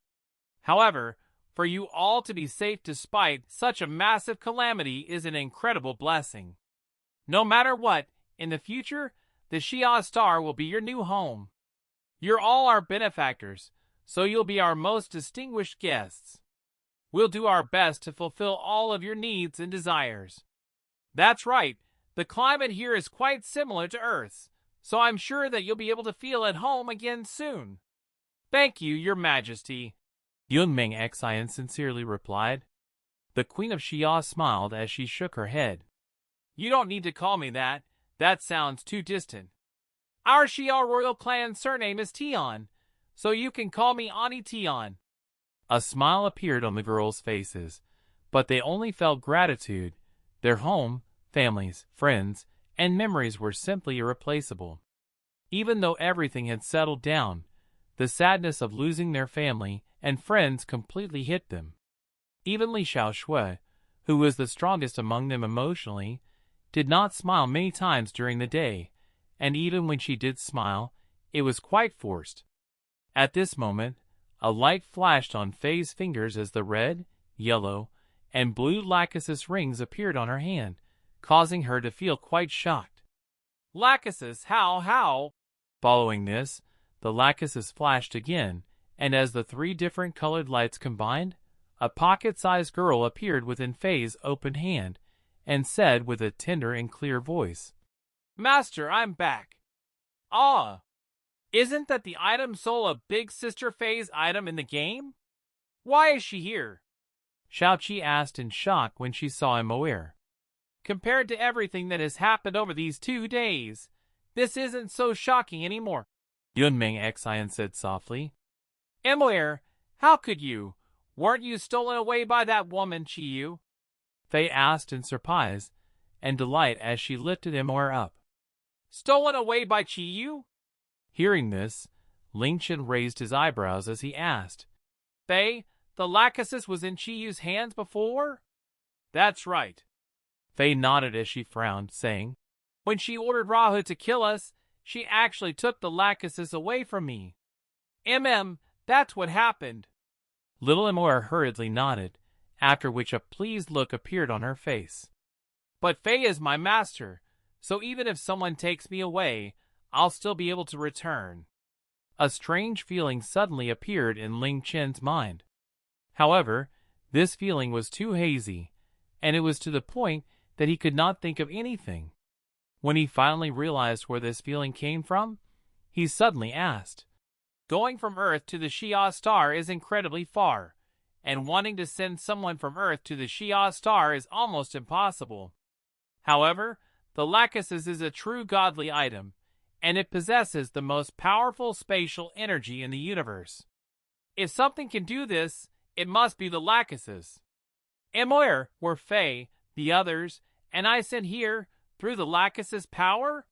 [SPEAKER 2] However, for you all to be safe despite such a massive calamity is an incredible blessing. No matter what, in the future, the Xia Star will be your new home. You're all our benefactors, so you'll be our most distinguished guests. We'll do our best to fulfill all of your needs and desires. That's right, the climate here is quite similar to Earth's, so I'm sure that you'll be able to feel at home again soon. Thank you, Your Majesty.
[SPEAKER 1] Yunming Xian sincerely replied. The Queen of Xia smiled as she shook her head.
[SPEAKER 2] You don't need to call me that. That sounds too distant. Our Xia royal clan surname is Tian, so you can call me Auntie Tian.
[SPEAKER 1] A smile appeared on the girls' faces, but they only felt gratitude. Their home, families, friends, and memories were simply irreplaceable. Even though everything had settled down, the sadness of losing their family and friends completely hit them. Even Li Xiaoxue, who was the strongest among them emotionally, did not smile many times during the day, and even when she did smile, it was quite forced. At this moment, a light flashed on Fei's fingers as the red, yellow, and blue Lachesis rings appeared on her hand, causing her to feel quite shocked.
[SPEAKER 2] Lachesis, how?
[SPEAKER 1] Following this, the Lachesis flashed again, and as the three different colored lights combined, a pocket-sized girl appeared within Fei's open hand, and said with a tender and clear voice,
[SPEAKER 2] Master, I'm back. Ah, isn't that the item soul of Big Sister Fei's item in the game? Why is she here?
[SPEAKER 1] Xiaoqi asked in shock when she saw him aware.
[SPEAKER 2] Compared to everything that has happened over these 2 days, this isn't so shocking anymore.
[SPEAKER 1] Yunming Xian said softly.
[SPEAKER 2] Aware, how could you? Weren't you stolen away by that woman, Ye Yue?
[SPEAKER 1] Fei asked in surprise and delight as she lifted Aware up.
[SPEAKER 2] Stolen away by Ye Yue?
[SPEAKER 1] Hearing this, Ling Chen raised his eyebrows as he asked,
[SPEAKER 2] Fei, the Lachesis was in Ye Yue's hands before? That's right.
[SPEAKER 1] Fei nodded as she frowned, saying,
[SPEAKER 2] When she ordered Rahu to kill us, she actually took the Lachesis away from me. That's what happened.
[SPEAKER 1] Little Aware hurriedly nodded, after which a pleased look appeared on her face.
[SPEAKER 2] But Fei is my master, so even if someone takes me away, I'll still be able to return.
[SPEAKER 1] A strange feeling suddenly appeared in Ling Chen's mind. However, this feeling was too hazy, and it was to the point that he could not think of anything. When he finally realized where this feeling came from, he suddenly asked,
[SPEAKER 2] Going from Earth to the Xia Star is incredibly far, and wanting to send someone from Earth to the Xia Star is almost impossible. However, the Lachesis is a true godly item, and it possesses the most powerful spatial energy in the universe. If something can do this, it must be the Lachesis. Where were Faye, the others, and I sent here through the Lachesis power?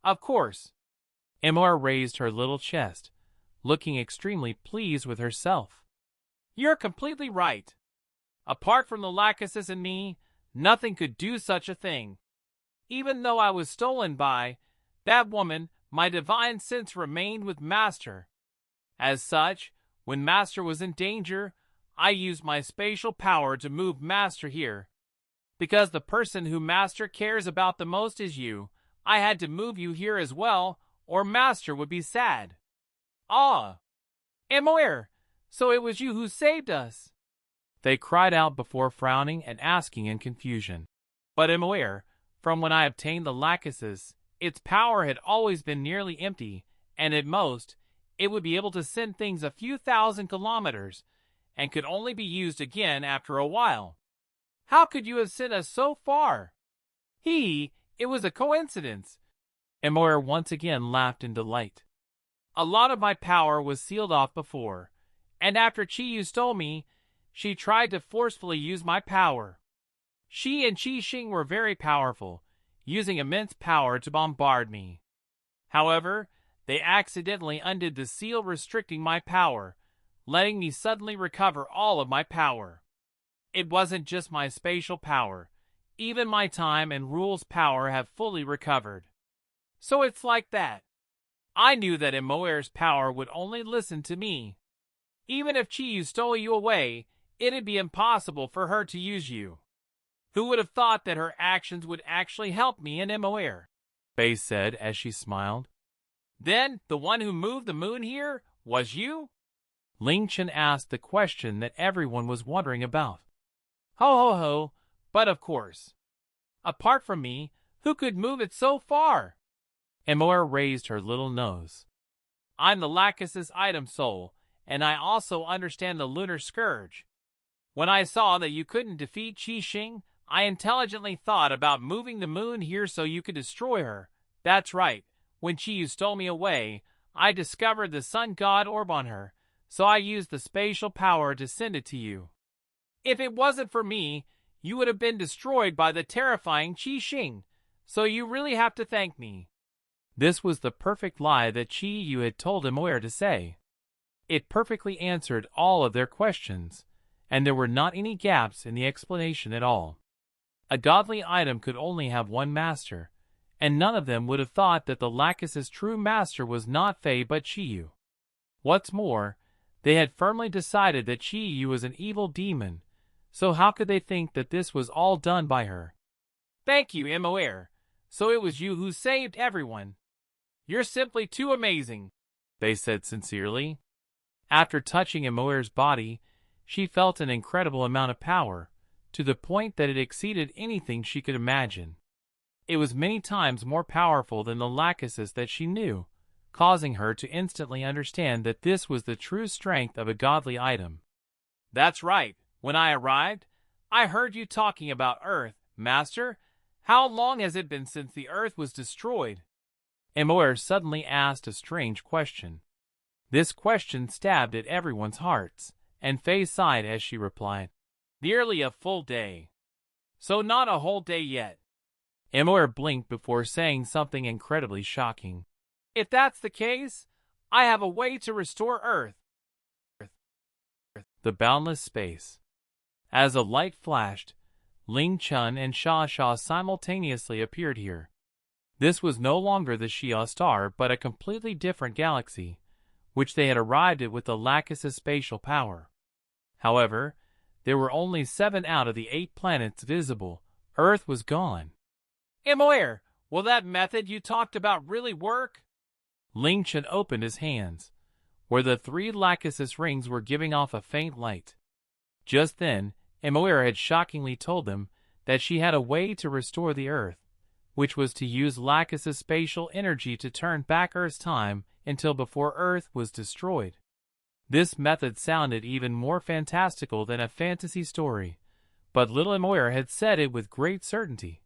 [SPEAKER 2] Of course.
[SPEAKER 1] Emor raised her little chest, looking extremely pleased with herself.
[SPEAKER 2] You're completely right. Apart from the Lachesis and me, nothing could do such a thing. Even though I was stolen by that woman, my divine sense remained with Master. As such, when Master was in danger, I used my spatial power to move Master here. Because the person who Master cares about the most is you, I had to move you here as well, or Master would be sad. Ah! Emoer, so it was you who saved us!
[SPEAKER 1] They cried out before frowning and asking in confusion.
[SPEAKER 2] But Emoer, from when I obtained the Lachesis, its power had always been nearly empty, and at most, it would be able to send things a few thousand kilometers, and could only be used again after a while. How could you have sent us so far? It was a coincidence.
[SPEAKER 1] Emoer once again laughed in delight.
[SPEAKER 2] A lot of my power was sealed off before, and after Ye Yue stole me, she tried to forcefully use my power. She and Xing were very powerful, using immense power to bombard me. However, they accidentally undid the seal restricting my power, letting me suddenly recover all of my power. It wasn't just my spatial power. Even my time and rules power have fully recovered. So it's like that. I knew that Emoer's power would only listen to me. Even if Ye Yue stole you away, it'd be impossible for her to use you. Who would have thought that her actions would actually help me and Emoer?
[SPEAKER 1] Faye said as she smiled.
[SPEAKER 2] Then, the one who moved the moon here was you?
[SPEAKER 1] Ling Chen asked the question that everyone was wondering about.
[SPEAKER 2] Ho ho ho, but of course. Apart from me, who could move it so far?
[SPEAKER 1] Emoer raised her little nose.
[SPEAKER 2] I'm the Lachesis item soul, and I also understand the lunar scourge. When I saw that you couldn't defeat Xing, I intelligently thought about moving the moon here so you could destroy her. That's right, when Ye Yue stole me away, I discovered the sun god orb on her, so I used the spatial power to send it to you. If it wasn't for me, you would have been destroyed by the terrifying Xing, so you really have to thank me.
[SPEAKER 1] This was the perfect lie that Ye Yue had told Emoer to say. It perfectly answered all of their questions, and there were not any gaps in the explanation at all. A godly item could only have one master, and none of them would have thought that the Lachesis' true master was not Faye but Ye Yue. What's more, they had firmly decided that Ye Yue was an evil demon, so how could they think that this was all done by her?
[SPEAKER 2] Thank you, Emoer. So it was you who saved everyone. You're simply too amazing,
[SPEAKER 1] they said sincerely. After touching Emoer's body, she felt an incredible amount of power, to the point that it exceeded anything she could imagine. It was many times more powerful than the Lachesis that she knew, causing her to instantly understand that this was the true strength of a godly item.
[SPEAKER 2] That's right. When I arrived, I heard you talking about Earth, Master. How long has it been since the Earth was destroyed?
[SPEAKER 1] Emoer suddenly asked a strange question. This question stabbed at everyone's hearts, and Faye sighed as she replied,
[SPEAKER 2] Nearly a full day. So not a whole day yet.
[SPEAKER 1] Emoer blinked before saying something incredibly shocking.
[SPEAKER 2] If that's the case, I have a way to restore Earth.
[SPEAKER 1] The boundless space. As a light flashed, Ling Chen and Sha simultaneously appeared here. This was no longer the Xia star but a completely different galaxy, which they had arrived at with the Lachesis spatial power. However, there were only 7 out of the 8 planets visible. Earth was gone.
[SPEAKER 2] Emoer, will that method you talked about really work?
[SPEAKER 1] Ling Chen opened his hands, where the 3 Lachesis rings were giving off a faint light. Just then, Emoer had shockingly told them that she had a way to restore the Earth, which was to use Lachesis spatial energy to turn back Earth's time until before Earth was destroyed. This method sounded even more fantastical than a fantasy story, but little Emoer had said it with great certainty,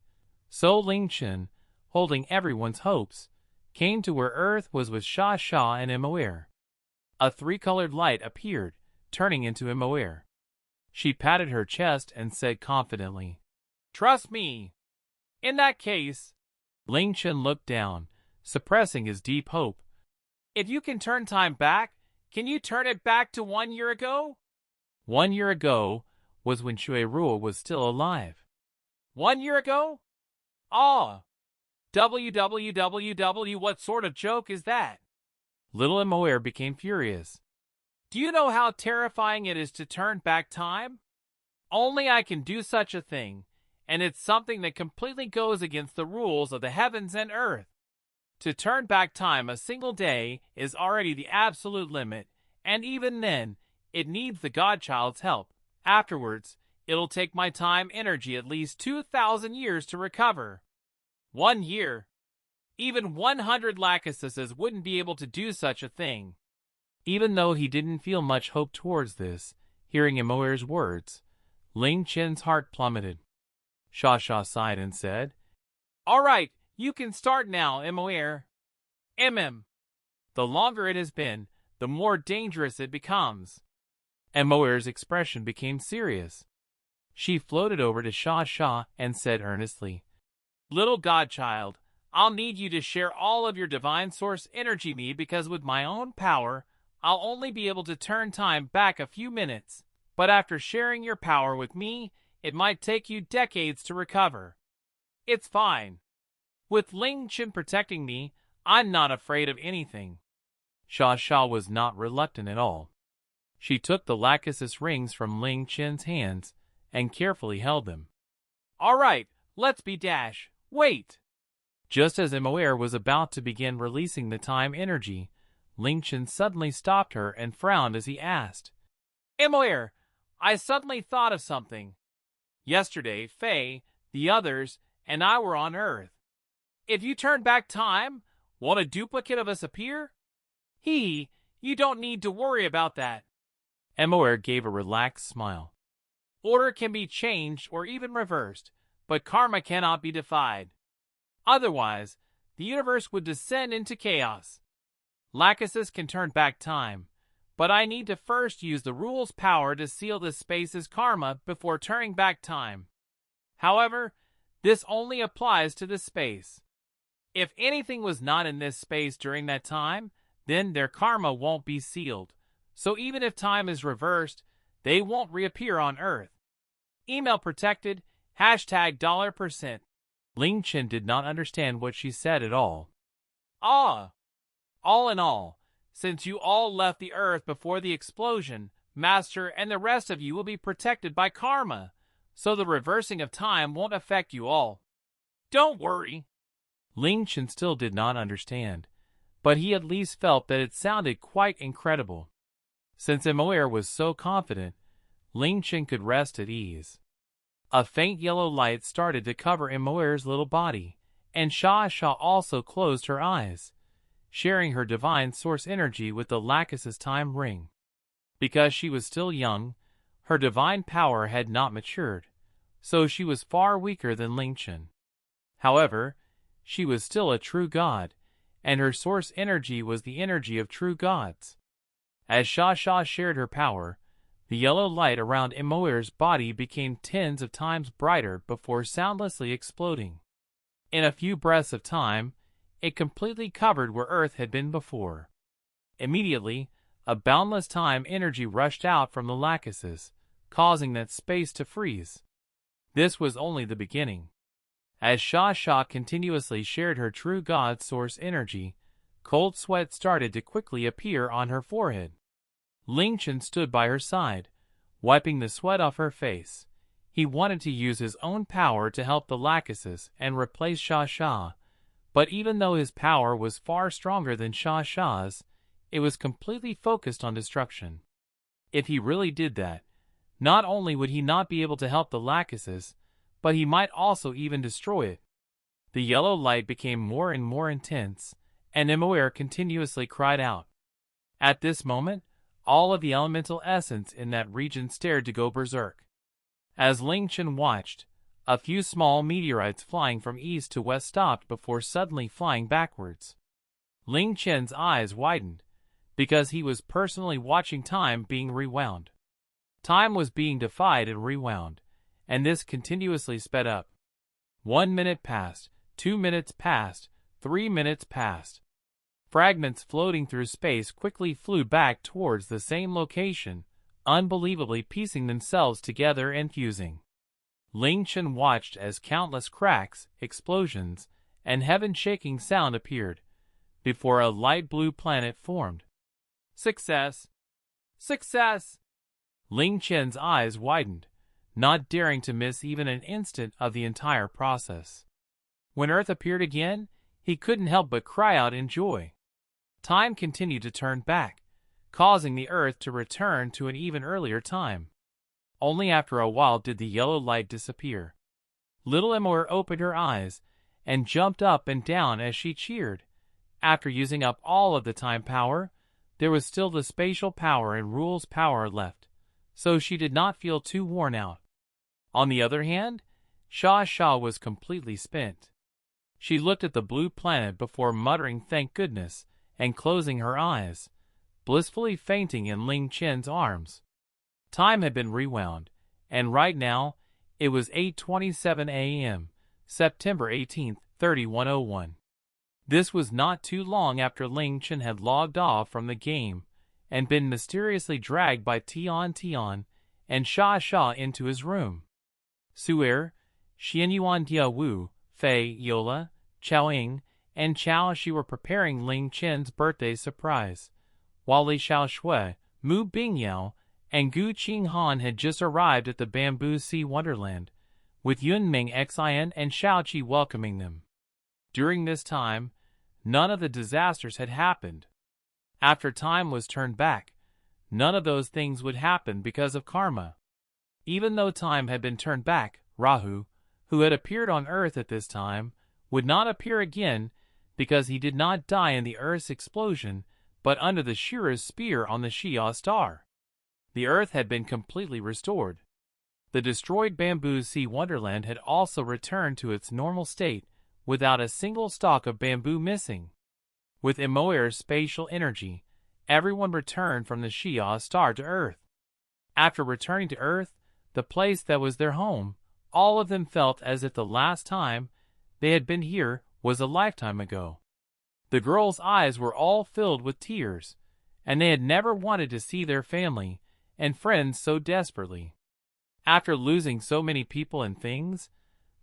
[SPEAKER 1] So Ling Chen, holding everyone's hopes, came to where Earth was with Sha Sha and Ye. A three-colored light appeared, turning into Ye. She patted her chest and said confidently,
[SPEAKER 2] "Trust me. In that case,"
[SPEAKER 1] Ling Chen looked down, suppressing his deep hope.
[SPEAKER 2] "if you can turn time back, can you turn it back to 1 year ago?"
[SPEAKER 1] 1 year ago was when Shura was still alive.
[SPEAKER 2] 1 year ago? Ah. WWWW, what sort of joke is that?
[SPEAKER 1] Little Ye became furious.
[SPEAKER 2] Do you know how terrifying it is to turn back time? Only I can do such a thing, and it's something that completely goes against the rules of the heavens and earth. To turn back time a single day is already the absolute limit, and even then, it needs the Godchild's help. Afterwards, it'll take my time energy at least 2,000 years to recover. 1 year. Even 100 Lachesis wouldn't be able to do such a thing.
[SPEAKER 1] Even though he didn't feel much hope towards this, hearing Ye's words, Ling Chen's heart plummeted. Sha Sha sighed and said,
[SPEAKER 2] "All right, you can start now, Ye. The longer it has been, the more dangerous it becomes."
[SPEAKER 1] Ye's expression became serious. She floated over to Sha Sha and said earnestly,
[SPEAKER 2] "Little Godchild, I'll need you to share all of your divine source energy me because with my own power, I'll only be able to turn time back a few minutes, but after sharing your power with me, it might take you decades to recover. It's fine. With Ling Chen protecting me, I'm not afraid of anything."
[SPEAKER 1] Sha Sha was not reluctant at all. She took the Lachesis rings from Ling Chen's hands and carefully held them.
[SPEAKER 2] "All right, let's be dash. Wait."
[SPEAKER 1] Just as Ye was about to begin releasing the time energy, Ling Chen suddenly stopped her and frowned as he asked,
[SPEAKER 2] "Ye, I suddenly thought of something. Yesterday, Faye, the others, and I were on Earth. If you turn back time, won't a duplicate of us appear? You don't need to worry about that."
[SPEAKER 1] Ye gave a relaxed smile.
[SPEAKER 2] "Order can be changed or even reversed, but karma cannot be defied. Otherwise, the universe would descend into chaos. Lachesis can turn back time, but I need to first use the rule's power to seal this space's karma before turning back time. However, this only applies to this space. If anything was not in this space during that time, then their karma won't be sealed. So even if time is reversed, they won't reappear on Earth. Email protected, #$%.
[SPEAKER 1] Ling Chen did not understand what she said at all.
[SPEAKER 2] "Ah. All in all, since you all left the Earth before the explosion, Master and the rest of you will be protected by karma, so the reversing of time won't affect you all. Don't worry."
[SPEAKER 1] Ling Chen still did not understand, but he at least felt that it sounded quite incredible. Since Ye was so confident, Ling Chen could rest at ease. A faint yellow light started to cover Ye's little body, and Sha Sha also closed her eyes, sharing her divine source energy with the Lachesis time ring. Because she was still young, her divine power had not matured, so she was far weaker than Ling Chen. However, she was still a true god, and her source energy was the energy of true gods. As Sha Sha shared her power, the yellow light around Ye's body became tens of times brighter before soundlessly exploding. In a few breaths of time, it completely covered where Earth had been before. Immediately, a boundless time energy rushed out from the Lachesis, causing that space to freeze. This was only the beginning. As Sha Sha continuously shared her true god source energy, cold sweat started to quickly appear on her forehead. Ling Chen stood by her side, wiping the sweat off her face. He wanted to use his own power to help the Lachesis and replace Sha Sha, but even though his power was far stronger than Sha Sha's, it was completely focused on destruction. If he really did that, not only would he not be able to help the Lachesis, but he might also even destroy it. The yellow light became more and more intense, and Ye continuously cried out. At this moment, all of the elemental essence in that region stared to go berserk. As Ling Chen watched, A few small meteorites flying from east to west stopped before suddenly flying backwards. Ling Chen's eyes widened, because he was personally watching time being rewound. Time was being defied and rewound, and this continuously sped up. 1 minute passed, 2 minutes passed, 3 minutes passed. Fragments floating through space quickly flew back towards the same location, unbelievably piecing themselves together and fusing. Ling Chen watched as countless cracks, explosions, and heaven-shaking sound appeared, before a light blue planet formed. Success! Success! Ling Chen's eyes widened, not daring to miss even an instant of the entire process. When Earth appeared again, he couldn't help but cry out in joy. Time continued to turn back, causing the Earth to return to an even earlier time. Only after a while did the yellow light disappear. Little Emoer opened her eyes and jumped up and down as she cheered. After using up all of the time power, there was still the spatial power and rules power left, so she did not feel too worn out. On the other hand, Sha was completely spent. She looked at the blue planet before muttering thank goodness and closing her eyes, blissfully fainting in Ling Chen's arms. Time had been rewound, and right now, it was 8:27 a.m., September 18, 3101. This was not too long after Ling Chen had logged off from the game and been mysteriously dragged by Tian and Sha into his room. Su'er, Xianyuan Dia Wu, Fei, Yola, Chaoying, and Chao Shi were preparing Ling Chen's birthday surprise, while Li Xiaoshui, Mu Bingyao, and Gu Qinghan had just arrived at the Bamboo Sea Wonderland, with Yunming Xin and Shaoqi welcoming them. During this time, none of the disasters had happened. After time was turned back, none of those things would happen because of karma. Even though time had been turned back, Rahu, who had appeared on Earth at this time, would not appear again because he did not die in the Earth's explosion, but under the Shura's spear on the Xia star. The Earth had been completely restored. The destroyed Bamboo Sea Wonderland had also returned to its normal state, without a single stalk of bamboo missing. With Emoer's spatial energy, everyone returned from the Xia star to Earth. After returning to Earth, the place that was their home, all of them felt as if the last time they had been here was a lifetime ago. The girls' eyes were all filled with tears, and they had never wanted to see their family and friends so desperately. After losing so many people and things,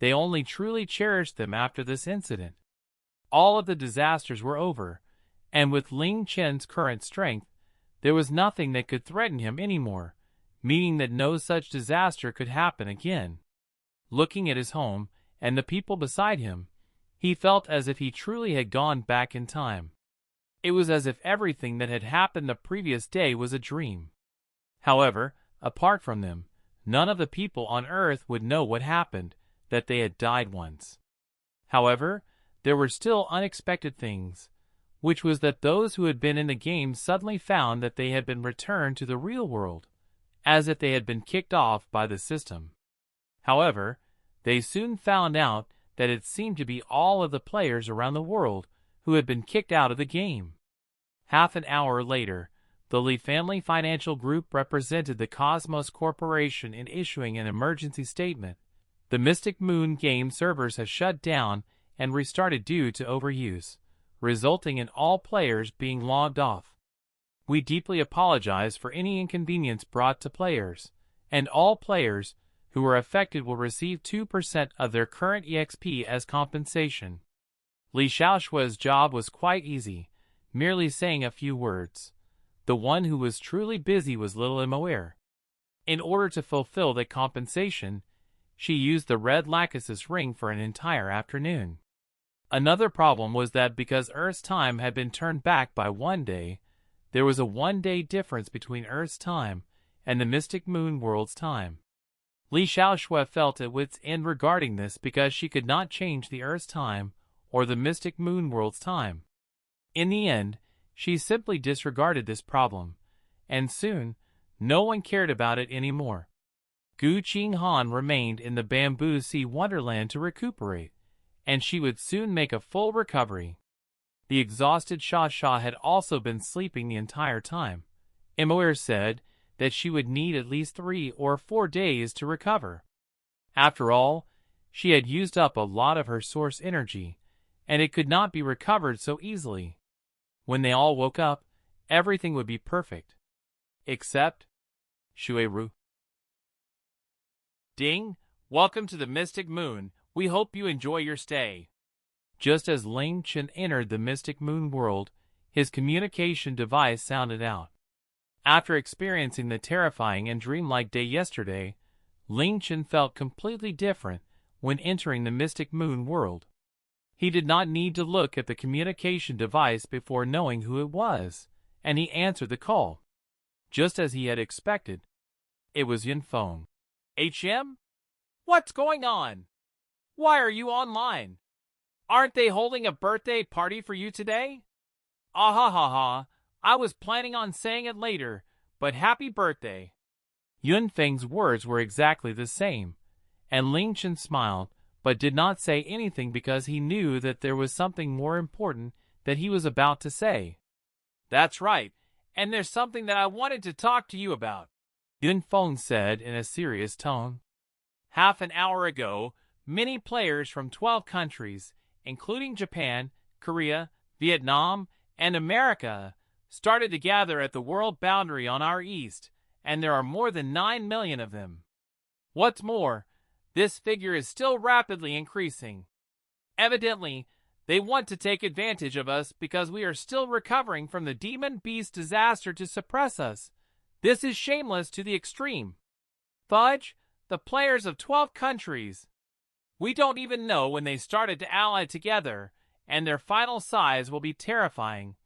[SPEAKER 1] they only truly cherished them after this incident. All of the disasters were over, and with Ling Chen's current strength, there was nothing that could threaten him anymore, meaning that no such disaster could happen again. Looking at his home and the people beside him, he felt as if he truly had gone back in time. It was as if everything that had happened the previous day was a dream. However, apart from them, none of the people on Earth would know what happened, that they had died once. However, there were still unexpected things, which was that those who had been in the game suddenly found that they had been returned to the real world, as if they had been kicked off by the system. However, they soon found out that it seemed to be all of the players around the world who had been kicked out of the game. Half an hour later, the Li Family Financial Group represented the Cosmos Corporation in issuing an emergency statement. The Mystic Moon game servers have shut down and restarted due to overuse, resulting in all players being logged off. We deeply apologize for any inconvenience brought to players, and all players who were affected will receive 2% of their current EXP as compensation. Li Xiaoshui's job was quite easy, merely saying a few words. The one who was truly busy was little Emoer. In order to fulfill the compensation, she used the red Lachesis ring for an entire afternoon. Another problem was that because Earth's time had been turned back by 1 day, there was a 1-day difference between Earth's time and the Mystic Moon World's time. Li Xiaoshui felt at wit's end regarding this because she could not change the Earth's time or the Mystic Moon World's time. In the end, she simply disregarded this problem, and soon, no one cared about it anymore. Gu Qinghan remained in the Bamboo Sea Wonderland to recuperate, and she would soon make a full recovery. The exhausted Sha Sha had also been sleeping the entire time. Imoer said that she would need at least 3 or 4 days to recover. After all, she had used up a lot of her source energy, and it could not be recovered so easily. When they all woke up, everything would be perfect. Except Shueru.
[SPEAKER 2] Ding, welcome to the Mystic Moon. We hope you enjoy your stay.
[SPEAKER 1] Just as Ling Chen entered the Mystic Moon world, his communication device sounded out. After experiencing the terrifying and dreamlike day yesterday, Ling Chen felt completely different when entering the Mystic Moon world. He did not need to look at the communication device before knowing who it was, and he answered the call. Just as he had expected, it was Yunfeng.
[SPEAKER 2] HM? What's going on? Why are you online? Aren't they holding a birthday party for you today? Ah ha ha ha, I was planning on saying it later, but happy birthday.
[SPEAKER 1] Yunfeng's words were exactly the same, and Ling Chen smiled, but did not say anything because he knew that there was something more important that he was about to say.
[SPEAKER 2] That's right, and there's something that I wanted to talk to you about,
[SPEAKER 1] Yunfeng said in a serious tone.
[SPEAKER 2] Half an hour ago, many players from 12 countries, including Japan, Korea, Vietnam, and America, started to gather at the world boundary on our east, and there are more than 9 million of them. What's more, this figure is still rapidly increasing. Evidently, they want to take advantage of us because we are still recovering from the demon beast disaster to suppress us. This is shameless to the extreme. Fudge, the players of 12 countries. We don't even know when they started to ally together, and their final size will be terrifying.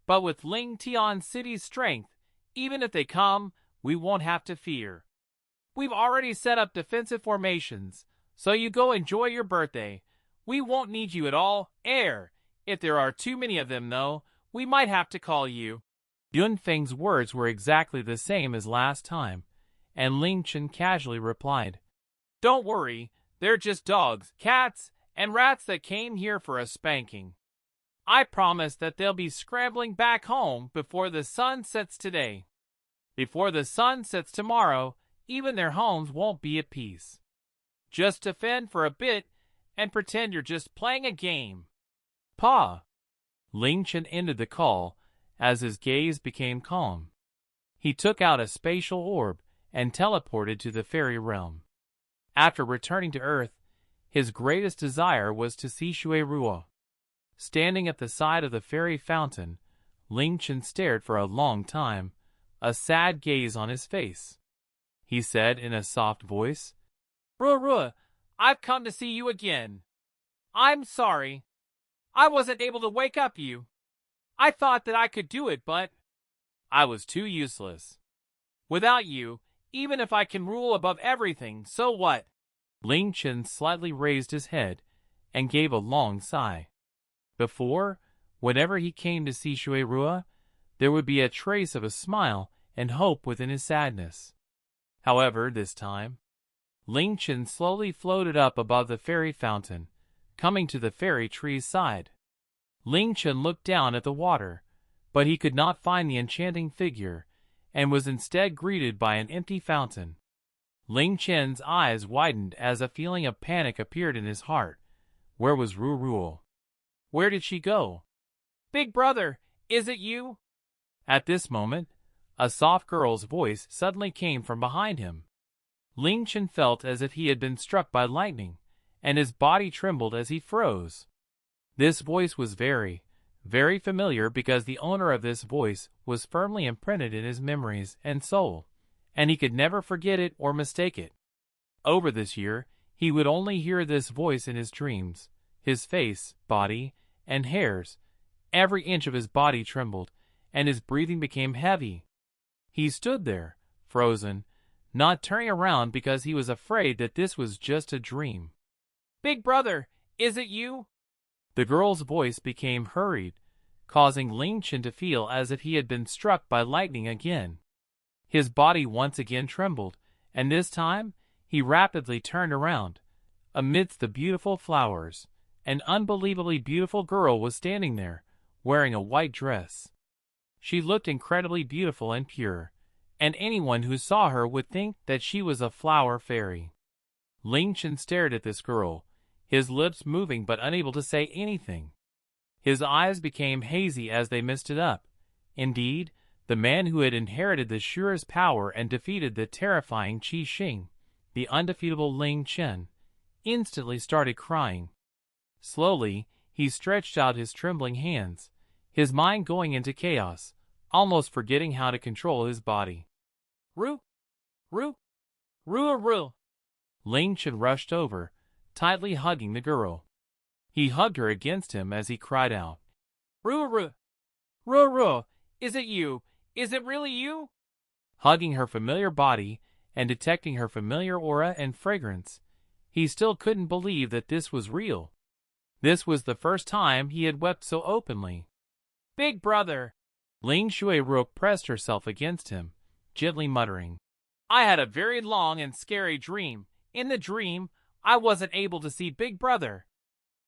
[SPEAKER 2] But with Ling Tian City's strength, even if they come, we won't have to fear. We've already set up defensive formations, so you go enjoy your birthday. We won't need you at all, Air. If there are too many of them, though, we might have to call you.
[SPEAKER 1] Yunfeng's words were exactly the same as last time, and Ling Chen casually replied,
[SPEAKER 2] Don't worry, they're just dogs, cats, and rats that came here for a spanking. I promise that they'll be scrambling back home before the sun sets today. Before the sun sets tomorrow, even their homes won't be at peace. Just defend for a bit and pretend you're just playing a game.
[SPEAKER 1] Pa! Ling Chen ended the call as his gaze became calm. He took out a spatial orb and teleported to the fairy realm. After returning to Earth, his greatest desire was to see Shueruo. Standing at the side of the fairy fountain, Ling Chen stared for a long time, a sad gaze on his face. He said in a soft voice,
[SPEAKER 2] Ruo, I've come to see you again. I'm sorry. I wasn't able to wake up you. I thought that I could do it, but I was too useless. Without you, even if I can rule above everything, so what?
[SPEAKER 1] Ling Chen slightly raised his head and gave a long sigh. Before, whenever he came to see Shueruo, there would be a trace of a smile and hope within his sadness. However, this time, Ling Chen slowly floated up above the fairy fountain, coming to the fairy tree's side. Ling Chen looked down at the water, but he could not find the enchanting figure, and was instead greeted by an empty fountain. Ling Chen's eyes widened as a feeling of panic appeared in his heart. Where was Ruo? Where did she go?
[SPEAKER 2] Big brother, is it you?
[SPEAKER 1] At this moment, a soft girl's voice suddenly came from behind him. Ling Chen felt as if he had been struck by lightning, and his body trembled as he froze. This voice was very, very familiar because the owner of this voice was firmly imprinted in his memories and soul, and he could never forget it or mistake it. Over this year, he would only hear this voice in his dreams. His face, body, and hairs, every inch of his body trembled, and his breathing became heavy. He stood there, frozen, not turning around because he was afraid that this was just a dream.
[SPEAKER 2] Big brother, is it you?
[SPEAKER 1] The girl's voice became hurried, causing Ling Chen to feel as if he had been struck by lightning again. His body once again trembled, and this time he rapidly turned around. Amidst the beautiful flowers, an unbelievably beautiful girl was standing there, wearing a white dress. She looked incredibly beautiful and pure, and anyone who saw her would think that she was a flower fairy. Ling Chen stared at this girl, his lips moving but unable to say anything. His eyes became hazy as they misted up. Indeed, the man who had inherited the Shura's power and defeated the terrifying Xing, the undefeatable Ling Chen, instantly started crying. Slowly, he stretched out his trembling hands, his mind going into chaos, almost forgetting how to control his body.
[SPEAKER 2] Ru! Ru! Ru!
[SPEAKER 1] Ling Chen rushed over, tightly hugging the girl. He hugged her against him as he cried out,
[SPEAKER 2] Ru! Ru! Is it you? Is it really you?
[SPEAKER 1] Hugging her familiar body and detecting her familiar aura and fragrance, he still couldn't believe that this was real. This was the first time he had wept so openly.
[SPEAKER 2] Big brother!
[SPEAKER 1] Ling Xiaoru pressed herself against him, gently muttering,
[SPEAKER 2] I had a very long and scary dream. In the dream, I wasn't able to see Big Brother.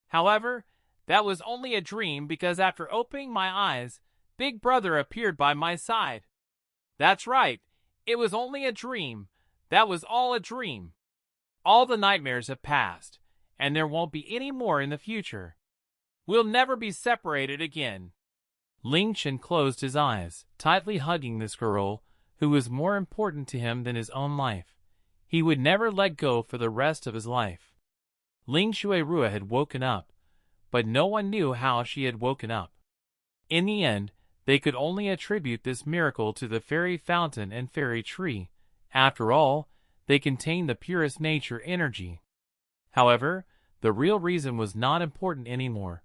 [SPEAKER 2] However, that was only a dream because after opening my eyes, Big Brother appeared by my side. That's right, it was only a dream. That was all a dream. All the nightmares have passed, and there won't be any more in the future. We'll never be separated again.
[SPEAKER 1] Ling Chen closed his eyes, tightly hugging this girl, who was more important to him than his own life. He would never let go for the rest of his life. Ling Xiaoru had woken up, but no one knew how she had woken up. In the end, they could only attribute this miracle to the fairy fountain and fairy tree. After all, they contained the purest nature energy. However, the real reason was not important anymore.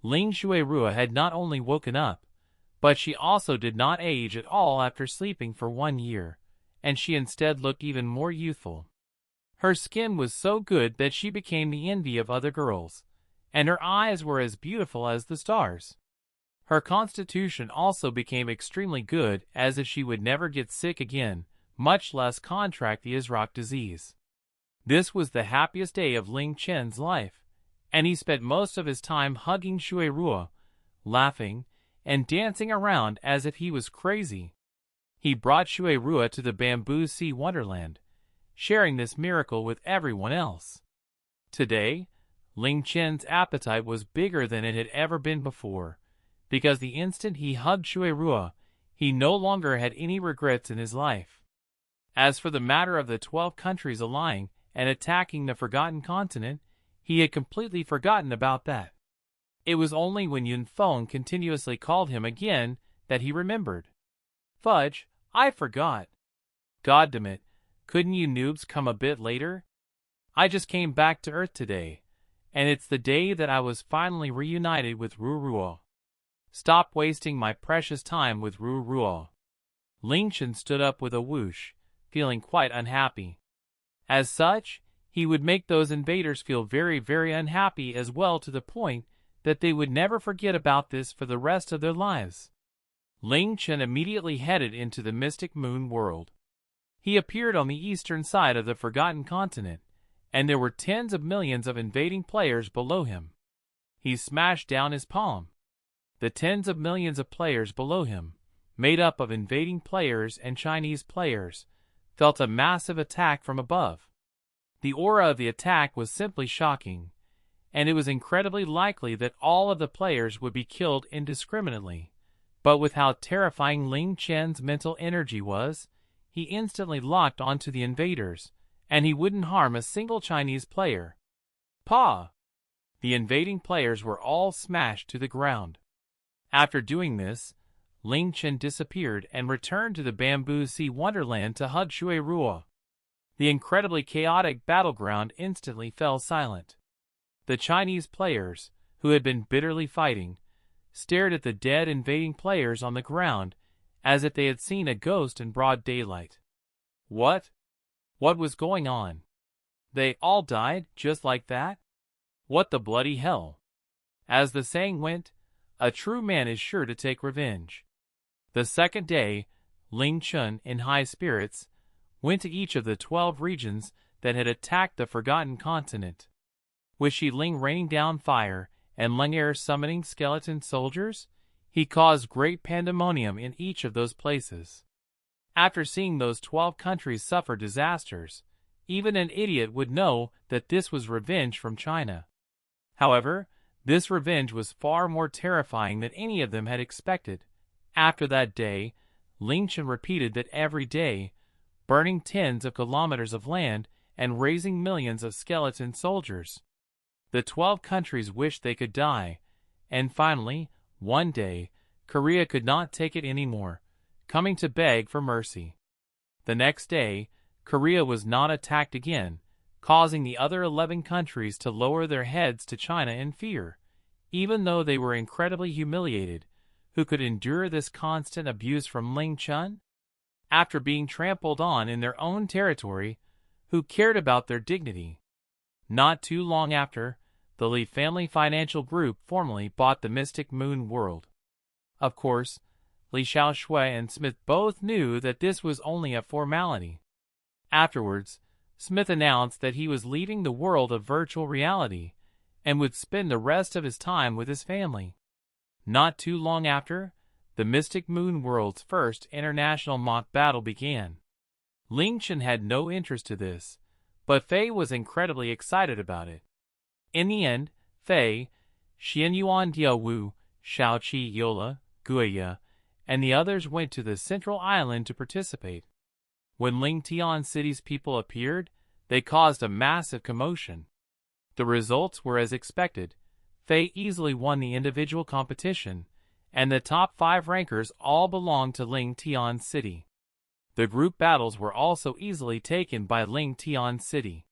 [SPEAKER 1] Ling Xiaoru had not only woken up, but she also did not age at all after sleeping for 1 year, and she instead looked even more youthful. Her skin was so good that she became the envy of other girls, and her eyes were as beautiful as the stars. Her constitution also became extremely good, as if she would never get sick again, much less contract the Isrock disease. This was the happiest day of Ling Chen's life, and he spent most of his time hugging Xiaoru, laughing, and dancing around as if he was crazy. He brought Xiaoru to the Bamboo Sea Wonderland, sharing this miracle with everyone else. Today, Ling Chen's appetite was bigger than it had ever been before, because the instant he hugged Xiaoru, he no longer had any regrets in his life. As for the matter of the 12 countries allying and attacking the Forgotten Continent, he had completely forgotten about that. It was only when Yun Feng continuously called him again that he remembered. Fudge, I forgot. Goddammit, couldn't you noobs come a bit later? I just came back to Earth today, and it's the day that I was finally reunited with Ruo. Stop wasting my precious time with Ruo. Ling Chen stood up with a whoosh, feeling quite unhappy. As such, he would make those invaders feel very, very unhappy as well, to the point that they would never forget about this for the rest of their lives. Ling Chen immediately headed into the Mystic Moon world. He appeared on the eastern side of the Forgotten Continent, and there were tens of millions of invading players below him. He smashed down his palm. The tens of millions of players below him, made up of invading players and Chinese players, felt a massive attack from above. The aura of the attack was simply shocking, and it was incredibly likely that all of the players would be killed indiscriminately. But with how terrifying Ling Chen's mental energy was, he instantly locked onto the invaders, and he wouldn't harm a single Chinese player. Pa! The invading players were all smashed to the ground. After doing this, Ling Chen disappeared and returned to the Bamboo Sea Wonderland to hug Xiaoru. The incredibly chaotic battleground instantly fell silent. The Chinese players, who had been bitterly fighting, stared at the dead invading players on the ground as if they had seen a ghost in broad daylight. What? What was going on? They all died just like that? What the bloody hell? As the saying went, a true man is sure to take revenge. The second day, Ling Chen, in high spirits, went to each of the 12 regions that had attacked the Forgotten Continent. With Shi Ling raining down fire and Ling Er summoning skeleton soldiers, he caused great pandemonium in each of those places. After seeing those 12 countries suffer disasters, even an idiot would know that this was revenge from China. However, this revenge was far more terrifying than any of them had expected. After that day, Ling Chen repeated that every day, burning tens of kilometers of land and raising millions of skeleton soldiers. The 12 countries wished they could die, and finally, one day, Korea could not take it anymore, coming to beg for mercy. The next day, Korea was not attacked again, causing the other 11 countries to lower their heads to China in fear, even though they were incredibly humiliated. Who could endure this constant abuse from Ling Chen? After being trampled on in their own territory, who cared about their dignity? Not too long after, the Li family financial group formally bought the Mystic Moon world. Of course, Li Xiaoshui and Smith both knew that this was only a formality. Afterwards, Smith announced that he was leaving the world of virtual reality and would spend the rest of his time with his family. Not too long after, the Mystic Moon world's first international mock battle began. Ling Chen had no interest to this, but Fei was incredibly excited about it. In the end, Fei, Xianyuan Diawu, Shaoqi Yola, Guiya, and the others went to the central island to participate. When Ling Tian City's people appeared, they caused a massive commotion. The results were as expected. Fei easily won the individual competition, and the top 5 rankers all belonged to Ling Tian City. The group battles were also easily taken by Ling Tian City.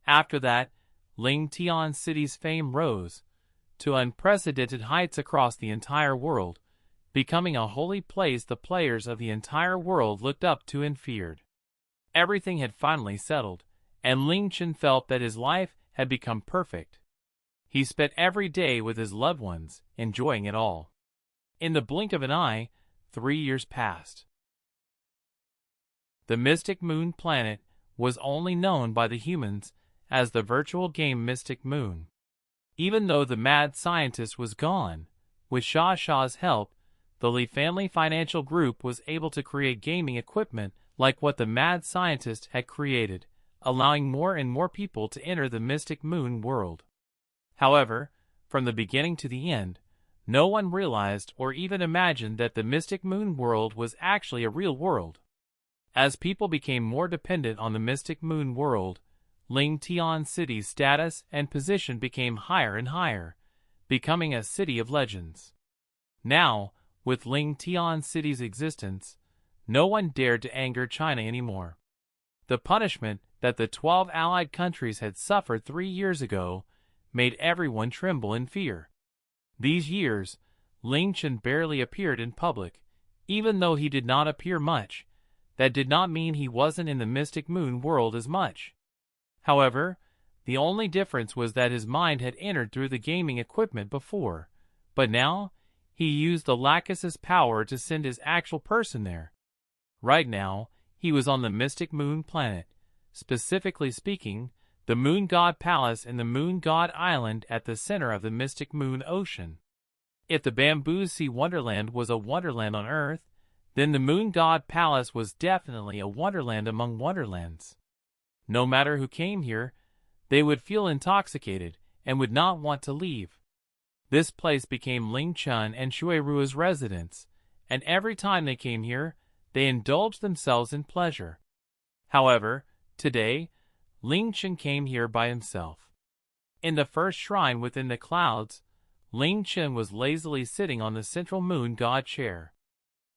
[SPEAKER 1] After that, Ling Tian City's fame rose to unprecedented heights across the entire world, becoming a holy place the players of the entire world looked up to and feared. Everything had finally settled, and Ling Chen felt that his life had become perfect. He spent every day with his loved ones, enjoying it all. In the blink of an eye, 3 years passed. The Mystic Moon planet was only known by the humans as the virtual game Mystic Moon. Even though the mad scientist was gone, with Xia Xia's help, the Li family financial group was able to create gaming equipment like what the mad scientist had created, allowing more and more people to enter the Mystic Moon world. However, from the beginning to the end, no one realized or even imagined that the Mystic Moon world was actually a real world. As people became more dependent on the Mystic Moon world, Ling Tian City's status and position became higher and higher, becoming a city of legends. Now, with Ling Tian City's existence, no one dared to anger China anymore. The punishment that the 12 allied countries had suffered 3 years ago made everyone tremble in fear. These years, Ling Chen barely appeared in public. Even though he did not appear much, that did not mean he wasn't in the Mystic Moon world as much. However, the only difference was that his mind had entered through the gaming equipment before, but now he used the Lachesis power to send his actual person there. Right now, he was on the Mystic Moon planet, specifically speaking, the Moon God Palace in the Moon God Island at the center of the Mystic Moon Ocean. If the Bamboo Sea Wonderland was a wonderland on Earth, then the Moon God Palace was definitely a wonderland among wonderlands. No matter who came here, they would feel intoxicated and would not want to leave. This place became Ling Chen and Shui Ruo's residence, and every time they came here, they indulged themselves in pleasure. However, today, Ling Chen came here by himself. In the first shrine within the clouds, Ling Chen was lazily sitting on the central moon god chair.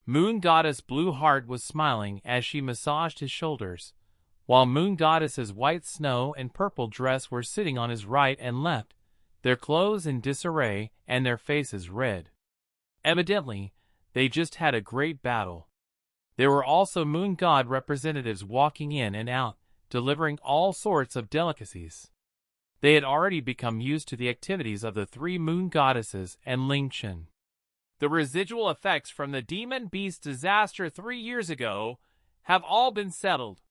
[SPEAKER 1] Moon Goddess Blue Heart was smiling as she massaged his shoulders, while Moon Goddess's white snow and purple dress were sitting on his right and left, their clothes in disarray and their faces red. Evidently, they just had a great battle. There were also Moon God representatives walking in and out, delivering all sorts of delicacies. They had already become used to the activities of the 3 Moon Goddesses and Ling Chen. The residual effects from the Demon Beast disaster 3 years ago have all been settled.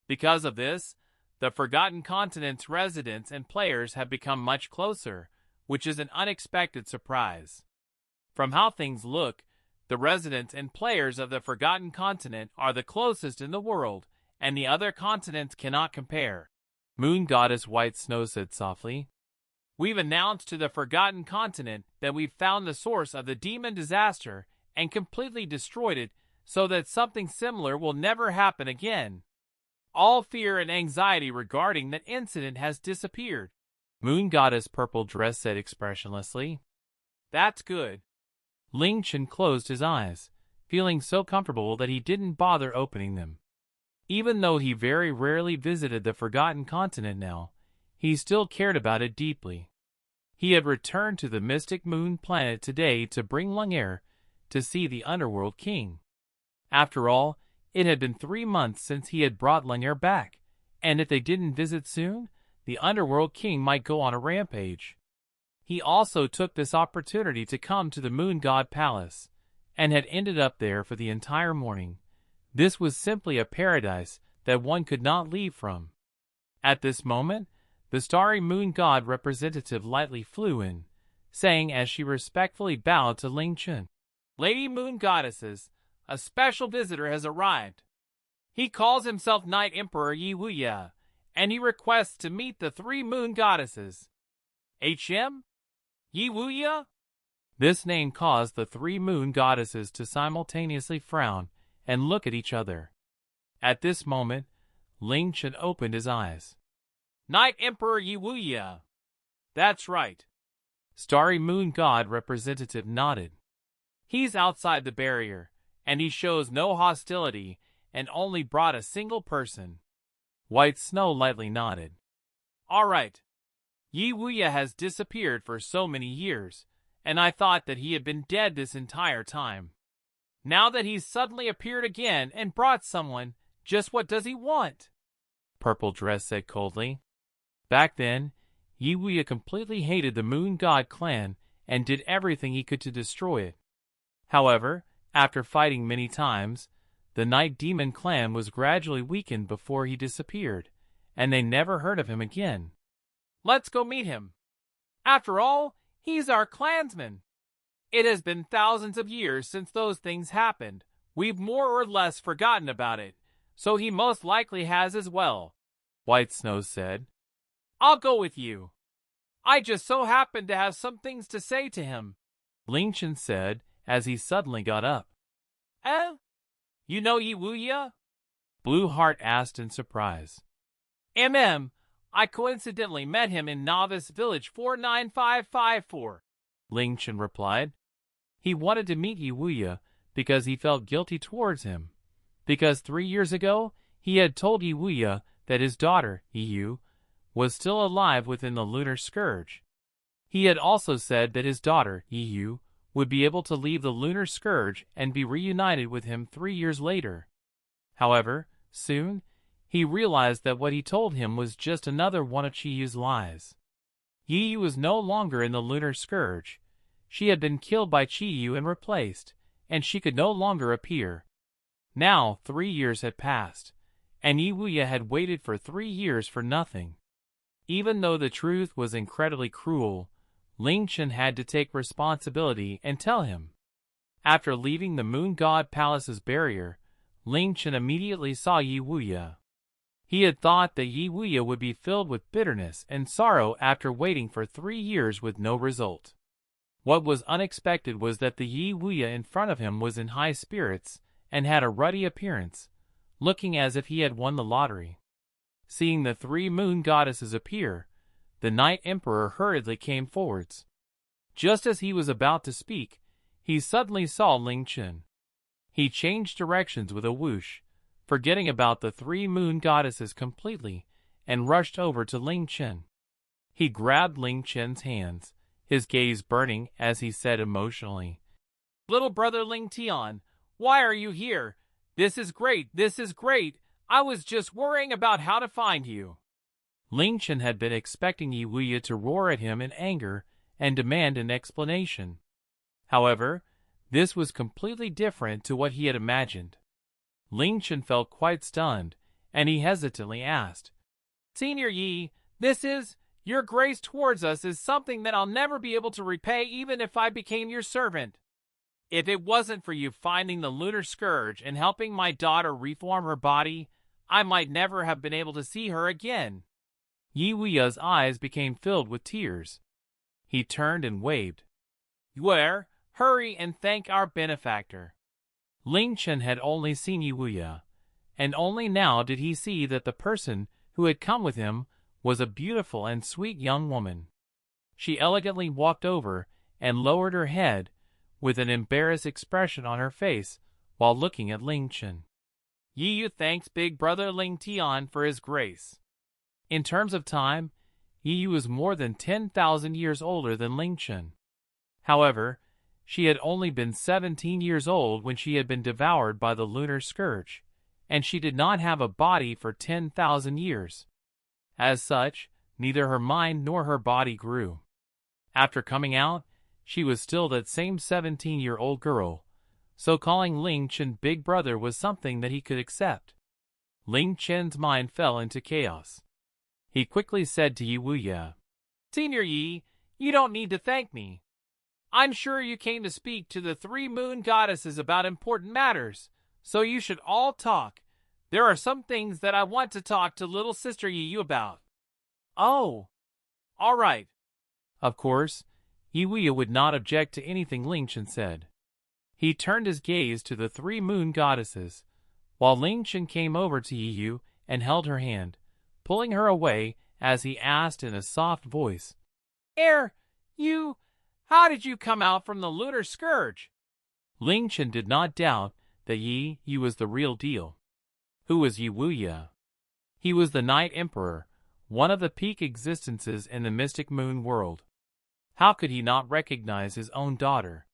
[SPEAKER 1] Because of this,
[SPEAKER 2] The Forgotten Continent's residents and players have become much closer, which is an unexpected surprise. From how things look, the residents and players of the Forgotten Continent are the closest in the world, and the other continents cannot compare.
[SPEAKER 1] Moon Goddess White Snow said softly.
[SPEAKER 2] We've announced to the Forgotten Continent that we've found the source of the demon disaster and completely destroyed it so that something similar will never happen again. All fear and anxiety regarding that incident has disappeared.
[SPEAKER 1] Moon Goddess Purple Dress said expressionlessly.
[SPEAKER 2] That's good.
[SPEAKER 1] Ling Chen closed his eyes, feeling so comfortable that he didn't bother opening them. Even though he very rarely visited the Forgotten Continent now, he still cared about it deeply. He had returned to the Mystic Moon planet today to bring Lang'er to see the Underworld King. After all, it had been 3 months since he had brought Lang'er back, and if they didn't visit soon, the Underworld King might go on a rampage. He also took this opportunity to come to the Moon God Palace, and had ended up there for the entire morning. This was simply a paradise that one could not leave from. At this moment, the Starry Moon God representative lightly flew in, saying as she respectfully bowed to Ling Chen,
[SPEAKER 2] Lady Moon Goddesses, a special visitor has arrived. He calls himself Knight Emperor Ye Yue, and he requests to meet the 3 Moon Goddesses. HM? Ye Yue?
[SPEAKER 1] This name caused the 3 Moon Goddesses to simultaneously frown and look at each other. At this moment, Ling Chen opened his eyes.
[SPEAKER 2] Knight Emperor Ye Yue. That's right.
[SPEAKER 1] Starry Moon God representative nodded.
[SPEAKER 2] He's outside the barrier, and he shows no hostility and only brought a single person.
[SPEAKER 1] White Snow lightly nodded.
[SPEAKER 2] All right. Ye Yue has disappeared for so many years, and I thought that he had been dead this entire time. Now that he's suddenly appeared again and brought someone, just what does he want?
[SPEAKER 1] Purple Dress said coldly. Back then, Ye Yue completely hated the Moon God clan and did everything he could to destroy it. However, after fighting many times, the Night Demon clan was gradually weakened before he disappeared, and they never heard of him again.
[SPEAKER 2] Let's go meet him. After all, he's our clansman. It has been thousands of years since those things happened. We've more or less forgotten about it, so he most likely has as well.
[SPEAKER 1] White Snow said.
[SPEAKER 2] I'll go with you. I just so happen to have some things to say to him.
[SPEAKER 1] Ling Chen said as he suddenly got up.
[SPEAKER 2] You know Ye Yue?
[SPEAKER 1] Blue Heart asked in surprise.
[SPEAKER 2] I coincidentally met him in Novice Village 49554.
[SPEAKER 1] Ling Chen replied. He wanted to meet Ye Yue because he felt guilty towards him. Because 3 years ago, he had told Ye Yue that his daughter, Ye Yue, was still alive within the lunar scourge. He had also said that his daughter, Ye Yue, would be able to leave the lunar scourge and be reunited with him 3 years later. However, soon, he realized that what he told him was just another one of Ye Yue's lies. Ye Yue was no longer in the lunar scourge. She had been killed by Ye Yue and replaced, and she could no longer appear. Now 3 years had passed, and Ye Yue had waited for 3 years for nothing. Even though the truth was incredibly cruel, Ling Chen had to take responsibility and tell him. After leaving the Moon God Palace's barrier, Ling Chen immediately saw Ye Yue. He had thought that Ye Yue would be filled with bitterness and sorrow after waiting for 3 years with no result. What was unexpected was that the Ye Yue in front of him was in high spirits and had a ruddy appearance, looking as if he had won the lottery. Seeing the 3 Moon Goddesses appear, the Night Emperor hurriedly came forwards. Just as he was about to speak, he suddenly saw Ling Chen. He changed directions with a whoosh, forgetting about the 3 Moon Goddesses completely, and rushed over to Ling Chen. He grabbed Ling Chen's hands, his gaze burning as he said emotionally,
[SPEAKER 2] Little brother Ling Tian, why are you here? This is great, this is great. I was just worrying about how to find you.
[SPEAKER 1] Ling Chen had been expecting Ye Yue to roar at him in anger and demand an explanation. However, this was completely different to what he had imagined. Ling Chen felt quite stunned, and he hesitantly asked,
[SPEAKER 2] Senior Yi, your grace towards us is something that I'll never be able to repay even if I became your servant. If it wasn't for you finding the lunar scourge and helping my daughter reform her body, I might never have been able to see her again.
[SPEAKER 1] Ye Yue's eyes became filled with tears. He turned and waved.
[SPEAKER 2] Yue, hurry and thank our benefactor.
[SPEAKER 1] Ling Chen had only seen Ye Yue, and only now did he see that the person who had come with him was a beautiful and sweet young woman. She elegantly walked over and lowered her head with an embarrassed expression on her face while looking at Ling Chen.
[SPEAKER 2] Ye Yue thanks big brother Ling Tian for his grace.
[SPEAKER 1] In terms of time, Ye Yue was more than 10,000 years older than Ling Chen. However, she had only been 17 years old when she had been devoured by the lunar scourge, and she did not have a body for 10,000 years. As such, neither her mind nor her body grew. After coming out, she was still that same 17-year-old girl, so calling Ling Chen big brother was something that he could accept. Ling Chen's mind fell into chaos. He quickly said to Ye Yue,
[SPEAKER 2] Senior Yi, you don't need to thank me. I'm sure you came to speak to the 3 moon goddesses about important matters, so you should all talk. There are some things that I want to talk to little sister Ye Yue about.
[SPEAKER 1] Oh,
[SPEAKER 2] all right.
[SPEAKER 1] Of course, Ye Yue would not object to anything Ling Chen said. He turned his gaze to the 3 moon goddesses, while Ling Chen came over to Ye Yue and held her hand, pulling her away as he asked in a soft voice,
[SPEAKER 2] How did you come out from the lunar scourge?
[SPEAKER 1] Ling Chen did not doubt that Ye Yue was the real deal. Who was Ye Yue? He was the Night Emperor, one of the peak existences in the mystic moon world. How could he not recognize his own daughter?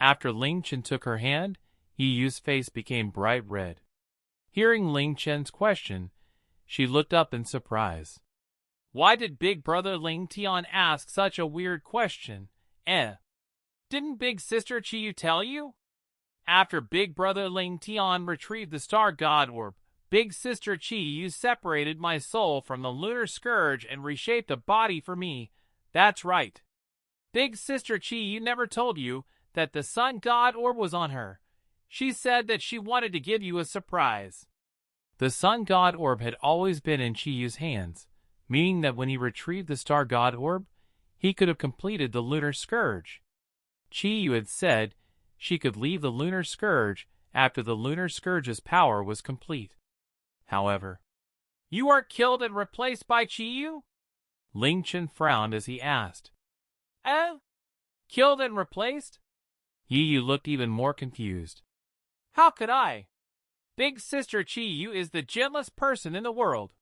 [SPEAKER 1] After Ling Chen took her hand, Ye Yue's face became bright red. Hearing Ling Chen's question, she looked up in surprise.
[SPEAKER 2] Why did big brother Ling Tian ask such a weird question? Didn't big sister Chi Yu tell you? After big brother Ling Tian retrieved the star god orb, big sister Chi Yu separated my soul from the lunar scourge and reshaped a body for me. That's right. Big sister Chi Yu never told you that the sun god orb was on her. She said that she wanted to give you a surprise.
[SPEAKER 1] The sun god orb had always been in Chi Yu's hands, meaning that when he retrieved the star god orb, he could have completed the lunar scourge. Chi Yu had said she could leave the lunar scourge after the lunar scourge's power was complete. However,
[SPEAKER 2] you weren't killed and replaced by Chi Yu?
[SPEAKER 1] Ling Chen frowned as he asked.
[SPEAKER 2] Killed and replaced?
[SPEAKER 1] Ye Yue looked even more confused.
[SPEAKER 2] How could I? Big sister Chi Yu is the gentlest person in the world.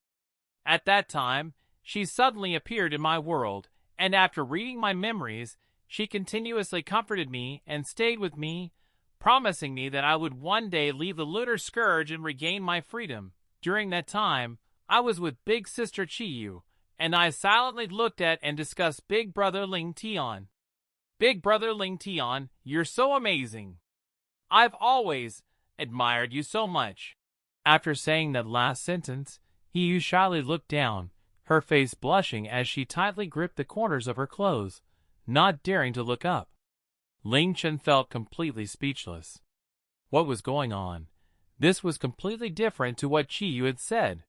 [SPEAKER 2] At that time, she suddenly appeared in my world, and after reading my memories, she continuously comforted me and stayed with me, promising me that I would one day leave the lunar scourge and regain my freedom. During that time, I was with big sister Chi Yu, and I silently looked at and discussed big brother Ling Tian. Big brother Ling Tian, you're so amazing. I've always admired you so much.
[SPEAKER 1] After saying that last sentence, Ye Yue shyly looked down, her face blushing as she tightly gripped the corners of her clothes, not daring to look up. Ling Chen felt completely speechless. What was going on? This was completely different to what Chi Yu had said.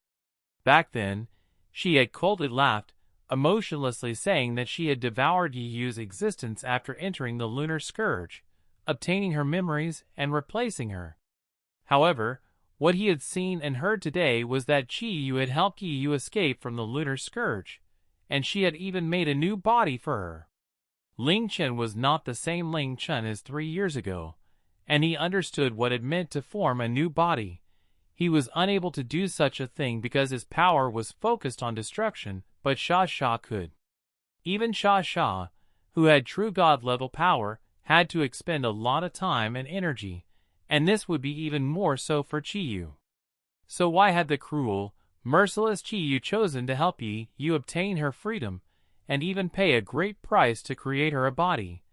[SPEAKER 1] Back then, she had coldly laughed, emotionlessly saying that she had devoured Ye Yue's existence after entering the lunar scourge, obtaining her memories and replacing her. However, what he had seen and heard today was that Chi Yu had helped Ye Yue escape from the lunar scourge, and she had even made a new body for her. Ling Chen was not the same Ling Chen as 3 years ago, and he understood what it meant to form a new body. He was unable to do such a thing because his power was focused on destruction, but Sha Sha could. Even Sha Sha, who had true god-level power, had to expend a lot of time and energy, and this would be even more so for Chi Yu. So why had the cruel, merciless Chi Yu chosen to help Ye Yue obtain her freedom, and even pay a great price to create her a body?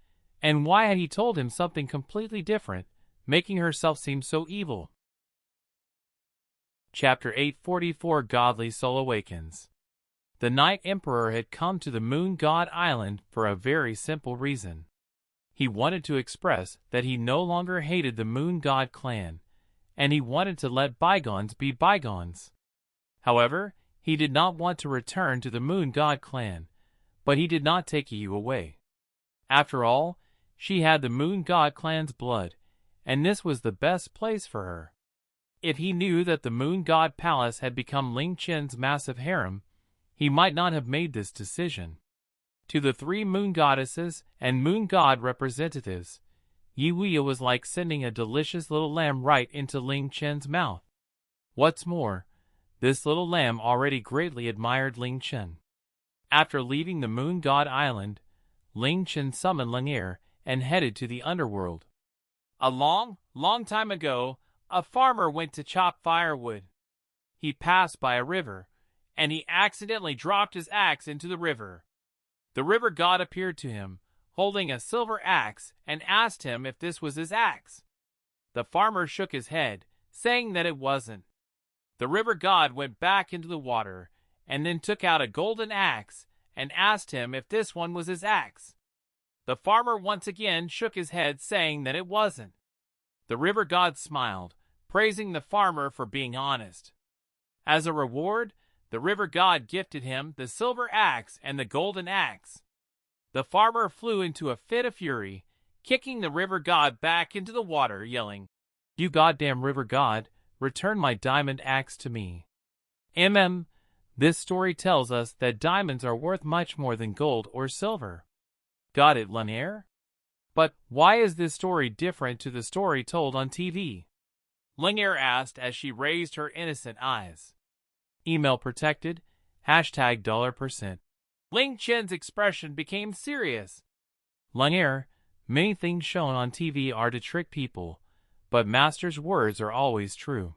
[SPEAKER 1] And why had he told him something completely different, making herself seem so evil? Chapter 844 Godly Soul Awakens. The Night Emperor had come to the Moon God Island for a very simple reason. He wanted to express that he no longer hated the Moon God clan, and he wanted to let bygones be bygones. However, he did not want to return to the Moon God clan, but he did not take Ye Yue away. After all, she had the Moon God clan's blood, and this was the best place for her. If he knew that the Moon God Palace had become Ling Chen's massive harem, he might not have made this decision. To the 3 Moon Goddesses and Moon God representatives, Ye Yue was like sending a delicious little lamb right into Ling Chen's mouth. What's more, this little lamb already greatly admired Ling Chen. After leaving the Moon God Island, Ling Chen summoned Ling'er and headed to the underworld.
[SPEAKER 2] A long time ago, a farmer went to chop firewood. He passed by a river, and he accidentally dropped his axe into the river. The river god appeared to him, holding a silver axe, and asked him if this was his axe. The farmer shook his head, saying that it wasn't. The river god went back into the water, and then took out a golden axe, and asked him if this one was his axe. The farmer once again shook his head, saying that it wasn't. The river god smiled, praising the farmer for being honest. As a reward, the river god gifted him the silver axe and the golden axe. The farmer flew into a fit of fury, kicking the river god back into the water, yelling,
[SPEAKER 1] "You goddamn river god, return my diamond axe to me." This story tells us that diamonds are worth much more than gold or silver. Got it, Lanier? But why is this story different to the story told on TV?
[SPEAKER 2] Ling'er asked as she raised her innocent eyes.
[SPEAKER 1] Email protected, $%.
[SPEAKER 2] Ling Chen's expression became serious.
[SPEAKER 1] Lanier, many things shown on TV are to trick people, but Master's words are always true.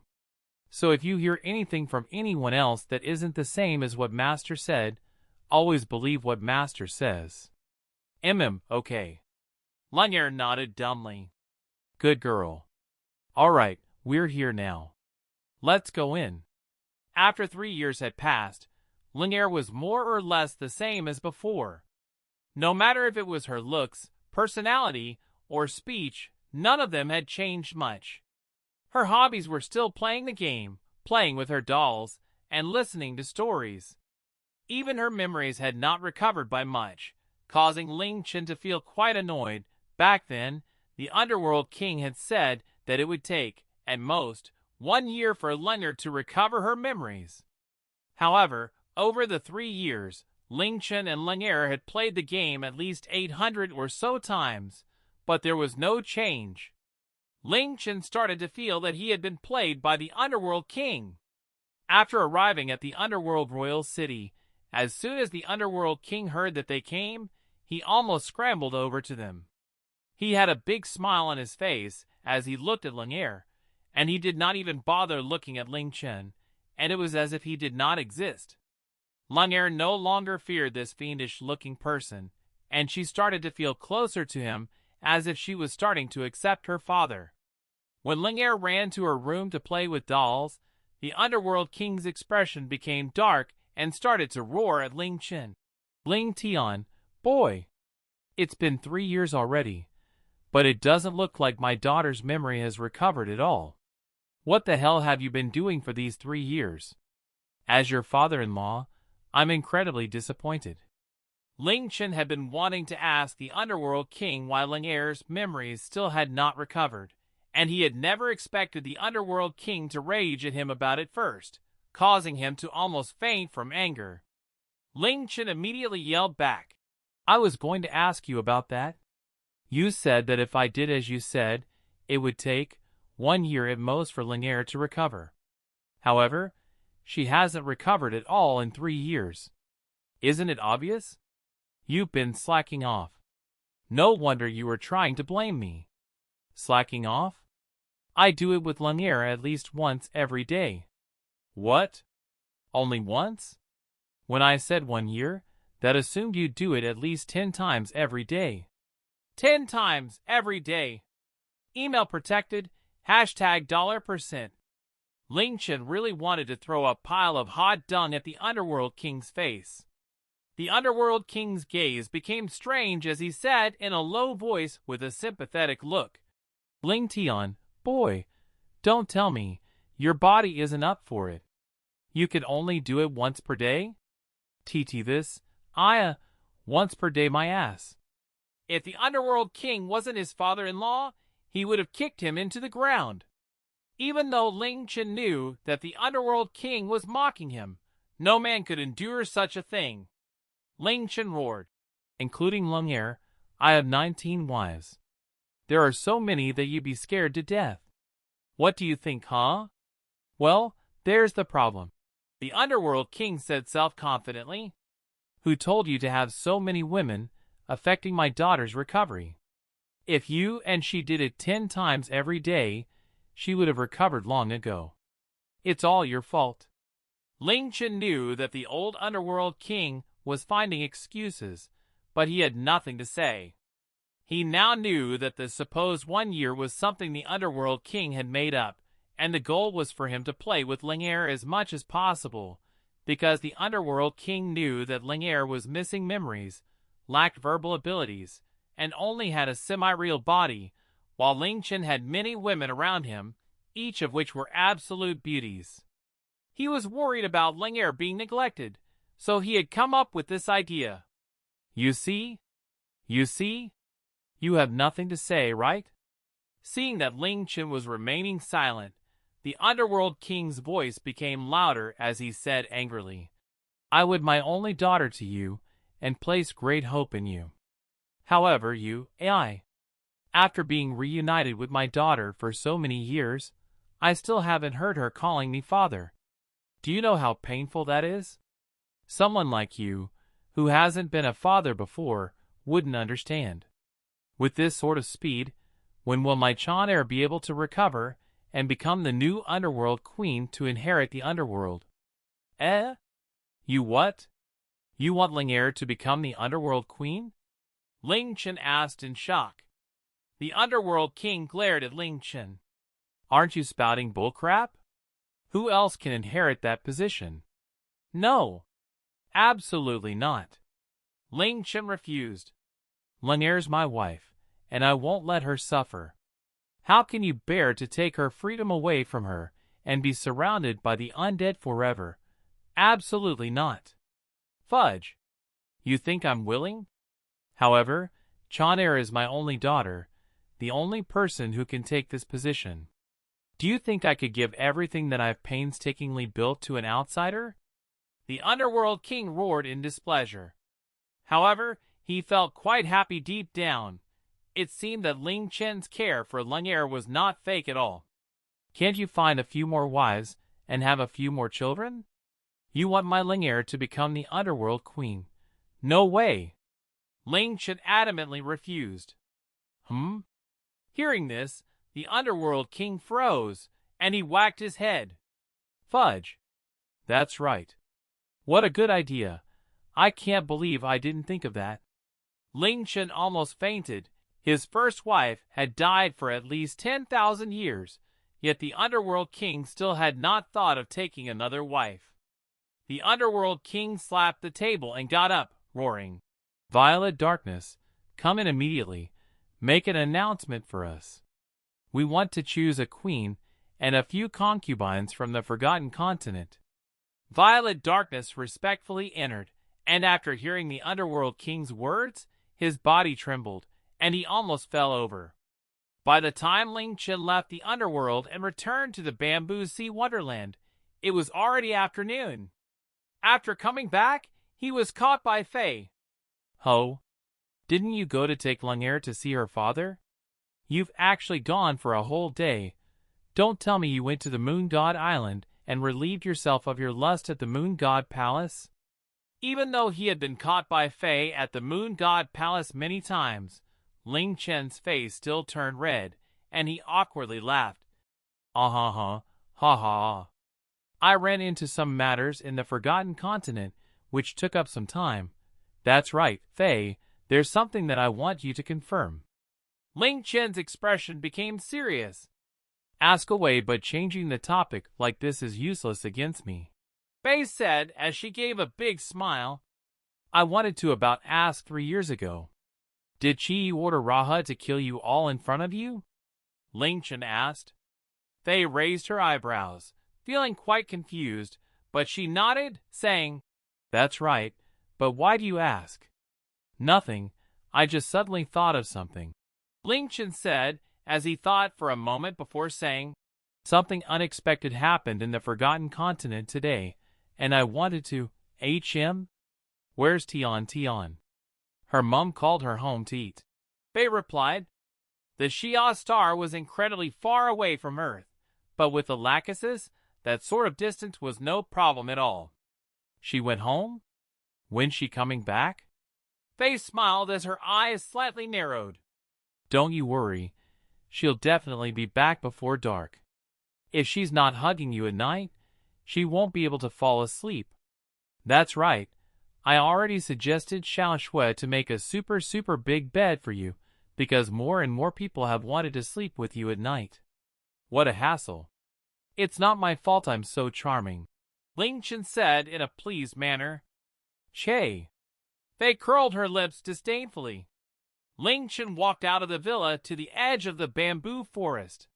[SPEAKER 1] So if you hear anything from anyone else that isn't the same as what Master said, always believe what Master says.
[SPEAKER 2] Okay. Ling'er nodded dumbly.
[SPEAKER 1] Good girl. All right, we're here now. Let's go in.
[SPEAKER 2] After 3 years had passed, Ling'er was more or less the same as before. No matter if it was her looks, personality, or speech, none of them had changed much. Her hobbies were still playing the game, playing with her dolls, and listening to stories. Even her memories had not recovered by much, causing Ling Chen to feel quite annoyed. Back then, the Underworld King had said that it would take, at most, 1 year for Ling'er to recover her memories. However, over the 3 years, Ling Chen and Ling'er had played the game at least 800 or so times, but there was no change. Ling Chen started to feel that he had been played by the Underworld King. After arriving at the Underworld Royal City, as soon as the Underworld King heard that they came, he almost scrambled over to them. He had a big smile on his face as he looked at Ling'er, and he did not even bother looking at Ling Chen, and it was as if he did not exist. Ling'er no longer feared this fiendish-looking person, and she started to feel closer to him as if she was starting to accept her father. When Ling'er ran to her room to play with dolls, the Underworld King's expression became dark and started to roar at Ling Chen.
[SPEAKER 1] Ling Tian, boy, it's been 3 years already, but it doesn't look like my daughter's memory has recovered at all. What the hell have you been doing for these 3 years? As your father-in-law, I'm incredibly disappointed.
[SPEAKER 2] Ling Chen had been wanting to ask the Underworld King why Ling'er's memories still had not recovered, and he had never expected the Underworld King to rage at him about it first, causing him to almost faint from anger. Ling Chen immediately yelled back,
[SPEAKER 1] "I was going to ask you about that. You said that if I did as you said, it would take 1 year at most for Ling'er to recover. However, she hasn't recovered at all in 3 years. Isn't it obvious? You've been slacking off. No wonder you were trying to blame me." Slacking off? I do it with Ling'er at least once every day. What? Only once? When I said 1 year, that assumed you'd do it at least 10 times every day.
[SPEAKER 2] 10 times every day. Email protected, $%. Ling Chen really wanted to throw a pile of hot dung at the Underworld King's face. The Underworld King's gaze became strange as he said in a low voice with a sympathetic look,
[SPEAKER 1] Ling Tian, boy, don't tell me, your body isn't up for it. You could only do it once per day? TT this, once per day my ass.
[SPEAKER 2] If the Underworld King wasn't his father-in-law, he would have kicked him into the ground. Even though Ling Chen knew that the Underworld King was mocking him, no man could endure such a thing. Ling Chen roared,
[SPEAKER 1] including Lung Er, I have 19 wives. There are so many that you'd be scared to death. What do you think, huh? Well, there's the problem.
[SPEAKER 2] The Underworld King said self-confidently.
[SPEAKER 1] Who told you to have so many women, affecting my daughter's recovery? If you and she did it 10 times every day, she would have recovered long ago. It's all your fault.
[SPEAKER 2] Ling Chen knew that the old Underworld King was finding excuses, but he had nothing to say. He now knew that the supposed 1 year was something the Underworld King had made up, and the goal was for him to play with Ling Er as much as possible, because the Underworld King knew that Ling Er was missing memories, lacked verbal abilities, and only had a semi-real body, while Ling Chen had many women around him, each of which were absolute beauties. He was worried about Ling Er being neglected, so he had come up with this idea.
[SPEAKER 1] You see? You have nothing to say, right?
[SPEAKER 2] Seeing that Ling Chen was remaining silent, the Underworld King's voice became louder as he said angrily,
[SPEAKER 1] I would my only daughter to you, and place great hope in you. However, after being reunited with my daughter for so many years, I still haven't heard her calling me father. Do you know how painful that is? Someone like you, who hasn't been a father before, wouldn't understand. With this sort of speed, when will my Chon-heir be able to recover and become the new Underworld Queen to inherit the Underworld? You what? You want Ling Er to become the Underworld Queen?
[SPEAKER 2] Ling Chen asked in shock. The Underworld King glared at Ling Chen.
[SPEAKER 1] Aren't you spouting bullcrap? Who else can inherit that position?
[SPEAKER 2] No. Absolutely not. Ling Chen refused.
[SPEAKER 1] Ling Er's my wife, and I won't let her suffer. How can you bear to take her freedom away from her and be surrounded by the undead forever? Absolutely not.
[SPEAKER 2] Fudge.
[SPEAKER 1] You think I'm willing? However, Chon-heir is my only daughter, the only person who can take this position. Do you think I could give everything that I've painstakingly built to an outsider?
[SPEAKER 2] The Underworld King roared in displeasure. However, he felt quite happy deep down. It seemed that Ling Chen's care for Ling Er was not fake at all.
[SPEAKER 1] Can't you find a few more wives and have a few more children? You want my Ling Er to become the Underworld Queen. No way.
[SPEAKER 2] Ling Chen adamantly refused. Hearing this, the Underworld King froze, and he whacked his head.
[SPEAKER 1] Fudge. That's right. What a good idea. I can't believe I didn't think of that.
[SPEAKER 2] Ling Chen almost fainted. His first wife had died for at least 10,000 years, yet the Underworld King still had not thought of taking another wife. The Underworld King slapped the table and got up, roaring,
[SPEAKER 1] Violet Darkness, come in immediately. Make an announcement for us. We want to choose a queen and a few concubines from the Forgotten Continent.
[SPEAKER 2] Violet Darkness respectfully entered, and after hearing the Underworld King's words, his body trembled, and he almost fell over. By the time Ling Chen left the Underworld and returned to the Bamboo Sea Wonderland, it was already afternoon. After coming back, he was caught by Faye.
[SPEAKER 1] Ho! Didn't you go to take Ling Er to see her father? You've actually gone for a whole day. Don't tell me you went to the Moon God Island and relieved yourself of your lust at the Moon God Palace?
[SPEAKER 2] Even though he had been caught by Faye at the Moon God Palace many times, Ling Chen's face still turned red, and he awkwardly laughed.
[SPEAKER 1] Ha. I ran into some matters in the Forgotten Continent, which took up some time. That's right, Faye, there's something that I want you to confirm.
[SPEAKER 2] Ling Chen's expression became serious.
[SPEAKER 1] Ask away, but changing the topic like this is useless against me.
[SPEAKER 2] Fei said as she gave a big smile.
[SPEAKER 1] I wanted to about ask 3 years ago. Did Ye Yue order Raha to kill you all in front of you?
[SPEAKER 2] Ling Chen asked. Fei raised her eyebrows, feeling quite confused, but she nodded, saying,
[SPEAKER 1] That's right, but why do you ask? Nothing, I just suddenly thought of something.
[SPEAKER 2] Ling Chen said as he thought for a moment before saying,
[SPEAKER 1] Something unexpected happened in the Forgotten Continent today, and I wanted to HM? Where's Tian? Her mom called her home to eat.
[SPEAKER 2] Fei replied. The Xia star was incredibly far away from Earth, but with the Lachesis, that sort of distance was no problem at all.
[SPEAKER 1] She went home? When's she coming back?
[SPEAKER 2] Fei smiled as her eyes slightly narrowed.
[SPEAKER 1] Don't you worry. She'll definitely be back before dark. If she's not hugging you at night, she won't be able to fall asleep. That's right. I already suggested Xiao Shui to make a super big bed for you, because more and more people have wanted to sleep with you at night. What a hassle. It's not my fault I'm so charming,
[SPEAKER 2] Ling Chen said in a pleased manner.
[SPEAKER 1] Che.
[SPEAKER 2] Fei curled her lips disdainfully. Ling Chen walked out of the villa to the edge of the bamboo forest.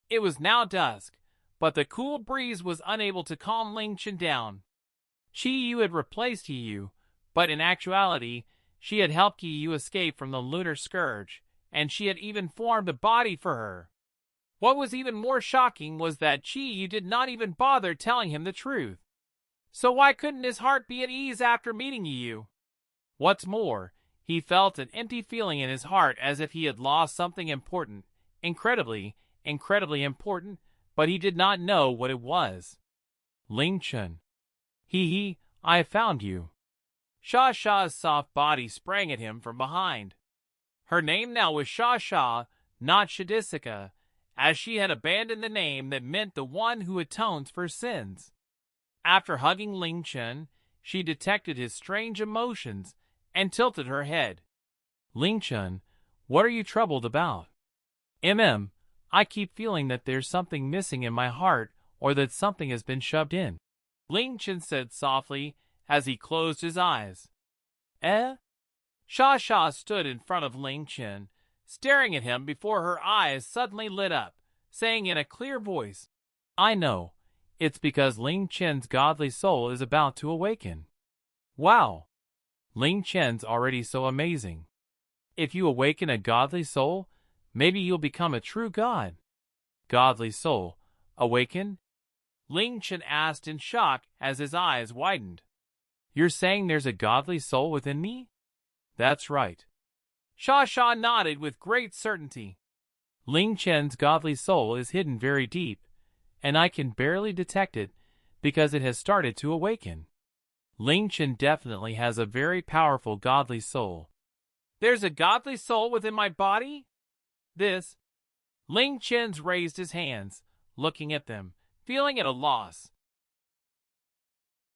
[SPEAKER 2] It was now dusk, but the cool breeze was unable to calm Ling Chen down. Ye Yue had replaced Ye Yue, but in actuality, she had helped Ye Yue escape from the lunar scourge, and she had even formed a body for her. What was even more shocking was that Ye Yue did not even bother telling him the truth. So why couldn't his heart be at ease after meeting Ye Yue? What's more, he felt an empty feeling in his heart as if he had lost something important, incredibly important, but he did not know what it was.
[SPEAKER 1] Ling Chen. I found you.
[SPEAKER 2] Sha-Sha's soft body sprang at him from behind. Her name now was Sha-Sha, not Shadisika, as she had abandoned the name that meant the one who atones for sins. After hugging Ling Chen, she detected his strange emotions and tilted her head.
[SPEAKER 1] Ling Chen, what are you troubled about? I keep feeling that there's something missing in my heart or that something has been shoved in.
[SPEAKER 2] Ling Chen said softly as he closed his eyes. Sha-Sha stood in front of Ling Chen, staring at him before her eyes suddenly lit up, saying in a clear voice,
[SPEAKER 1] I know. It's because Ling Chen's godly soul is about to awaken. Wow! Ling Chen's already so amazing. If you awaken a godly soul, maybe you'll become a true god. Godly soul, awaken?
[SPEAKER 2] Ling Chen asked in shock as his eyes widened.
[SPEAKER 1] You're saying there's a godly soul within me? That's right.
[SPEAKER 2] Sha-Sha nodded with great certainty.
[SPEAKER 1] Ling Chen's godly soul is hidden very deep, and I can barely detect it because it has started to awaken. Ling Chen definitely has a very powerful godly soul.
[SPEAKER 2] There's a godly soul within my body? Ling Chen's raised his hands, looking at them, feeling at a loss.